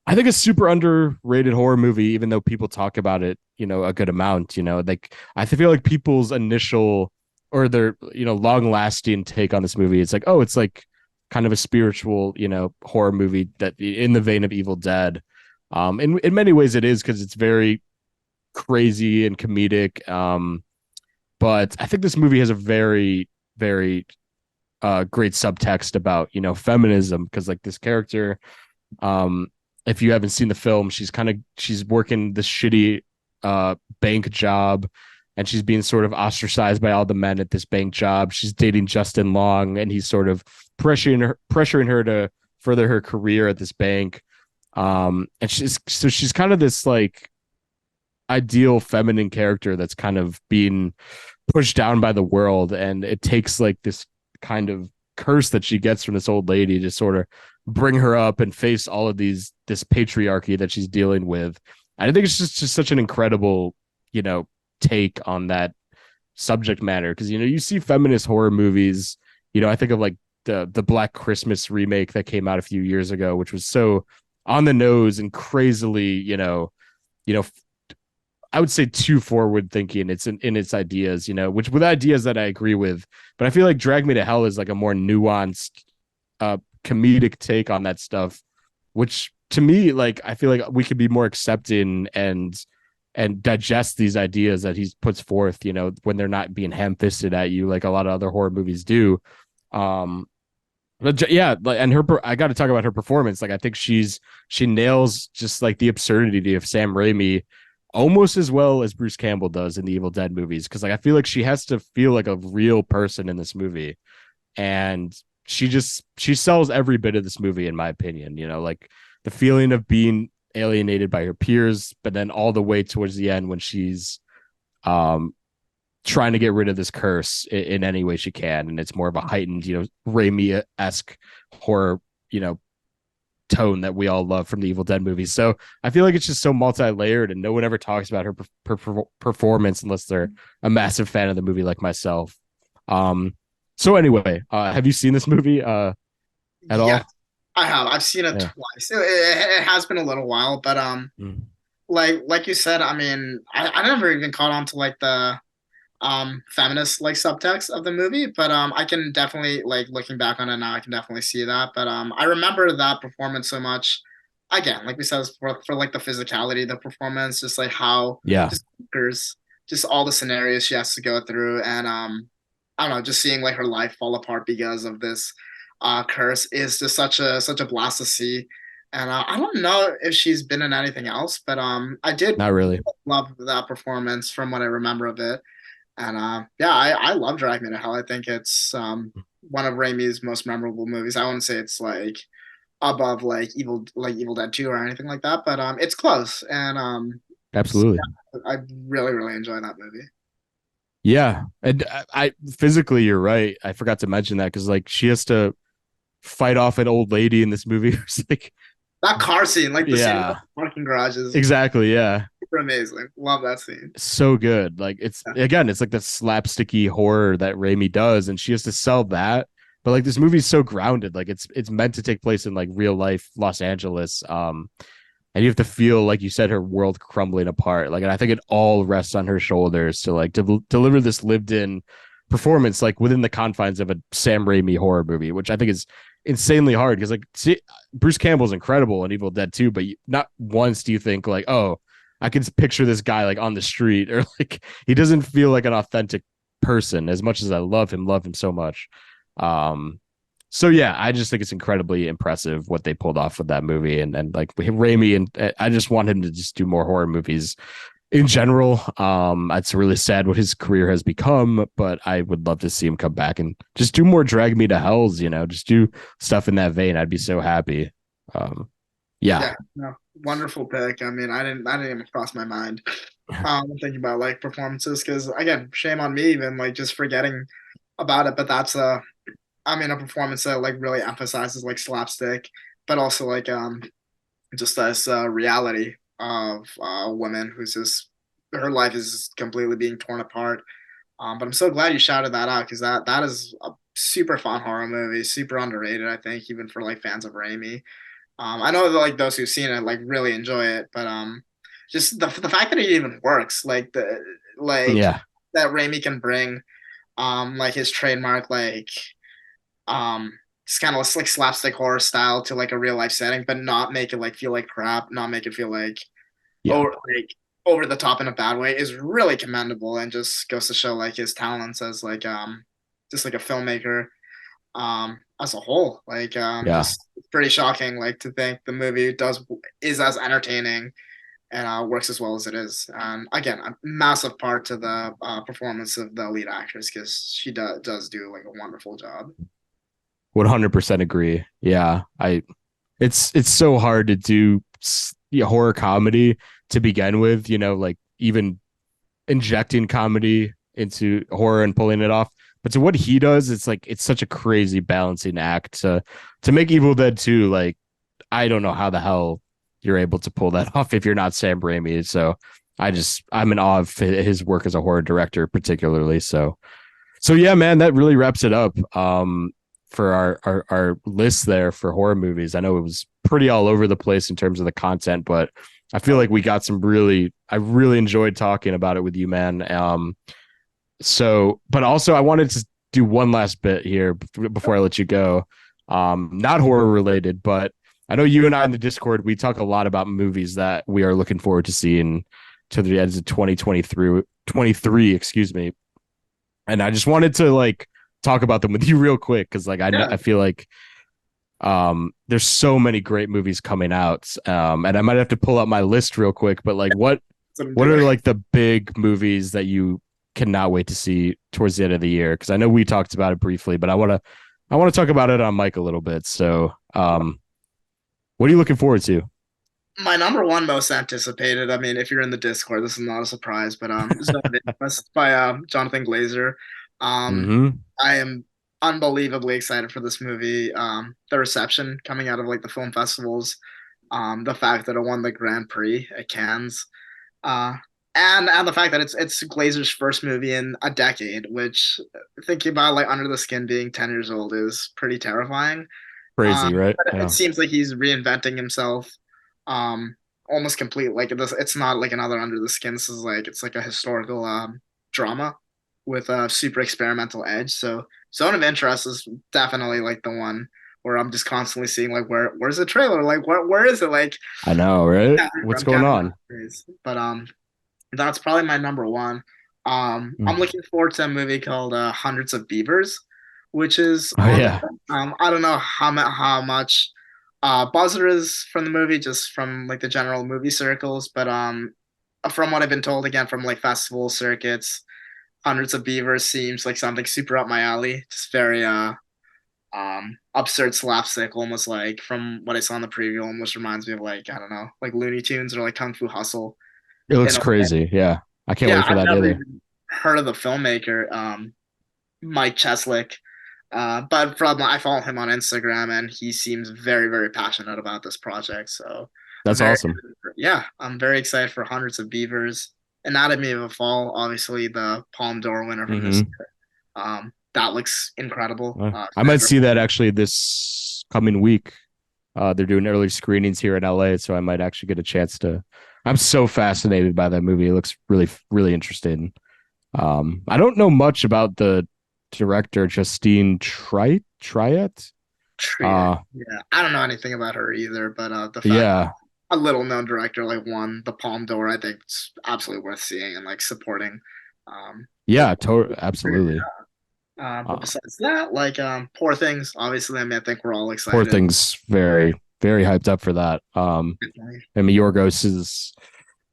I think a super underrated horror movie, even though people talk about it, a good amount. Like I feel like people's initial or their long lasting take on this movie, it's like, oh, it's like kind of a spiritual, horror movie that in the vein of Evil Dead. In many ways it is because it's very crazy and comedic. But I think this movie has a very, very great subtext about, feminism because like this character, um, if you haven't seen the film, she's working this shitty bank job and she's being sort of ostracized by all the men at this bank job. She's dating Justin Long and he's sort of pressuring her to further her career at this bank. And she's kind of this like ideal feminine character that's kind of being pushed down by the world, and it takes like this kind of curse that she gets from this old lady to sort of bring her up and face all of this patriarchy that she's dealing with. And I think it's just such an incredible take on that subject matter because you see feminist horror movies. I think of like the Black Christmas remake that came out a few years ago, which was so on the nose and crazily you know I would say too forward thinking. It's in its ideas, which with ideas that I agree with. But I feel like Drag Me to Hell is like a more nuanced, comedic take on that stuff, which to me, like I feel like we could be more accepting and digest these ideas that he puts forth, when they're not being ham-fisted at you like a lot of other horror movies do. Um, but yeah, and I got to talk about her performance. Like I think she nails just like the absurdity of Sam Raimi almost as well as Bruce Campbell does in the Evil Dead movies. Cause like I feel like she has to feel like a real person in this movie. And she sells every bit of this movie, in my opinion, like the feeling of being alienated by her peers, but then all the way towards the end when she's trying to get rid of this curse in any way she can. And it's more of a heightened, Raimi-esque horror, tone that we all love from the Evil Dead movies. So I feel like it's just so multi-layered and no one ever talks about her performance unless they're a massive fan of the movie like myself. So anyway, have you seen this movie at Yeah, all? I have. I've seen it Yeah. twice. It has been a little while, but Mm. like you said, I mean, I never even caught on to like the feminist like subtext of the movie, but I can definitely like looking back on it now, I can definitely see that. But I remember that performance so much. Again, like we said, for like the physicality of the performance, just like how Yeah. just just all the scenarios she has to go through, and I don't know, just seeing like her life fall apart because of this curse is just such a blast to see. And I don't know if she's been in anything else, but I did Not really. love that performance from what I remember of it. And yeah, I love Drag Me to Hell. I think it's one of Raimi's most memorable movies. I wouldn't say it's like above like Evil Dead 2 or anything like that, but it's close. And Absolutely. I really really enjoy that movie. Yeah. And I physically, you're right. I forgot to mention that because like she has to fight off an old lady in this movie. It's like, That car scene, like the scene in the yeah, parking garage, is exactly. Yeah. super amazing. Love that scene. So good. Like it's Yeah. again, it's like the slapsticky horror that Raimi does, and she has to sell that. But like this movie's so grounded. Like it's meant to take place in like real life Los Angeles. And you have to feel like you said her world crumbling apart. Like, and I think it all rests on her shoulders to like deliver this lived in performance, like within the confines of a Sam Raimi horror movie, which I think is insanely hard because like see, Bruce Campbell's incredible in Evil Dead 2, but not once do you think like, oh, I can picture this guy like on the street or like he doesn't feel like an authentic person as much as I love him so much. Um, so yeah, I just think it's incredibly impressive what they pulled off with that movie, and like Raimi, and I just want him to just do more horror movies in general. It's really sad what his career has become, but I would love to see him come back and just do more Drag Me to Hells. Just do stuff in that vein. I'd be so happy. Um, yeah, Yeah, no, wonderful pick. I mean, I didn't even cross my mind. Thinking about like performances because again, shame on me even like just forgetting about it. But that's I mean, a performance that like really emphasizes like slapstick, but also like just this reality of a woman who's just her life is completely being torn apart. But I'm so glad you shouted that out because that is a super fun horror movie, super underrated, I think, even for like fans of Raimi. I know that like those who've seen it like really enjoy it, but just the fact that it even works, like yeah, that Raimi can bring like his trademark just kind of like slapstick horror style to like a real life setting, but not make it like feel like crap, not make it feel yeah, over like over the top in a bad way is really commendable and just goes to show like his talents as like just like a filmmaker as a whole. Like yeah. just pretty shocking like to think the movie does is as entertaining and works as well as it is. And again, a massive part to the performance of the lead actress because she does do like a wonderful job. 100% agree. Yeah, it's so hard to do horror comedy to begin with. Like even injecting comedy into horror and pulling it off. But to what he does, it's like it's such a crazy balancing act to make Evil Dead 2. Like I don't know how the hell you're able to pull that off if you're not Sam Raimi. So I'm in awe of his work as a horror director, particularly. So yeah, man, that really wraps it up. For our list there for horror movies. I know it was pretty all over the place in terms of the content, but I feel like we got I really enjoyed talking about it with you, man. But also I wanted to do one last bit here before I let you go. Not horror related, but I know you and I in the Discord, we talk a lot about movies that we are looking forward to seeing to the ends of 2023, excuse me. And I just wanted to like talk about them with you real quick because like Yeah, I feel like there's so many great movies coming out, and I might have to pull up my list real quick, but like that's what I'm what are doing. like the big movies that you cannot wait to see towards the end of the year? Because I know we talked about it briefly, but I want to talk about it on Mike a little bit. So what are you looking forward to? My number one most anticipated. I mean, if you're in the Discord, this is not a surprise, but Zone of Interest by Jonathan Glazer. Um, Mm-hmm. I am unbelievably excited for this movie. The reception coming out of like the film festivals, the fact that it won the Grand Prix at Cannes, uh, and the fact that it's Glazer's first movie in a decade, which thinking about like Under the Skin being 10 years old is pretty terrifying. Crazy, right? But it Yeah. seems like he's reinventing himself, um, almost complete. Like it's not like another Under the Skin. This is like it's like a historical drama with a super experimental edge. So Zone of Interest is definitely like the one where I'm just constantly seeing like where's the trailer? Like where is it? Like I know, right? What's I'm going counting my on? days. But that's probably my number one. I'm Mm. looking forward to a movie called Hundreds of Beavers, which is Oh on. yeah. I don't know how much buzz there is from the movie, just from like the general movie circles, but from what I've been told again from like festival circuits, Hundreds of Beavers seems like something super up my alley. Just very absurd slapstick, almost like from what I saw in the preview, almost reminds me of like I don't know, like Looney Tunes or like Kung Fu Hustle It in looks a way. crazy. Yeah. I can't Yeah, wait for I've that never either. even heard of the filmmaker, Mike Cheslick. But from I follow him on Instagram and he seems very, very passionate about this project. So I'm That's very, awesome. yeah, I'm very excited for Hundreds of Beavers. Anatomy of a Fall, obviously the Palme d'Or winner from this Hmm. year. That looks incredible. I might see that actually this coming week. They're doing early screenings here in LA, so I might actually get a chance to. I'm so fascinated by that movie. It looks really, really interesting. I don't know much about the director, Justine Triet. Triet. Uh, Yeah, I don't know anything about her either, but the fact that yeah, a little known director like won the Palme d'Or, I think it's absolutely worth seeing and like supporting. The yeah, absolutely. But Uh, besides that, like Poor Things, obviously, I mean, I think we're all Poor excited. Things, very, very hyped up for that. Definitely. And Yorgos is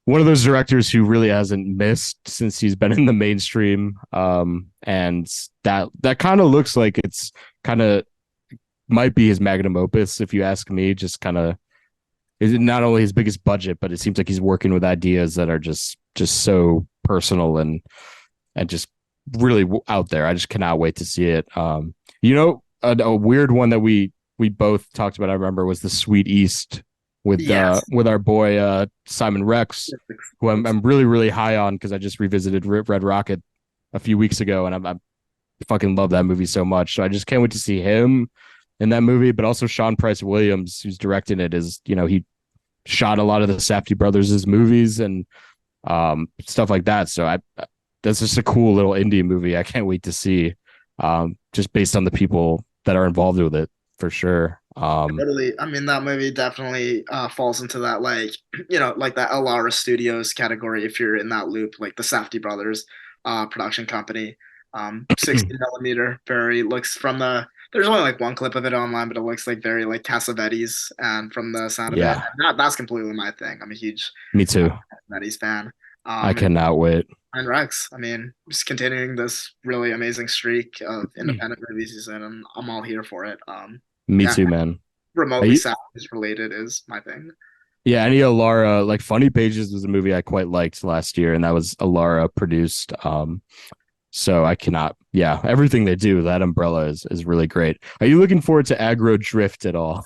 one of those directors who really hasn't missed since he's been in the mainstream. And that kind of looks like it's kind of might be his magnum opus, if you ask me. Just kind of is not only his biggest budget, but it seems like he's working with ideas that are just so personal and just really out there. I just cannot wait to see it. A weird one that we both talked about. I remember was the Sweet East Yes. with our boy Simon Rex, who I'm really really high on because I just revisited Red Rocket a few weeks ago, and I fucking love that movie so much. So I just can't wait to see him in that movie. But also Sean Price Williams, who's directing it, is he shot a lot of the Safdie brothers' movies and stuff like that. So I that's just a cool little indie movie. I can't wait to see. Just based on the people that are involved with it for sure. Totally. I mean, that movie definitely falls into that, like, like that Alara Studios category if you're in that loop, like the Safdie brothers production company. 60 millimeter, very looks from there's only like one clip of it online, but it looks like very like Cassavetes and from the sound of it. Yeah, That's completely my thing. I'm a huge me too. Cassavetes fan. I And cannot wait. Rex, I mean, just continuing this really amazing streak of Me independent movies he's in, and I'm all here for it. Yeah, too, man. remotely I, Savages related is my thing. yeah, any Alara like Funny Pages was a movie I quite liked last year, and that was Alara produced. So I cannot. Yeah, everything they do, that umbrella is really great. Are you looking forward to Aggro Drift at all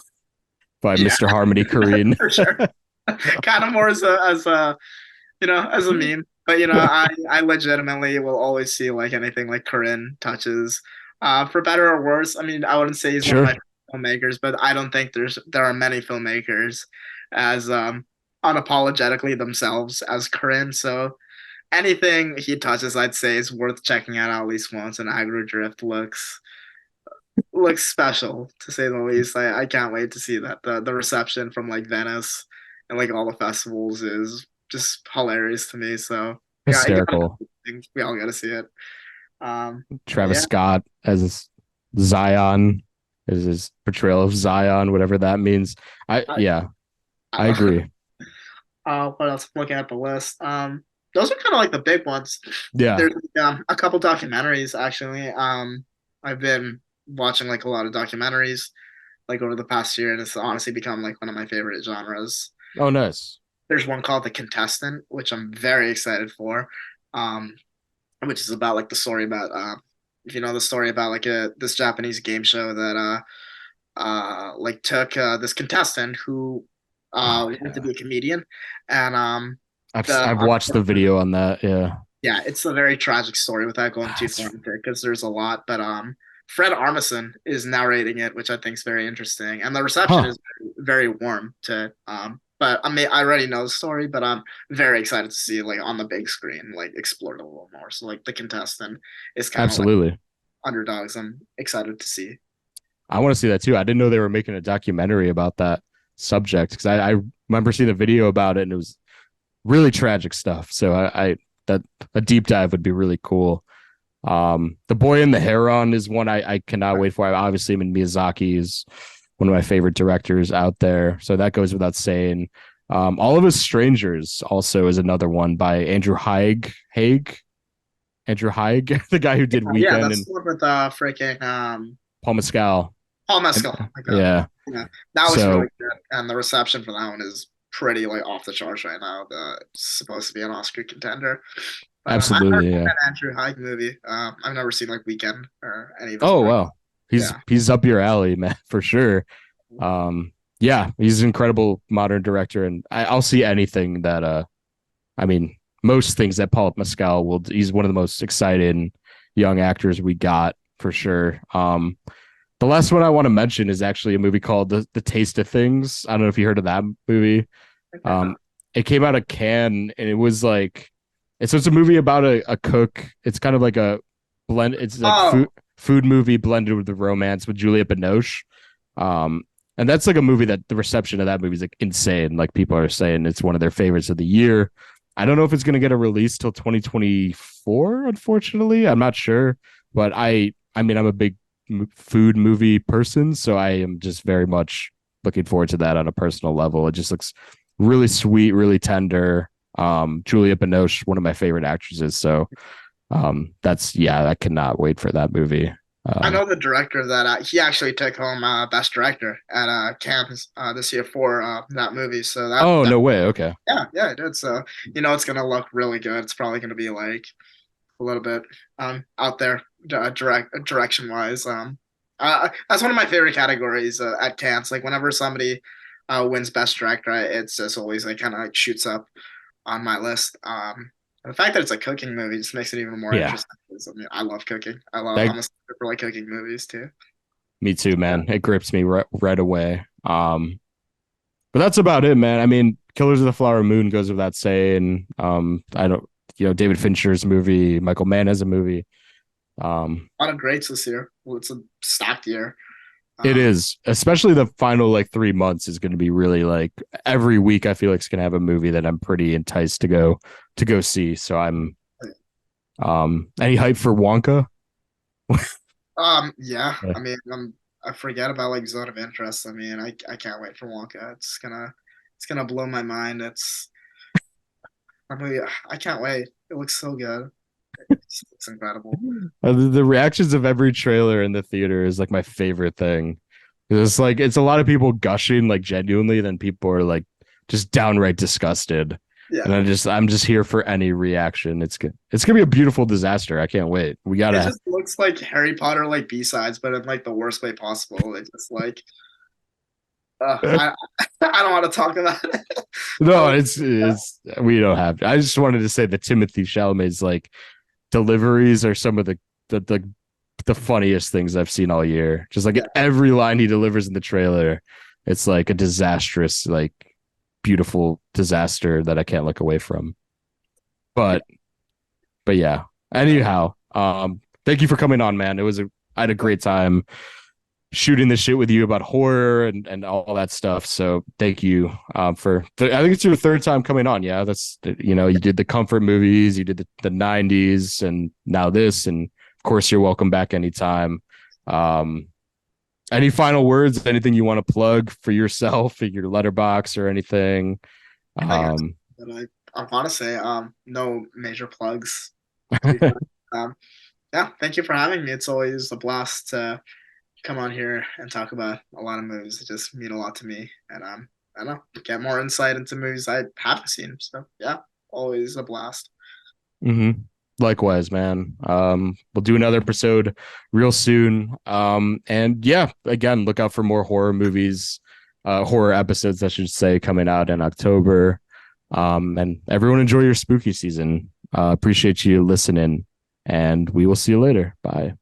by Yeah, Mr. Harmony Korine? for sure. Kind of more as a meme, but I legitimately will always see like anything like Corinne touches, for better or worse. I mean, I wouldn't say he's one of Sure. my filmmakers, but I don't think there are many filmmakers as unapologetically themselves as Corinne. So anything he touches, I'd say, is worth checking out at least once. And Agro Drift looks special to say the least. I can't wait to see that. The reception from like Venice and like all the festivals is just hilarious to me. So yeah, Hysterical. we all got to see it. But Travis yeah, Scott as Zion, as his portrayal of Zion, whatever that means. I, Yeah, I I love it. agree. What else? Looking at the list. Those are kind of like the big ones. Yeah, There's a couple documentaries actually. I've been watching like a lot of documentaries like over the past year, and it's honestly become like one of my favorite genres. oh nice. There's one called The Contestant, which I'm very excited for, um, which is about like the story about if you know the story about like this Japanese game show that like took this contestant who Oh wanted to yeah, be a comedian, and the I've watched the video on that. Yeah. yeah, it's a very tragic story without going too far It's, into it because there's a lot. But Fred Armisen is narrating it, which I think is very interesting, and the reception huh. is very, very warm to. But I mean, I already know the story, but I'm very excited to see it like on the big screen, like explored a little more. So like the contestant is kind of like Absolutely. underdogs. I'm excited to see. I want to see that too. I didn't know they were making a documentary about that subject because I remember seeing a video about it and it was really tragic stuff. So I that a deep dive would be really cool. The Boy and the Heron is one I cannot wait for. I obviously, I mean, Miyazaki is one of my favorite directors out there, so that goes without saying. All of Us Strangers also is another one by Andrew Haig, the guy who did Yeah, Weekend that's and the one with freaking Paul Mescal. Paul And, Mescal. Oh my God. yeah. Yeah, that was So really good, and the reception for that one is pretty like off the charts right now. It's supposed to be an Oscar contender, but I've never absolutely, seen yeah. an Andrew Hyde movie. I've never seen like Weekend or any of his Oh work. wow. Yeah. He's up your alley, man, for sure. Um, yeah, he's an incredible modern director, and I'll see anything that I mean, most things that Paul Mescal will. He's one of the most exciting young actors we got for sure. The last one I want to mention is actually a movie called The Taste of Things. I don't know if you heard of that movie. Okay, no. Um, it came out of Cannes, and it was like it's a movie about a cook. It's kind of like a blend. It's like Oh, food movie blended with the romance with Juliette Binoche. Um, and that's like a movie that the reception of that movie is like insane. Like people are saying it's one of their favorites of the year. I don't know if it's going to get a release till 2024. Unfortunately, I'm not sure. But I mean, I'm a big food movie person, so I am just very much looking forward to that on a personal level. It just looks really sweet, really tender. Juliette Binoche, one of my favorite actresses. So that's I cannot wait for that movie. I Um, know the director of that. He actually took home Best Director at Cannes this year for that movie. So oh that no way. Okay. yeah, yeah, it did. So it's gonna look really good. It's probably gonna be like a little bit out there direction wise. That's one of my favorite categories at Cannes. Like whenever somebody wins Best Director, it's just always like kind of like shoots up on my list. The fact that it's a cooking movie just makes it even more Yeah. interesting. 'Cause, I mean, I love cooking. That I'm a sucker for like cooking movies too. Me too, man. It grips me right away. But that's about it, man. I mean, Killers of the Flower Moon goes without saying. I don't, David Fincher's movie, Michael Mann has a movie. Um, A lot of greats this year. Well, it's a stacked year. it Um, is, especially the final like 3 months is going to be really like every week. I feel like it's going to have a movie that I'm pretty enticed to go see. So I'm any hype for Wonka? yeah. Yeah. I mean, I forget about like Zone of Interest. I mean, I can't wait for Wonka. It's gonna blow my mind. I can't wait. It looks so good. It's incredible. The reactions of every trailer in the theater is like my favorite thing. It's like it's a lot of people gushing like genuinely, then people are like just downright disgusted. And Yeah. I'm just here for any reaction. It's gonna be a beautiful disaster. I can't wait. We It gotta just looks like Harry Potter like B-sides, but in like the worst way possible. It's just like I I don't want to talk about it. no, Oh, it's we don't have to. I just wanted to say that Timothy Chalamet's like deliveries are some of the funniest things I've seen all year. Just like yeah. every line he delivers in the trailer, it's like a disastrous, like beautiful disaster that I can't look away from. But yeah. Anyhow, thank you for coming on, man. I had a great time shooting this shit with you about horror and all that stuff. So thank you I think it's your third time coming on. Yeah, that's you did the comfort movies, you did the 90s, and now this, and of course you're welcome back anytime. Um, any final words? Anything you want to plug for yourself, your Letterboxd or anything? I guess. Um, But I want to say no major plugs. To be fair. Um, yeah, thank you for having me. It's always a blast to come on here and talk about a lot of movies. It just mean a lot to me, and I don't know, get more insight into movies I haven't seen. So yeah, always a blast. mhm. Likewise, man. We'll do another episode real soon. And yeah, again, look out for more horror movies, horror episodes, I should say, coming out in October. And everyone enjoy your spooky season. Appreciate you listening, and we will see you later. Bye.